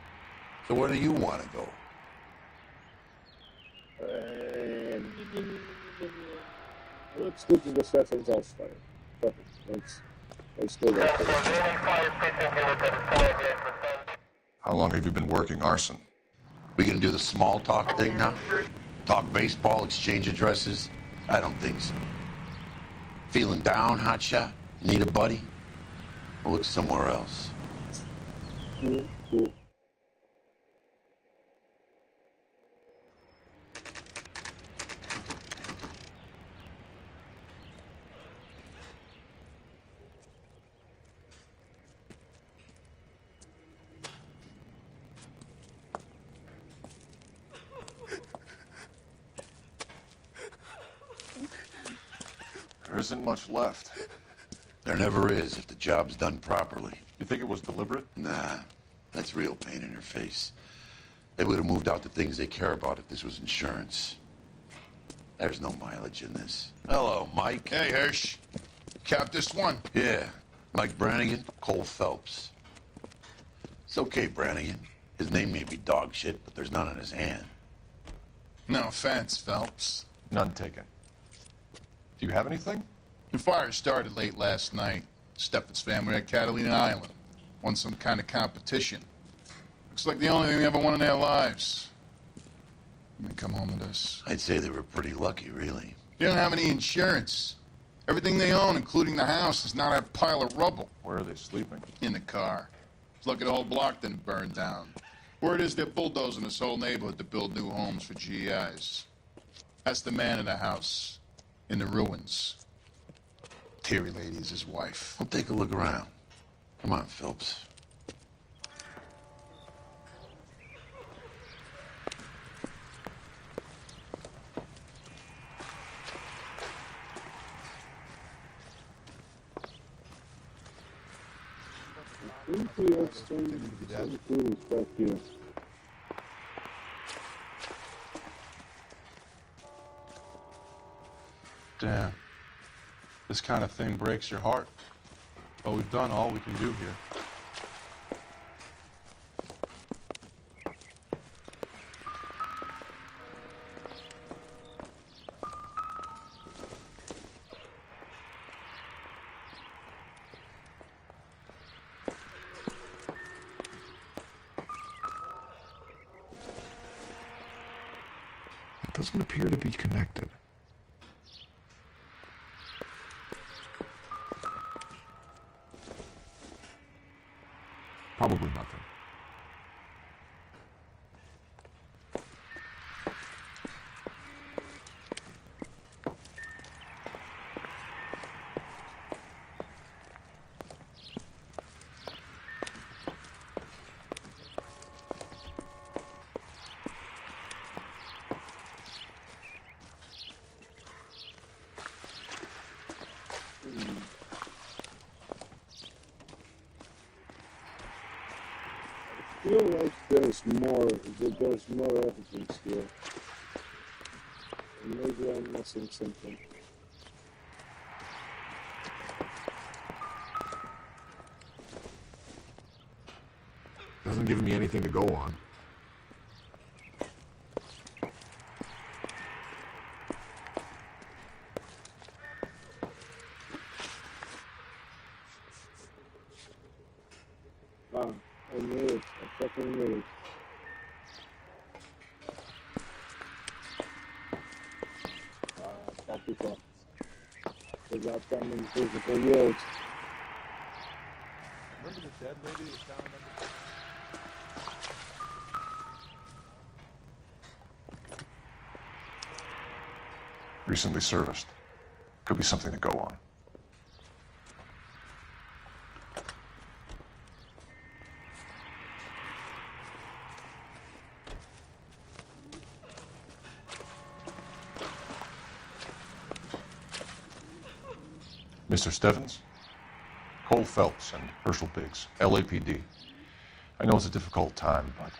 So where do you want to go? Let's go to the Steffen's house fire. Perfect. Let's go there. How long have you been working arson? We gonna do the small talk thing now? Talk baseball, exchange addresses? I don't think so. Feeling down, hotshot? Need a buddy? We'll look somewhere else. Cool. There isn't much left. There never is if the job's done properly. You think it was deliberate? Nah, that's real pain in her face. They would have moved out the things they care about if this was insurance. There's no mileage in this. Hello, Mike. Hey, Hirsch. Cap this one. Yeah, Mike Brannigan, Cole Phelps. It's okay, Brannigan. His name may be dog shit, but there's none in his hand. No offense, Phelps. None taken. Do you have anything? The fire started late last night. Steffen's family at Catalina Island. Won some kind of competition. Looks like the only thing they ever won in their lives. And they come home with this. I'd say they were pretty lucky, really. They don't have any insurance. Everything they own, including the house, is not a pile of rubble. Where are they sleeping? In the car. It's lucky the whole block didn't burn down. Word is they're bulldozing this whole neighborhood to build new homes for GIs. That's the man in the house. In the ruins. Terry Lady is his wife. We'll take a look around. Come on, Phelps. I think we have some tools back here. Damn. This kind of thing breaks your heart. But we've done all we can do here. It doesn't appear to be connected. Probably nothing. I feel like there's more evidence here. Maybe I'm missing something. Doesn't give me anything to go on. I knew it. I fucking knew it. Copy that. They got them in physical yields. Remember the dead lady that was down under? Recently serviced. Could be something to go on. Mr. Stevens? Cole Phelps and Herschel Biggs, LAPD. I know it's a difficult time, but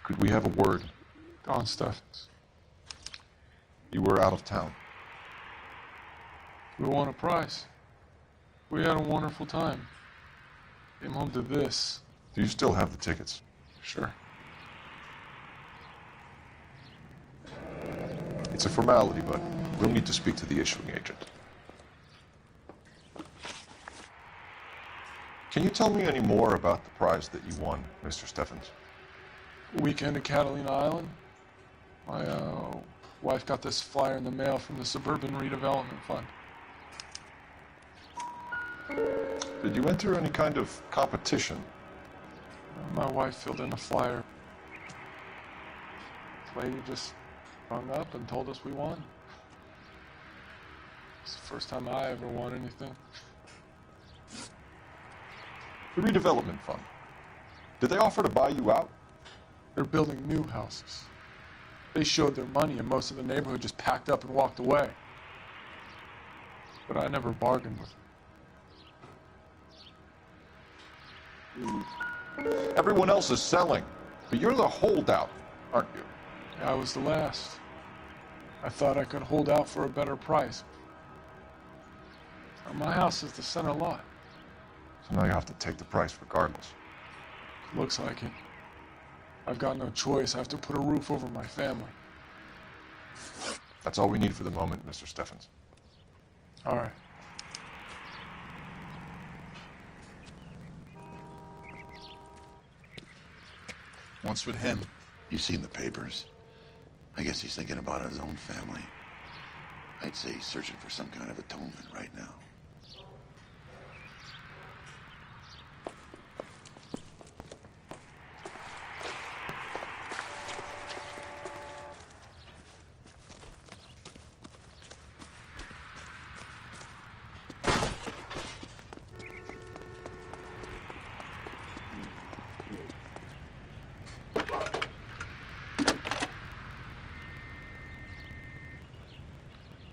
could we have a word? Don Steffens. You were out of town. We won a prize. We had a wonderful time. Came home to this. Do you still have the tickets? Sure. It's a formality, but we'll need to speak to the issuing agent. Can you tell me any more about the prize that you won, Mr. Steffens? Weekend at Catalina Island. My wife got this flyer in the mail from the Suburban Redevelopment Fund. Did you enter any kind of competition? My wife filled in a flyer. This lady just hung up and told us we won. It's the first time I ever won anything. The redevelopment fund. Did they offer to buy you out? They're building new houses. They showed their money and most of the neighborhood just packed up and walked away. But I never bargained with them. Everyone else is selling, but you're the holdout, aren't you? I was the last. I thought I could hold out for a better price. My house is the center lot. So now you have to take the price regardless. Looks like it. I've got no choice. I have to put a roof over my family. That's all we need for the moment, Mr. Steffens. All right. What's with him? You've seen the papers. I guess he's thinking about his own family. I'd say he's searching for some kind of atonement right now.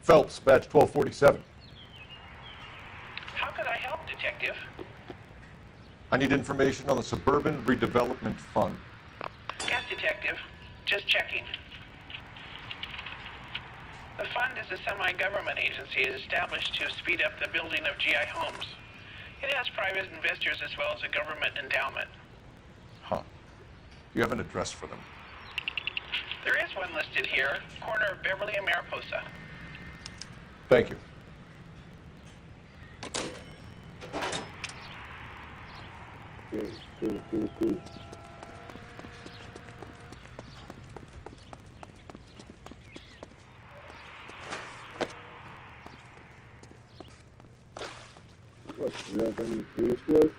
Phelps, badge 1247. How could I help, Detective? I need information on the Suburban Redevelopment Fund. Yes, Detective. Just checking. The fund is a semi-government agency established to speed up the building of GI homes. It has private investors as well as a government endowment. Huh. You have an address for them? There is one listed here, corner of Beverly and Mariposa. Thank you. Cool. What, do you have any news for us?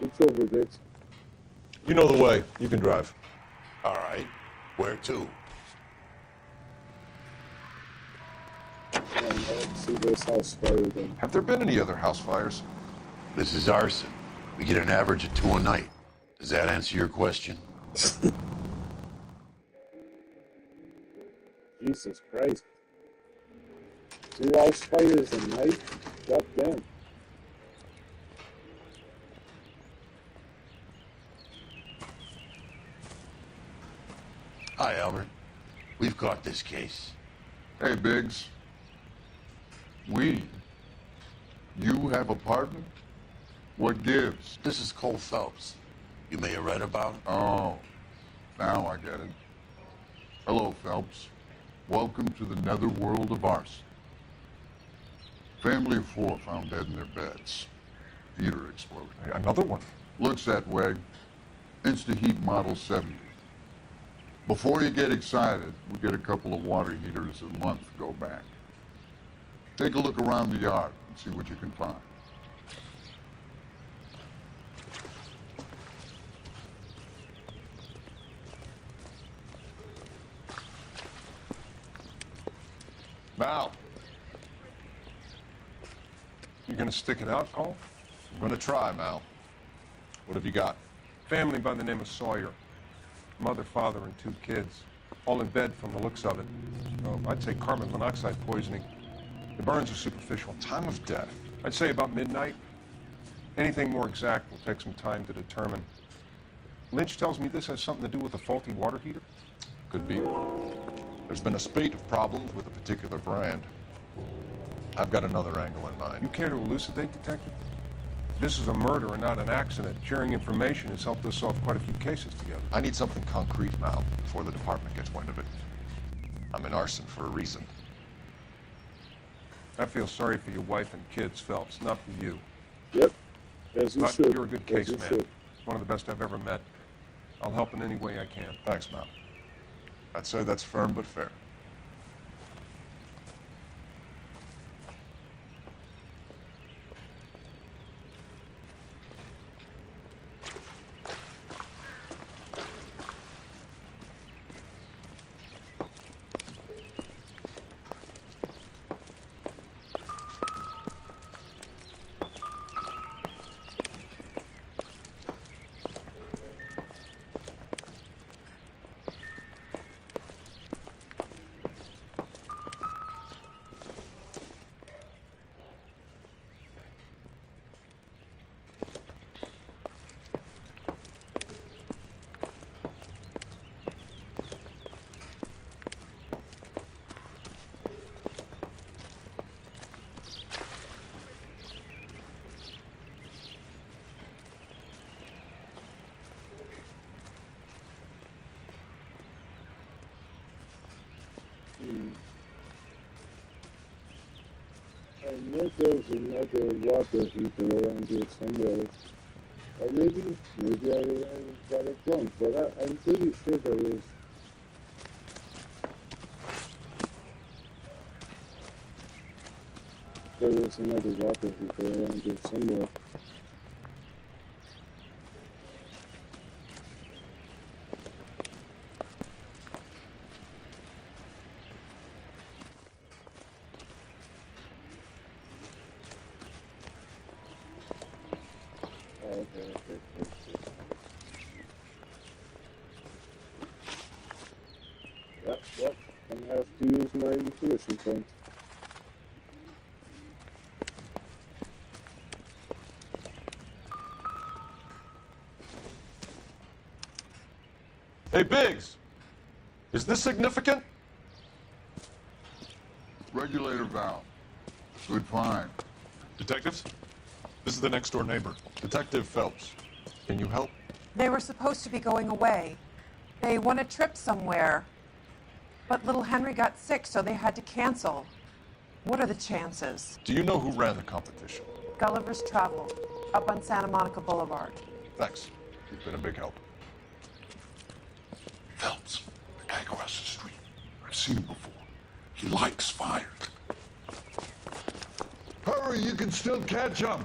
It's over, Dix. You know the way. You can drive. All right. Where to? Let's see this house fire then. Have there been any other house fires? This is arson. We get an average of 2 a night. Does that answer your question? Jesus Christ. 2 house fires a night? God damn. Hi, Albert. We've caught this case. Hey, Biggs. You have a partner? What gives? This is Cole Phelps. You may have read about him. Oh, now I get it. Hello, Phelps. Welcome to the netherworld of arson. Family of 4 found dead in their beds. Heater exploded. Another one? Looks that way. Insta-Heat Model 70. Before you get excited, we get a couple of water heaters a month to go back. Take a look around the yard and see what you can find. Mal. You gonna stick it out, Cole? I'm gonna try, Mal. What have you got? Family by the name of Sawyer. Mother, father, and 2 kids. All in bed from the looks of it. Oh, I'd say carbon monoxide poisoning. The burns are superficial. Time of death? I'd say about midnight. Anything more exact will take some time to determine. Lynch tells me this has something to do with a faulty water heater? Could be. There's been a spate of problems with a particular brand. I've got another angle in mind. You care to elucidate, Detective? This is a murder and not an accident. Sharing information has helped us solve quite a few cases together. I need something concrete now, before the department gets wind of it. I'm in arson for a reason. I feel sorry for your wife and kids, Phelps, not for you. Yep. As you But should. you're a good As case you man. should. One of the best I've ever met. I'll help in any way I can. Thanks, Mal. I'd say that's firm but fair. I know there's another water heater around here somewhere. Or maybe I got it wrong, but I'm pretty sure there is. There is another water heater around here somewhere. Yep, I'm gonna have to use my intuition point. Hey, Biggs! Is this significant? Regulator valve. Good find. Detectives? This is the next door neighbor, Detective Phelps. Can you help? They were supposed to be going away. They won a trip somewhere. But little Henry got sick, so they had to cancel. What are the chances? Do you know who ran the competition? Gulliver's Travel, up on Santa Monica Boulevard. Thanks. You've been a big help. Phelps, the guy across the street. I've seen him before. He likes fire. Hurry, you can still catch him.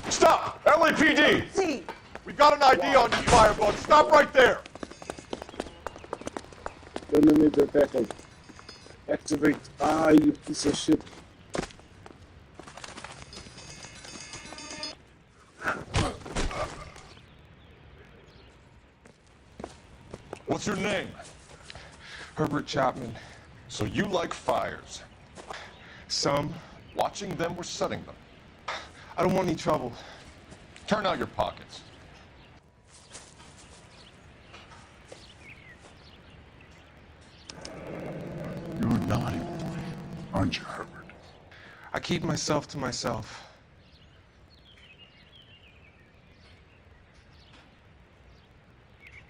Stop! LAPD! See. We've got an ID on you, Firebug. Stop right there! Eliminator backup. Activate. Ah, you piece of shit. What's your name? Herbert Chapman. So you like fires? Some. Watching them or setting them? I don't want any trouble. Turn out your pockets. You're a naughty boy, aren't you, Herbert? I keep myself to myself.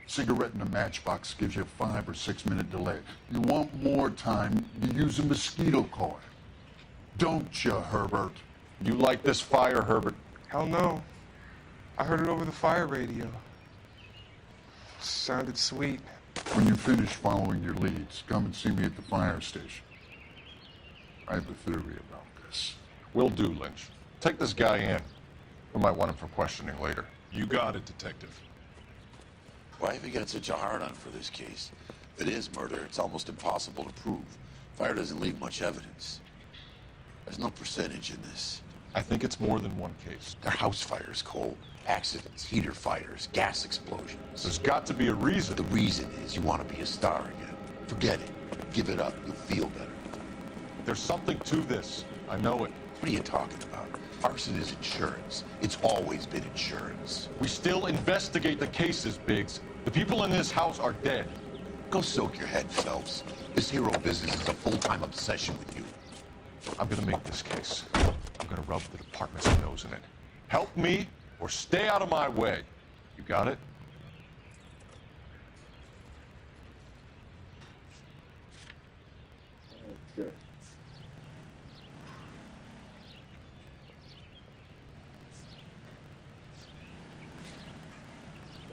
Cigarette in a matchbox gives you a 5 or 6 minute delay. You want more time, you use a mosquito coil. Don't you, Herbert? You like this fire, Herbert? Hell no. I heard it over the fire radio. Sounded sweet. When you finish following your leads, come and see me at the fire station. I have a theory about this. Will do, Lynch. Take this guy in. We might want him for questioning later. You got it, Detective. Why have you got such a hard-on for this case? If it is murder, it's almost impossible to prove. Fire doesn't leave much evidence. There's no percentage in this. I think it's more than one case. They're house fires, Cole. Accidents, heater fires, gas explosions. There's got to be a reason. The reason is you want to be a star again. Forget it. Give it up. You'll feel better. There's something to this. I know it. What are you talking about? Arson is insurance. It's always been insurance. We still investigate the cases, Biggs. The people in this house are dead. Go soak your head, Phelps. This hero business is a full-time obsession with you. I'm gonna make this case. I'm gonna rub the department's nose in it. Help me or stay out of my way. You got it? Okay.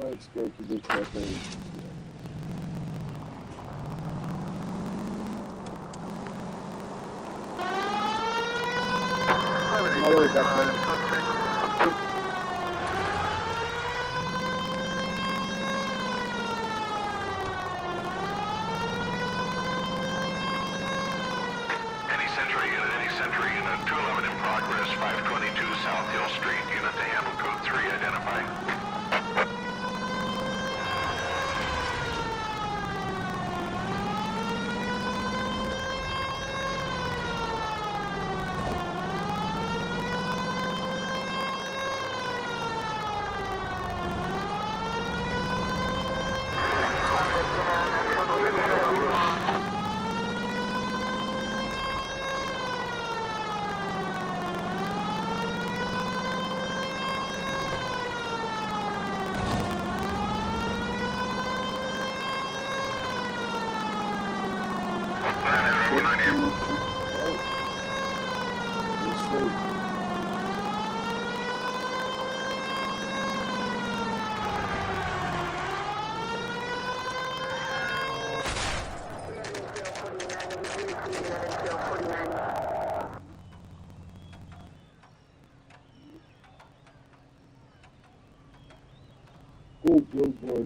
Let's go to the cafe. Any Century Unit, 211 in progress, 522 South Hill Street, unit to handle code 3, identify.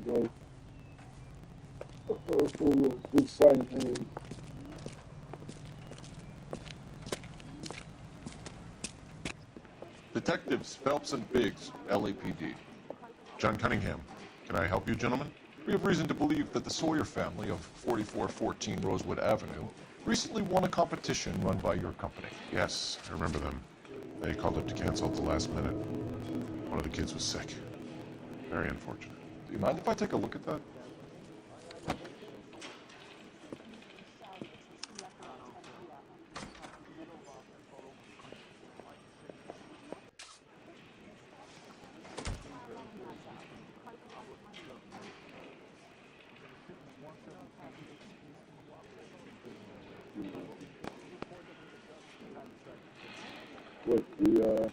Go. Good sign here. Detectives Phelps and Biggs, LAPD. John Cunningham. Can I help you, gentlemen? We have reason to believe that the Sawyer family of 4414 Rosewood Avenue recently won a competition run by your company. Yes, I remember them. They called up to cancel at the last minute. One of the kids was sick. Very unfortunate. Do you mind if I take a look at that? What the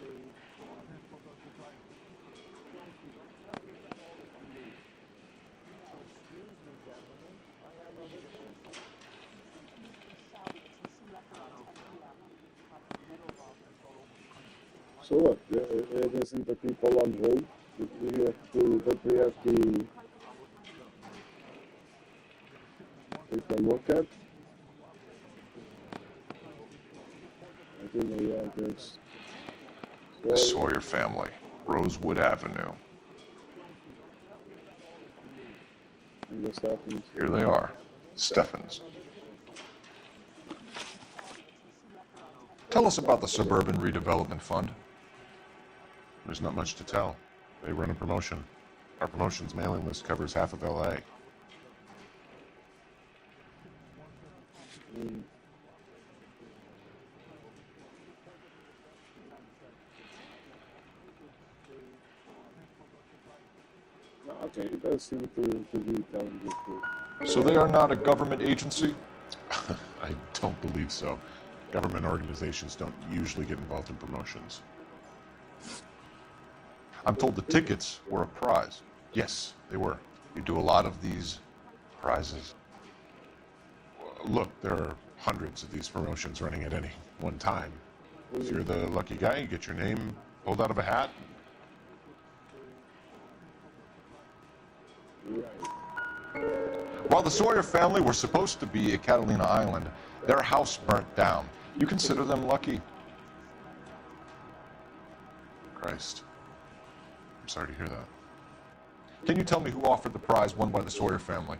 So what? It isn't the people on hold. We have to take a look at. I think the address. The Sawyer family, Rosewood Avenue. And the Stephens. Here they are, Stephens. Tell us about the Suburban Redevelopment Fund. There's not much to tell. They run a promotion. Our promotions mailing list covers half of LA. Okay, it does seem to be telling the truth. So they are not a government agency? I don't believe so. Government organizations don't usually get involved in promotions. I'm told the tickets were a prize. Yes, they were. You do a lot of these prizes? Look, there are hundreds of these promotions running at any one time. If you're the lucky guy, you get your name pulled out of a hat. While the Sawyer family were supposed to be at Catalina Island, their house burnt down. You consider them lucky? Christ. I'm sorry to hear that. Can you tell me who offered the prize won by the Sawyer family?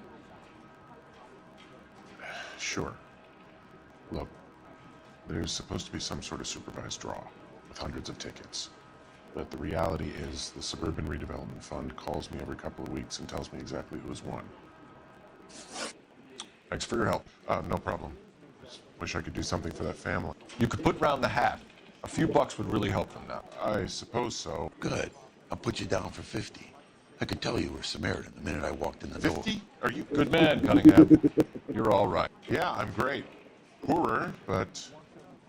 Sure. Look, There's supposed to be some sort of supervised draw with hundreds of tickets. But the reality is the Suburban Redevelopment Fund calls me every couple of weeks and tells me exactly who's won. Thanks for your help. No problem. Wish I could do something for that family. You could put round the hat. A few bucks would really help them now. I suppose so. Good. I'll put you down for 50. I could tell you were Samaritan the minute I walked in the door. 50? Are you... Good man, Cunningham. You're all right. Yeah, I'm great. Poorer, but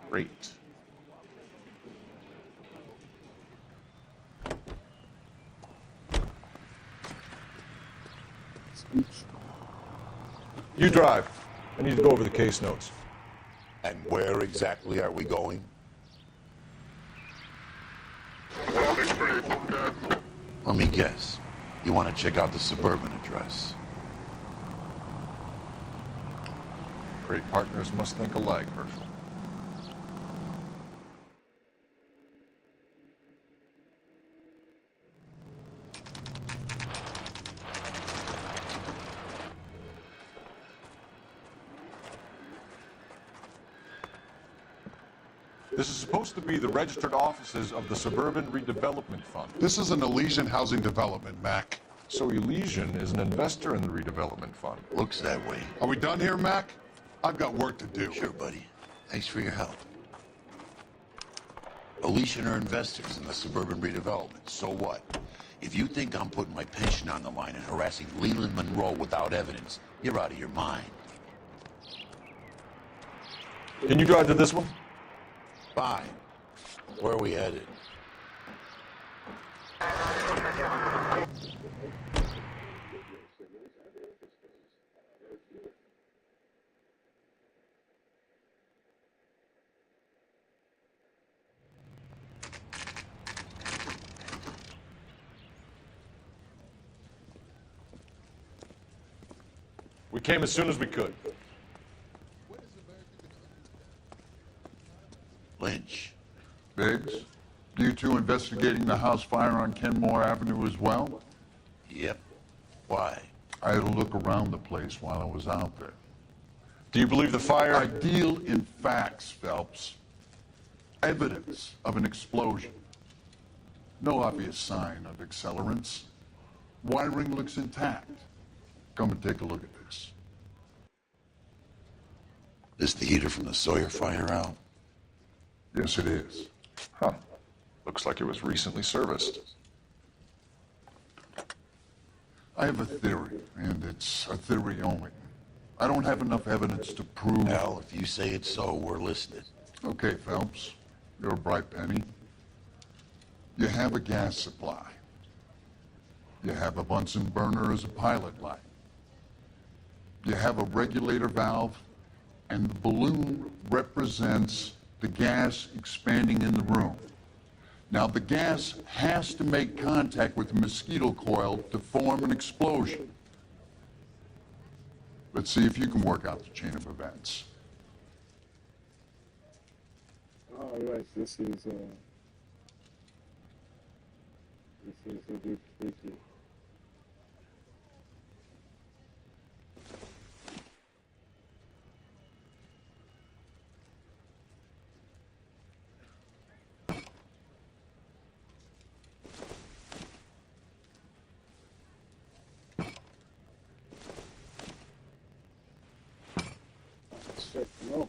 great. You drive. I need to go over the case notes. And where exactly are we going? Let me guess. You want to check out the Suburban address. Great partners must think alike, Herschel. This is supposed to be the registered offices of the Suburban Redevelopment Fund. This is an Elysian housing development, Mac. So Elysian is an investor in the redevelopment fund. Looks that way. Are we done here, Mac? I've got work to do. Sure, buddy. Thanks for your help. Elysian are investors in the Suburban Redevelopment. So what? If you think I'm putting my pension on the line and harassing Leland Monroe without evidence, you're out of your mind. Can you drive to this one? Fine. Where are we headed? We came as soon as we could. Lynch. Biggs, you two investigating the house fire on Kenmore Avenue as well? Yep. Why? I had a look around the place while I was out there. Do you believe the fire? I deal in facts, Phelps. Evidence of an explosion. No obvious sign of accelerants. Wiring looks intact. Come and take a look at this. This the heater from the Sawyer fire, Al? Yes, it is. Huh. Looks like it was recently serviced. I have a theory, and it's a theory only. I don't have enough evidence to prove... Al, if you say it's so, we're listening. Okay, Phelps. You're a bright penny. You have a gas supply. You have a Bunsen burner as a pilot light. You have a regulator valve, and the balloon represents the gas expanding in the room. Now, the gas has to make contact with the mosquito coil to form an explosion. Let's see if you can work out the chain of events. All right, this is a bit tricky. Shit, no.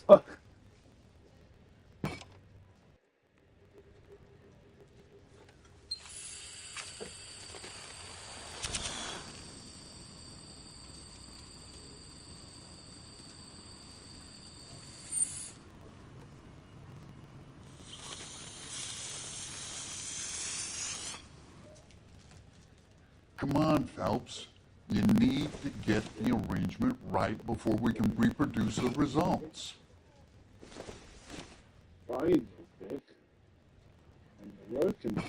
Fuck. Come on, Phelps. You need to get the arrangement right before we can reproduce the results. Fine, Vic. I'm working.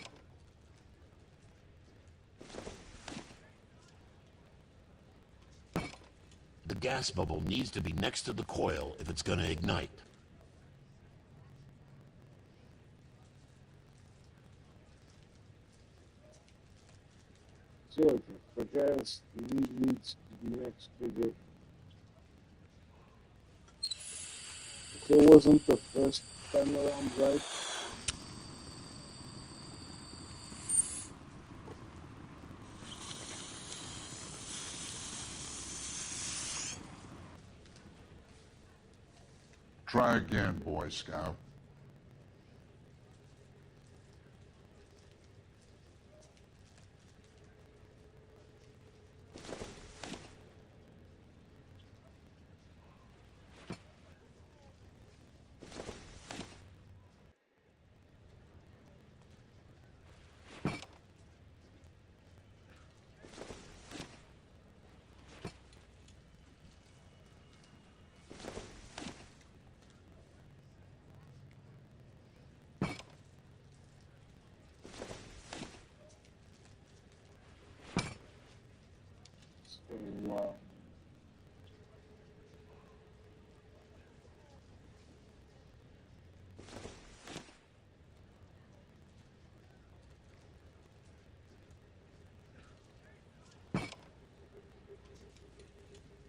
The gas bubble needs to be next to the coil if it's going to ignite. facility. Progress leads to the next trigger. It wasn't the first time around, right? Try again, Boy Scout. Wow.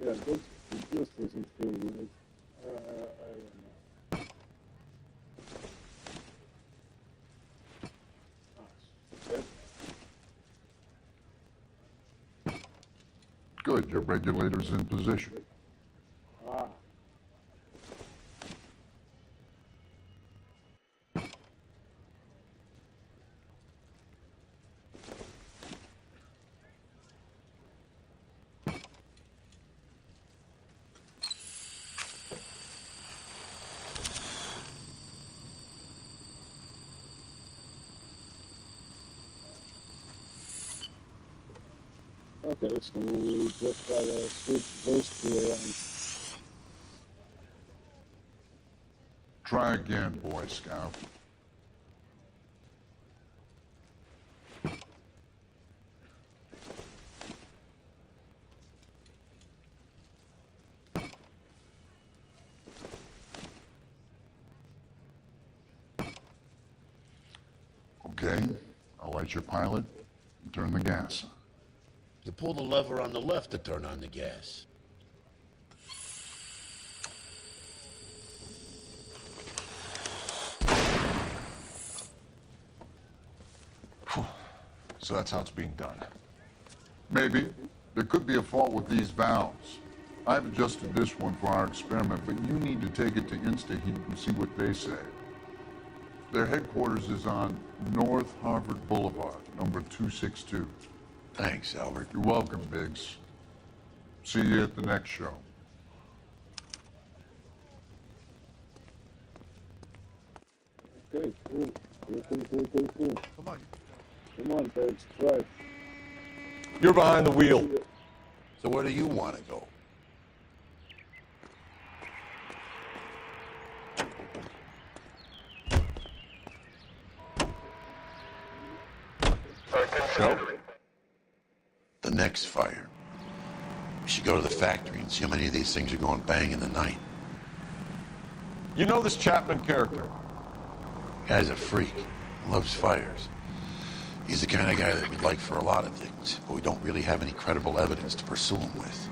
Yeah, this doesn't feel right. I don't know. Shit. Good, your regulator's in position. Ah. Okay, so we just gotta switch those two around. Try again, Boy Scout. Okay, I'll light your pilot and turn the gas on. You pull the lever on the left to turn on the gas. So that's how it's being done. Maybe. There could be a fault with these valves. I've adjusted this one for our experiment, but you need to take it to InstaHeat and see what they say. Their headquarters is on North Harvard Boulevard, number 262. Thanks, Albert. You're welcome, Biggs. See you at the next show. Okay, cool. Cool. Come on, Biggs, drive. You're behind the wheel. So where do you want to go? Show? The next fire. We should go to the factory and see how many of these things are going bang in the night. You know this Chapman character? Guy's a freak. Loves fires. He's the kind of guy that we'd like for a lot of things, but we don't really have any credible evidence to pursue him with.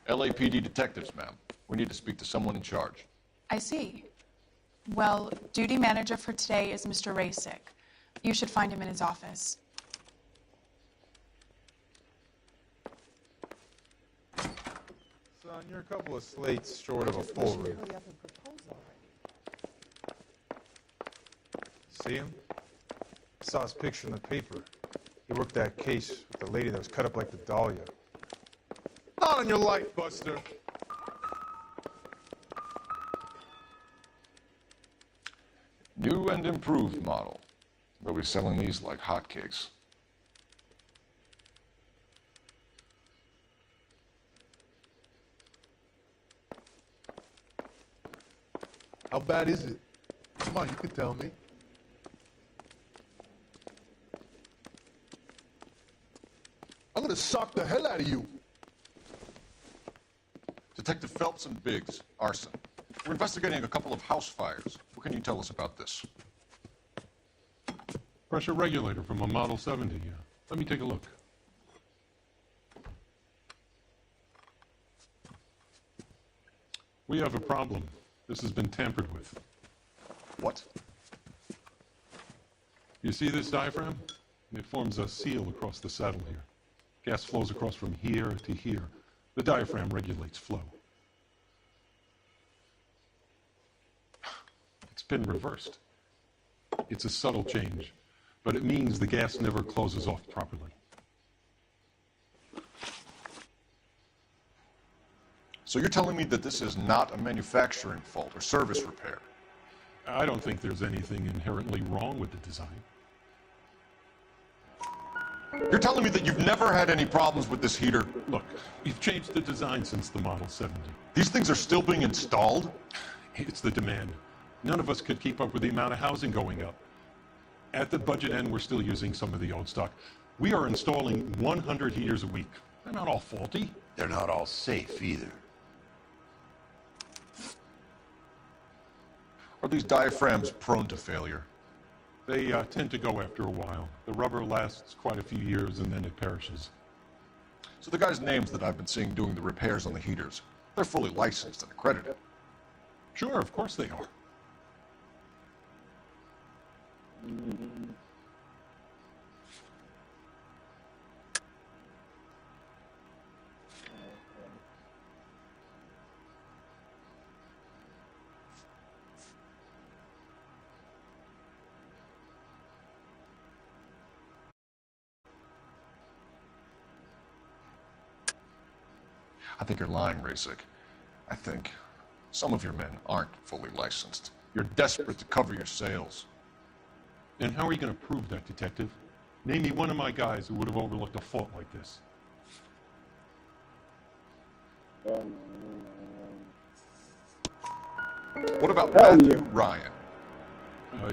LAPD detectives, ma'am. We need to speak to someone in charge. I see. Well, duty manager for today is Mr. Rasick. You should find him in his office. Son, you're a couple of slates short of a full roof. See him? I saw his picture in the paper. He worked that case with the lady that was cut up like the Dahlia. Not on your life, Buster. New and improved model. They'll be selling these like hotcakes. How bad is it? Come on, you can tell me. I'm gonna sock the hell out of you. Detective Phelps and Biggs, arson. We're investigating a couple of house fires. What can you tell us about this? Pressure regulator from a Model 70. Let me take a look. We have a problem. This has been tampered with. What? You see this diaphragm? It forms a seal across the saddle here. Gas flows across from here to here. The diaphragm regulates flow. It's been reversed. It's a subtle change, but it means the gas never closes off properly. So you're telling me that this is not a manufacturing fault or service repair? I don't think there's anything inherently wrong with the design. You're telling me that you've never had any problems with this heater? Look, we've changed the design since the Model 70. These things are still being installed? It's the demand. None of us could keep up with the amount of housing going up. At the budget end, we're still using some of the old stock. We are installing 100 heaters a week. They're not all faulty. They're not all safe either. Are these diaphragms prone to failure? They tend to go after a while. The rubber lasts quite a few years and then it perishes. So the guys' names that I've been seeing doing the repairs on the heaters, they're fully licensed and accredited? Sure, of course they are. I think you're lying, Rasik. I think some of your men aren't fully licensed. You're desperate to cover your sales. And how are you going to prove that, Detective? Name me one of my guys who would have overlooked a fault like this. What about Matthew Ryan?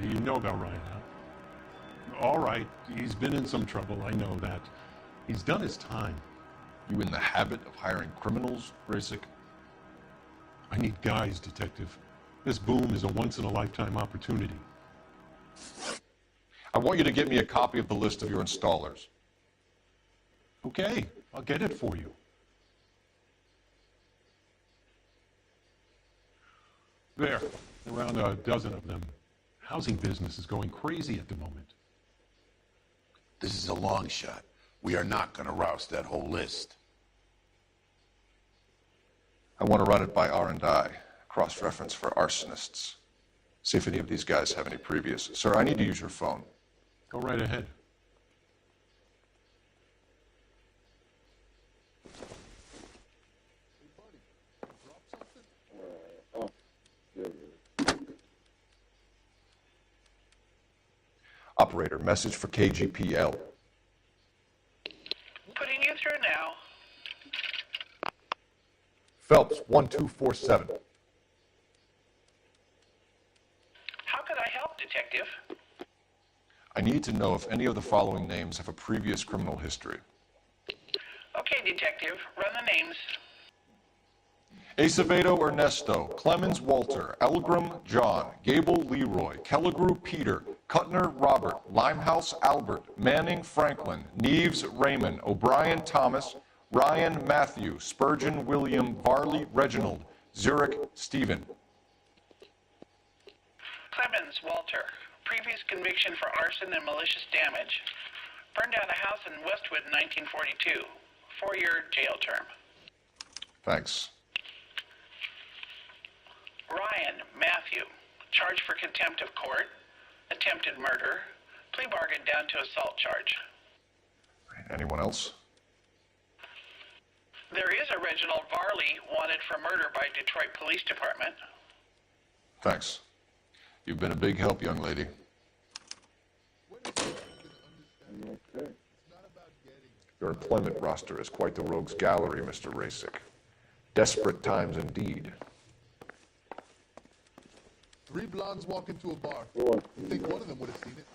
You know about Ryan, huh? All right, he's been in some trouble, I know that. He's done his time. You in the habit of hiring criminals, Rasik? I need guys, Detective. This boom is a once-in-a-lifetime opportunity. I want you to get me a copy of the list of your installers. Okay, I'll get it for you. There, around a dozen of them. Housing business is going crazy at the moment. This is a long shot. We are not going to roust that whole list. I want to run it by R&I, cross-reference for arsonists. See if any of these guys have any previous. Sir, I need to use your phone. Go right ahead. Operator, message for KGPL. Putting you through now. Phelps, 1247. How could I help, Detective? I need to know if any of the following names have a previous criminal history. Okay, Detective, run the names. Acevedo Ernesto, Clemens Walter, Elgram John, Gable Leroy, Kelligrew Peter, Cutner Robert, Limehouse Albert, Manning Franklin, Neves Raymond, O'Brien Thomas, Ryan Matthew, Spurgeon William, Varley Reginald, Zurich Stephen. Clemens Walter, previous conviction for arson and malicious damage. Burned down a house in Westwood in 1942. 4-year jail term. Thanks. Ryan Matthew, charged for contempt of court, attempted murder, plea bargain down to assault charge. Anyone else? There is a Reginald Varley wanted for murder by Detroit Police Department. Thanks. You've been a big help, young lady. Your employment roster is quite the rogues gallery, Mr. Rasik. Desperate times indeed. blondes walk into a bar. What? You think one of them would have seen it?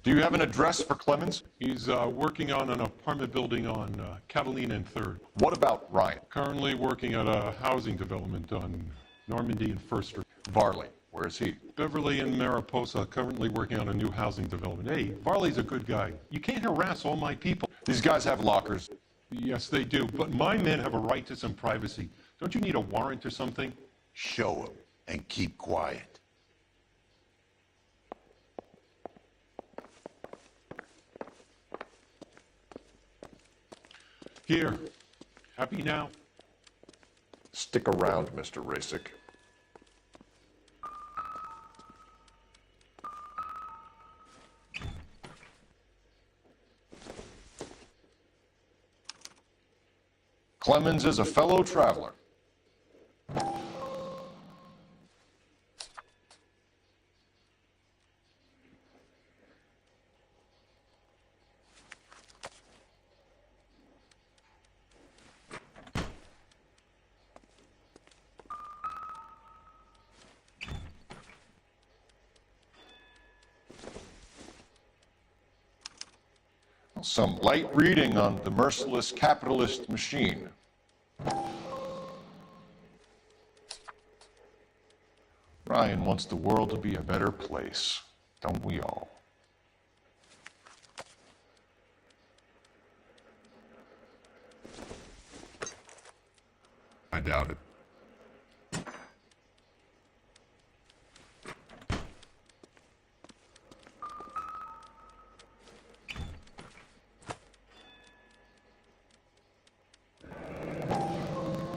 Do you have an address for Clemens? He's working on an apartment building on Catalina and 3rd. What about Ryan? Currently working at a housing development on Normandy and 1st Street. Varley, where is he? Beverly and Mariposa, currently working on a new housing development. Hey, Varley's a good guy. You can't harass all my people. These guys have lockers. Yes, they do, but my men have a right to some privacy. Don't you need a warrant or something? Show them and keep quiet. Here. Happy now? Stick around, Mr. Rasick. Clemens is a fellow traveler. Some light reading on the merciless capitalist machine. Ryan wants the world to be a better place, don't we all? I doubt it.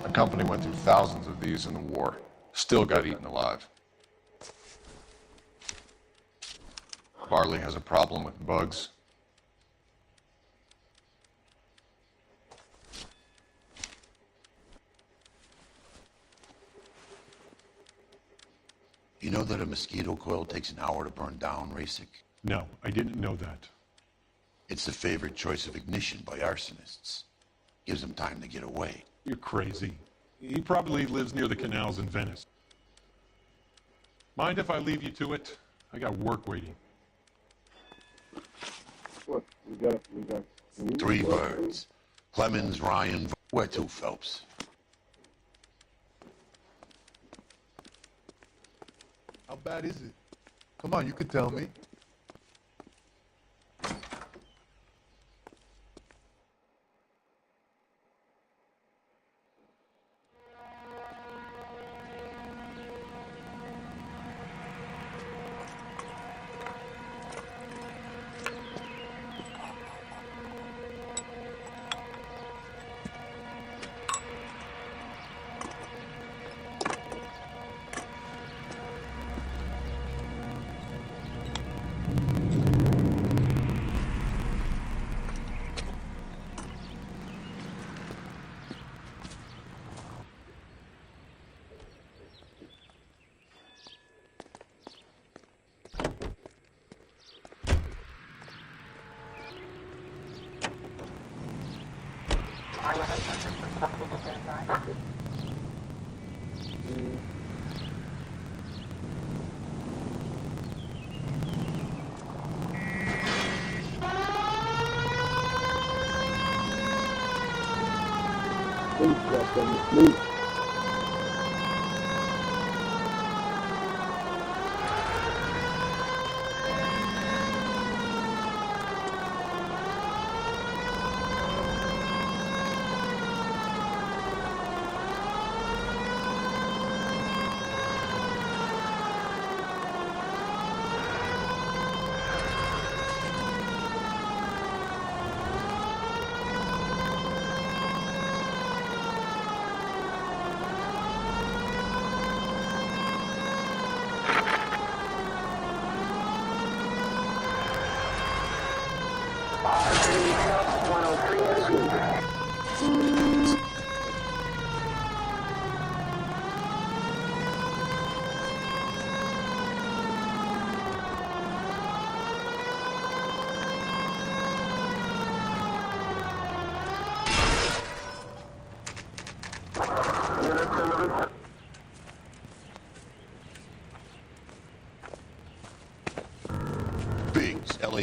The company went through thousands of these in the war. Still got eaten alive. Varley has a problem with bugs. You know that a mosquito coil takes an hour to burn down, Rasick? No, I didn't know that. It's the favorite choice of ignition by arsonists. Gives them time to get away. You're crazy. He probably lives near the canals in Venice. Mind if I leave you to it? I got work waiting. What? We got 3 birds. Clemens, Ryan, where to, Phelps? How bad is it? Come on, you could tell me.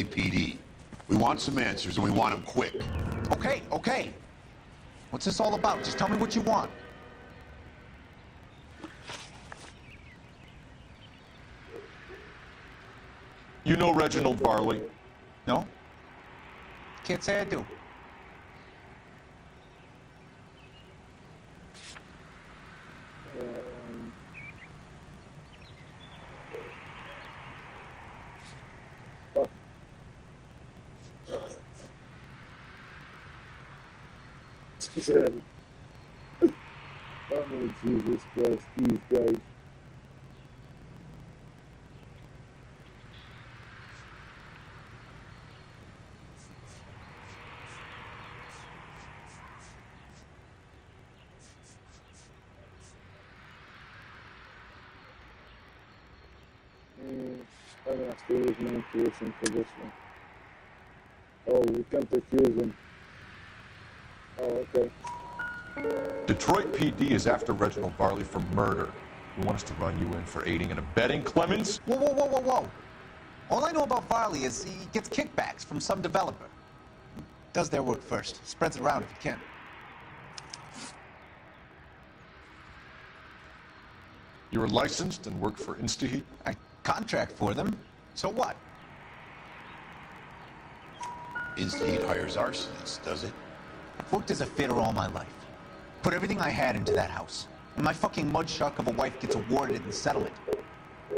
LAPD. We want some answers, and we want them quick. Okay, okay. What's this all about? Just tell me what you want. You know Reginald Barley? No? Can't say I do. Oh, Jesus Christ, these guys. I'm gonna stay with my intuition for this one. Oh, we can't defuse him. Oh, okay. Detroit PD is after Reginald Barley for murder. You want us to run you in for aiding and abetting, Clemens? Whoa, whoa, whoa, whoa, whoa. All I know about Barley is he gets kickbacks from some developer. Does their work first. Spreads it around if he can. You're licensed and work for InstaHeat? I contract for them. So what? InstaHeat hires arsonists, does it? I've worked as a fitter all my life. Put everything I had into that house. And my fucking mudshark of a wife gets awarded in the settlement.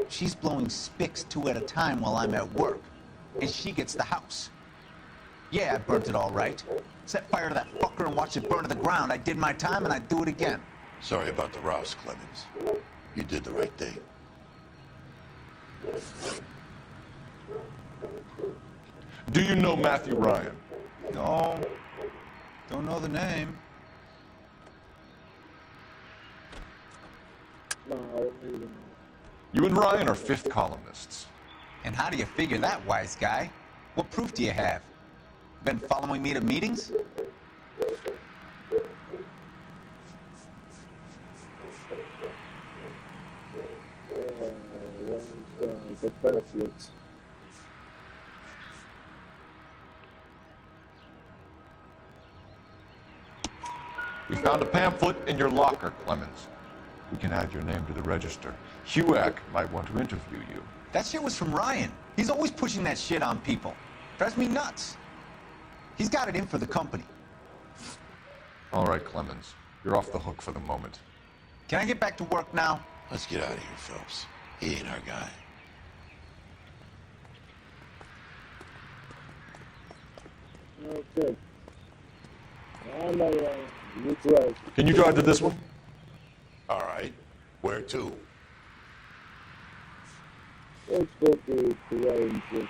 She's blowing spics 2 at a time while I'm at work. And she gets the house. Yeah, I burnt it all right. Set fire to that fucker and watched it burn to the ground. I did my time and I'd do it again. Sorry about the Rouse, Clemens. You did the right thing. Do you know Matthew Ryan? No. Don't know the name. You and Ryan are fifth columnists. And how do you figure that, wise guy? What proof do you have? Been following me to meetings? The pamphlets. We found a pamphlet in your locker, Clemens. We can add your name to the register. HUAC might want to interview you. That shit was from Ryan. He's always pushing that shit on people. Drives me nuts. He's got it in for the company. All right, Clemens. You're off the hook for the moment. Can I get back to work now? Let's get out of here, Phelps. He ain't our guy. Okay. You drive. Can you drive to this one? All right. Where to? Let's go to Ryan's place.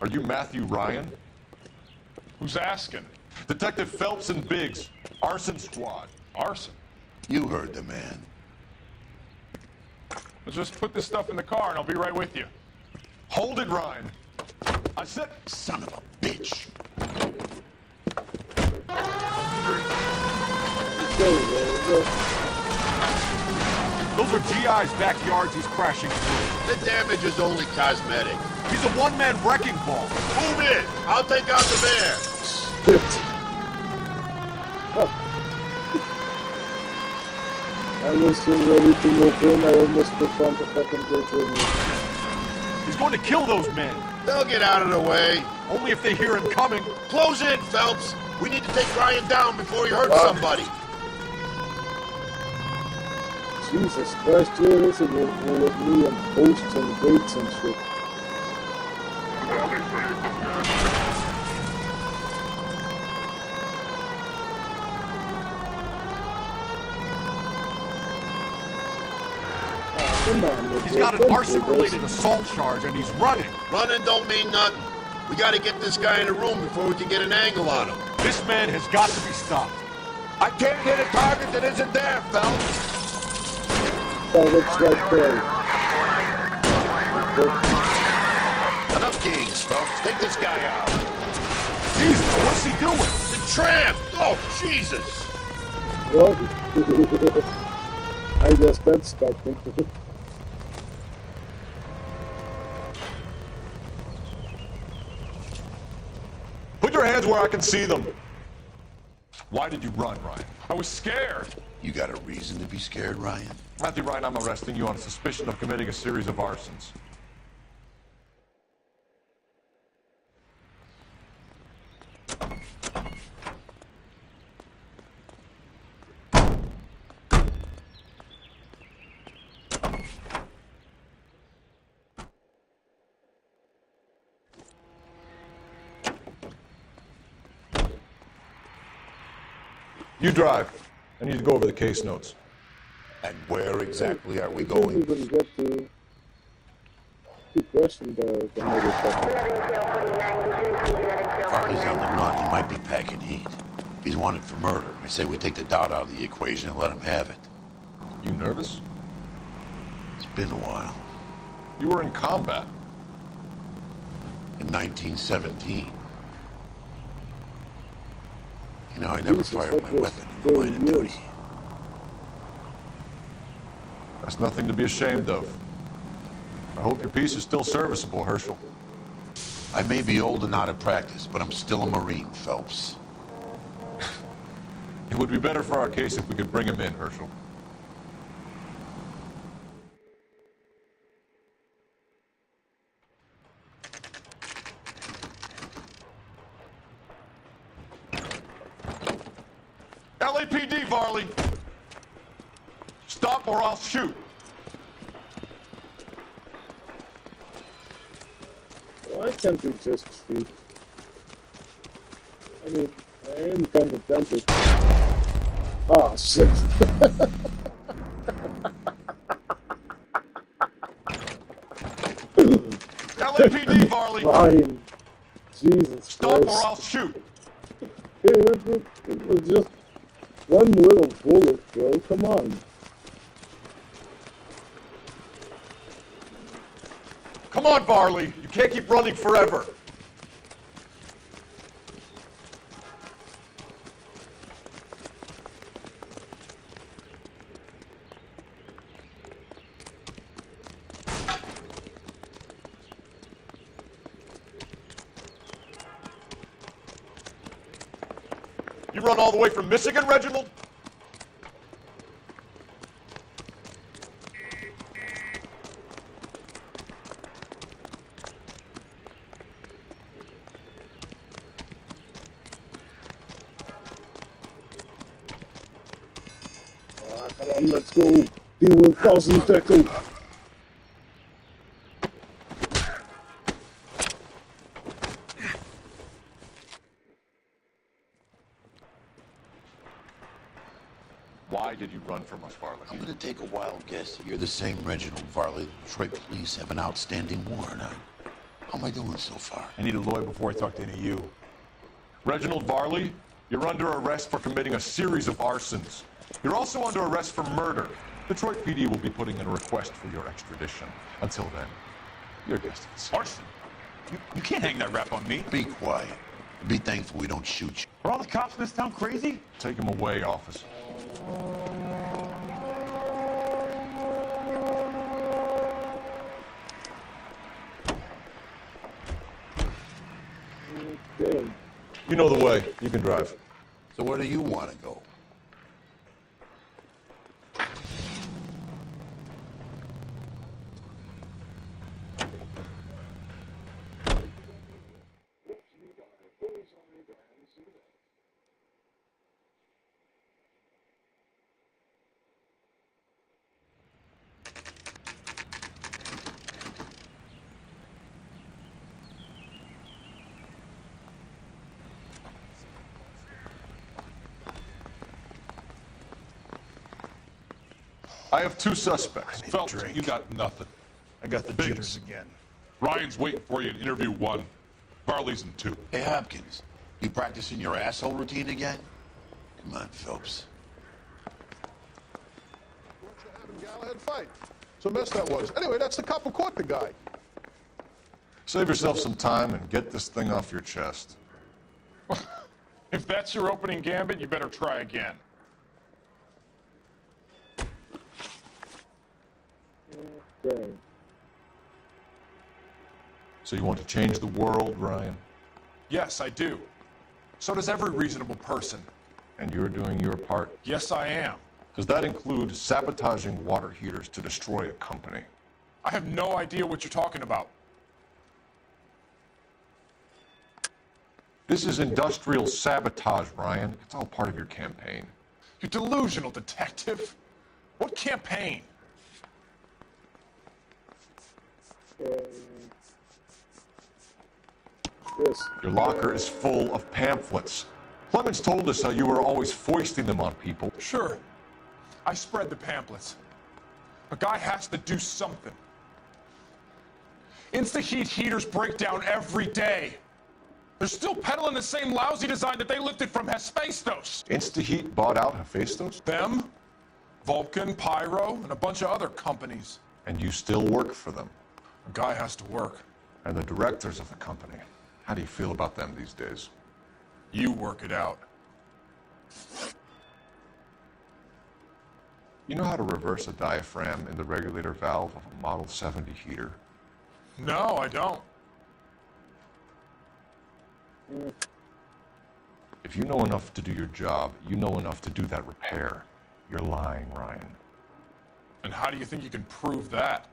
Are you Matthew Ryan? Who's asking? Detective Phelps and Biggs. Arson squad. Arson? You heard the man. Let's just put this stuff in the car and I'll be right with you. Hold it, Ryan. I said... Son of a bitch. Those are GI's backyards he's crashing through. The damage is only cosmetic. He's a one-man wrecking ball. Move in. I'll take out the mayor. I was so ready to move in, I almost performed a fucking great with me. He's going to kill those men. They'll get out of the way. Only if they hear him coming. Close in, Phelps. We need to take Ryan down before he hurts somebody. Jesus Christ, here it is again with me and posts and gates and shit. He's got an arson-related assault charge and he's running. Running don't mean nothing. We gotta get this guy in a room before we can get an angle on him. This man has got to be stopped. I can't hit a target that isn't there, Phelps. Target's right there. Enough games, Phelps. Take this guy out. Jesus, what's he doing? The tramp! Oh, Jesus! Well, I guess that's something. Put your hands where I can see them. Why did you run, Ryan? I was scared. You got a reason to be scared, Ryan? Matthew Ryan, I'm arresting you on suspicion of committing a series of arsons. You drive. I need to go over the case notes. And where exactly are we I can't going? even get to keep pressing the motor button. Farley's on the run. He might be packing heat. He's wanted for murder. I say we take the doubt out of the equation and let him have it. You nervous? It's been a while. You were in combat. In 1917. You know, I never fired my weapon in the line of duty. That's nothing to be ashamed of. I hope your piece is still serviceable, Herschel. I may be old and out of practice, but I'm still a Marine, Phelps. It would be better for our case if we could bring him in, Herschel. LAPD, Varley! Stop or I'll shoot! Why can't we just shoot? I mean, I am kind of tempted. Oh, shit. LAPD, Varley! Fine. Jesus Stop Christ. or I'll shoot! It was just one little bullet, bro. Come on. Come on, Varley! You can't keep running forever! You run all the way from Michigan, Reginald? Come on, let's go. Deal with Carson tackle. Why did you run from us, Varley? I'm gonna take a wild guess that you're the same Reginald Varley the Detroit police have an outstanding warrant on. How am I doing so far? I need a lawyer before I talk to any of you. Reginald Varley, you're under arrest for committing a series of arsons. You're also under arrest for murder. Detroit PD will be putting in a request for your extradition. Until then, your distance. Arson? You can't hang that rap on me. Be quiet. Be thankful we don't shoot you. Are all the cops in this town crazy? Take him away, officer. Okay. You know the way. You can drive. So where do you want to go? I have two suspects. Phelps, you got nothing. I got the jitters again. Ryan's waiting for you in interview 1. Farley's in 2. Hey, Hopkins, you practicing your asshole routine again? Come on, Phelps. Galahad fight. So mess that was. Anyway, that's the cop who caught the guy. Save yourself some time and get this thing off your chest. If that's your opening gambit, you better try again. Okay. So you want to change the world, Ryan? Yes, I do. So does every reasonable person. And you're doing your part? Yes, I am. Does that include sabotaging water heaters to destroy a company? I have no idea what you're talking about. This is industrial sabotage, Ryan. It's all part of your campaign. You're delusional, detective. What campaign? Your locker is full of pamphlets. Clemens told us how you were always foisting them on people. Sure. I spread the pamphlets. A guy has to do something. Insta-heat heaters break down every day. They're still peddling the same lousy design that they lifted from Hephaestus. Insta-heat bought out Hephaestus? Them, Vulcan, Pyro, and a bunch of other companies. And you still work for them? A guy has to work. And the directors of the company, how do you feel about them these days? You work it out. You know how to reverse a diaphragm in the regulator valve of a Model 70 heater? No, I don't. If you know enough to do your job, you know enough to do that repair. You're lying, Ryan. And how do you think you can prove that?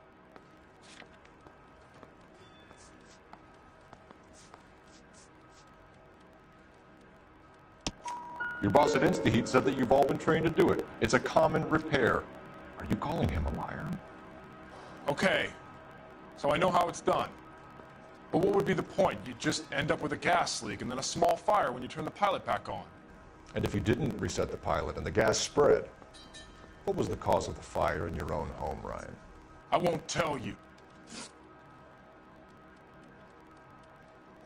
Your boss at InstaHeat said that you've all been trained to do it. It's a common repair. Are you calling him a liar? Okay, so I know how it's done. But what would be the point? You just end up with a gas leak and then a small fire when you turn the pilot back on. And if you didn't reset the pilot and the gas spread, what was the cause of the fire in your own home, Ryan? I won't tell you.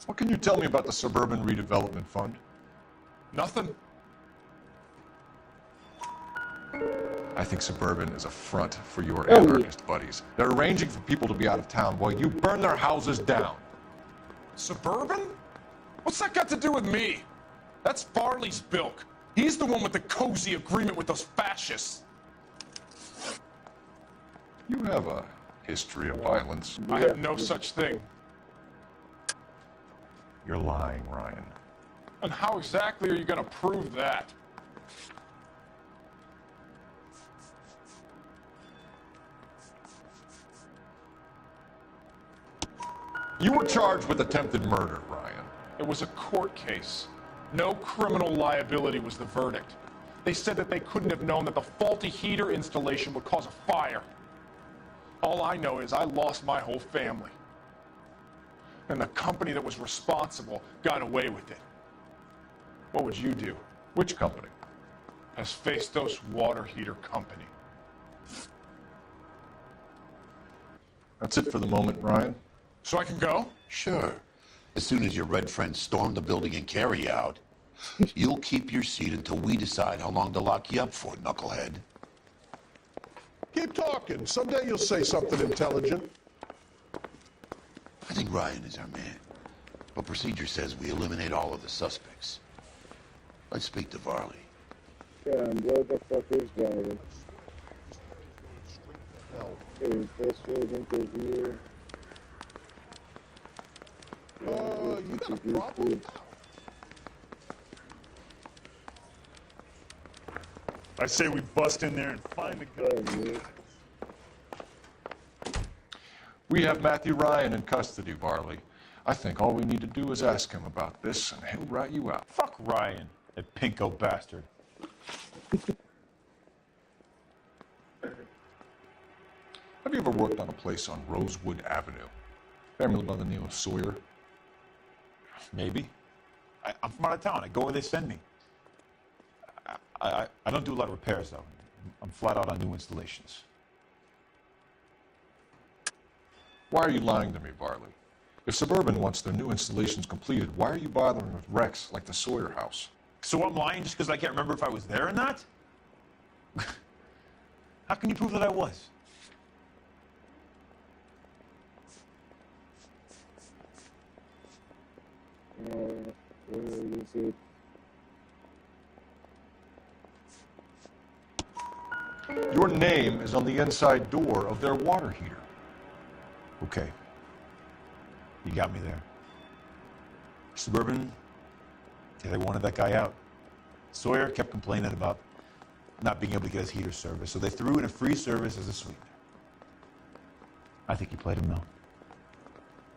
What can you tell me about the Suburban Redevelopment Fund? Nothing. I think Suburban is a front for your anarchist buddies. They're arranging for people to be out of town while you burn their houses down. Suburban? What's that got to do with me? That's Farley's bilk. He's the one with the cozy agreement with those fascists. You have a history of violence. I have no such thing. You're lying, Ryan. And how exactly are you going to prove that? You were charged with attempted murder, Ryan. It was a court case. No criminal liability was the verdict. They said that they couldn't have known that the faulty heater installation would cause a fire. All I know is I lost my whole family. And the company that was responsible got away with it. What would you do? Which company? Hephaestus Water Heater Company. That's it for the moment, Ryan. So I can go? Sure. As soon as your red friends storm the building and carry out, you'll keep your seat until we decide how long to lock you up for, knucklehead. Keep talking. Someday you'll say something intelligent. I think Ryan is our man. But procedure says we eliminate all of the suspects. Let's speak to Varley. Yeah, and what the fuck is Varley? Okay, first interview. You got a problem? I say we bust in there and find the gun. We have Matthew Ryan in custody, Varley. I think all we need to do is ask him about this, and he'll rat you out. Fuck Ryan, that pinko bastard. Have you ever worked on a place on Rosewood Avenue? Family by the name of Sawyer? Maybe. I'm from out of town. I go where they send me. I don't do a lot of repairs, though. I'm flat out on new installations. Why are you lying to me, Varley? If Suburban wants their new installations completed, why are you bothering with wrecks like the Sawyer house? So I'm lying just because I can't remember if I was there or not? How can you prove that I was? Where is it? Your name is on the inside door of their water heater. Okay. You got me there. Suburban, yeah, they wanted that guy out. Sawyer kept complaining about not being able to get his heater service, so they threw in a free service as a sweetener. I think he played him though,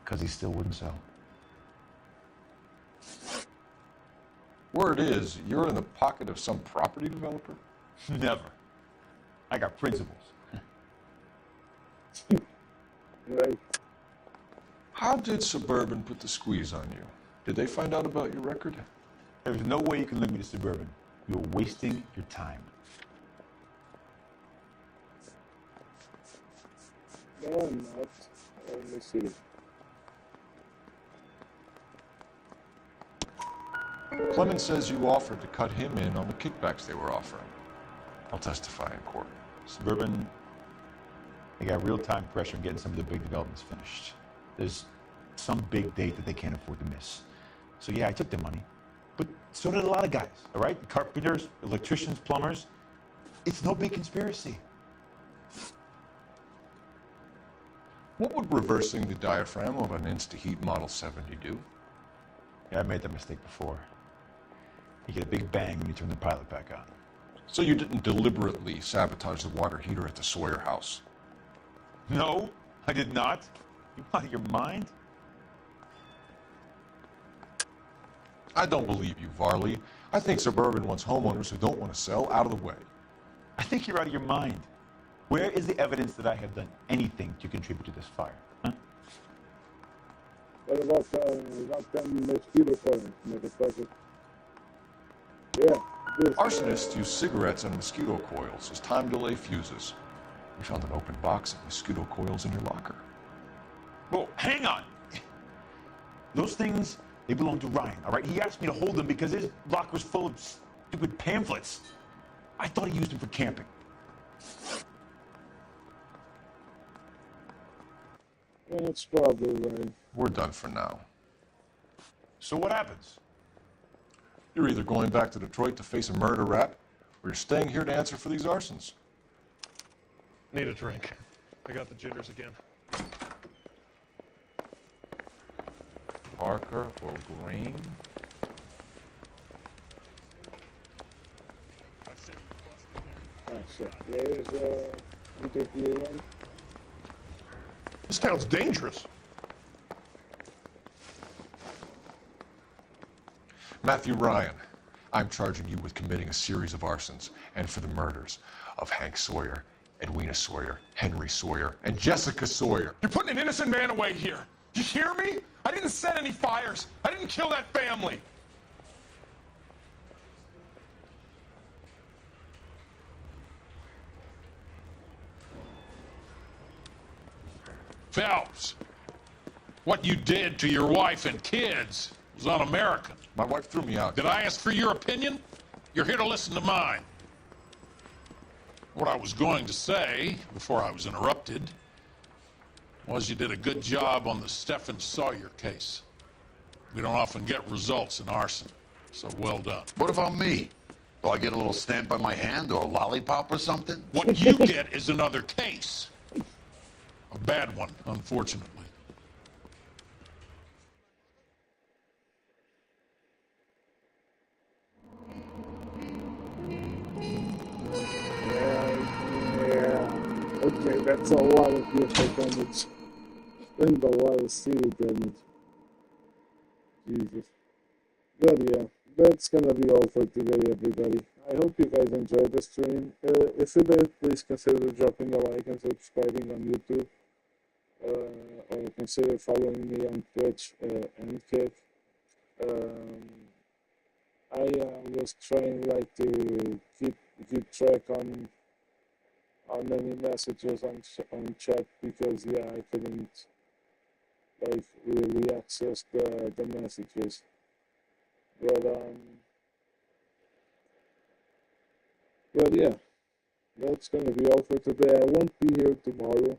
because he still wouldn't sell. Word is, you're in the pocket of some property developer? Never. I got principles. Right. How did Suburban put the squeeze on you? Did they find out about your record? There's no way you can link me to Suburban. You're wasting your time. No, I'm not. Let me see. Clemens says you offered to cut him in on the kickbacks they were offering. I'll testify in court. Suburban, they got real-time pressure on getting some of the big developments finished. There's some big date that they can't afford to miss. So yeah, I took their money. But so did a lot of guys, all right? Carpenters, electricians, plumbers. It's no big conspiracy. What would reversing the diaphragm of an Insta-Heat Model 70 do? Yeah, I made that mistake before. You get a big bang when you turn the pilot back on. So you didn't deliberately sabotage the water heater at the Sawyer house? No, I did not. You out of your mind? I don't believe you, Varley. I think Suburban wants homeowners who don't want to sell out of the way. I think you're out of your mind. Where is the evidence that I have done anything to contribute to this fire? Huh? What about them mosquito coils, motherfucker? Yeah, this. Arsonists use cigarettes and mosquito coils as time delay fuses. We found an open box of mosquito coils in your locker. Well, hang on. Those things, they belong to Ryan, all right? He asked me to hold them because his locker's full of stupid pamphlets. I thought he used them for camping. That's probably right. We're done for now. So what happens? You're either going back to Detroit to face a murder rap, or you're staying here to answer for these arsons. Need a drink. I got the jitters again. Parker or Green? Oh, shit. There's interview one. This town's dangerous. Matthew Ryan, I'm charging you with committing a series of arsons and for the murders of Hank Sawyer, Edwina Sawyer, Henry Sawyer, and Jessica Sawyer. You're putting an innocent man away here. You hear me? I didn't set any fires. I didn't kill that family. Phelps, what you did to your wife and kids was un-American. My wife threw me out. Did I ask for your opinion? You're here to listen to mine. What I was going to say, before I was interrupted, was you did a good job on the Stephen Sawyer case. We don't often get results in arson, so well done. What about me? Do I get a little stamp by my hand or a lollipop or something? What you get is another case. A bad one, unfortunately. Yeah. Okay, that's a lot of vehicle damage. And a lot of city damage. Jesus. But yeah, that's gonna be all for today, everybody. I hope you guys enjoyed the stream. If you did, please consider dropping a like and subscribing on YouTube. Or consider following me on Twitch and Kick. I was trying like to keep track on any messages on chat because yeah, I couldn't like really access the messages. But Well, yeah, that's gonna be all for today. I won't be here tomorrow.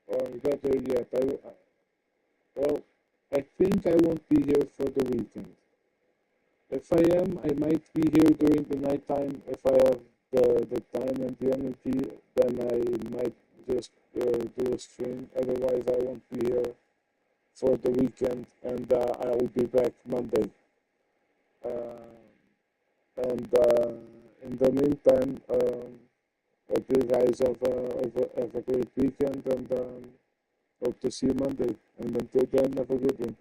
Or better yet, well, I think I won't be here for the weekend. If I am, I might be here during the nighttime. If I have the time and the energy, then I might just do a stream. Otherwise, I won't be here for the weekend, and I will be back Monday. And in the meantime, hope you guys have a great weekend, and hope to see you Monday. And until then, have a good one.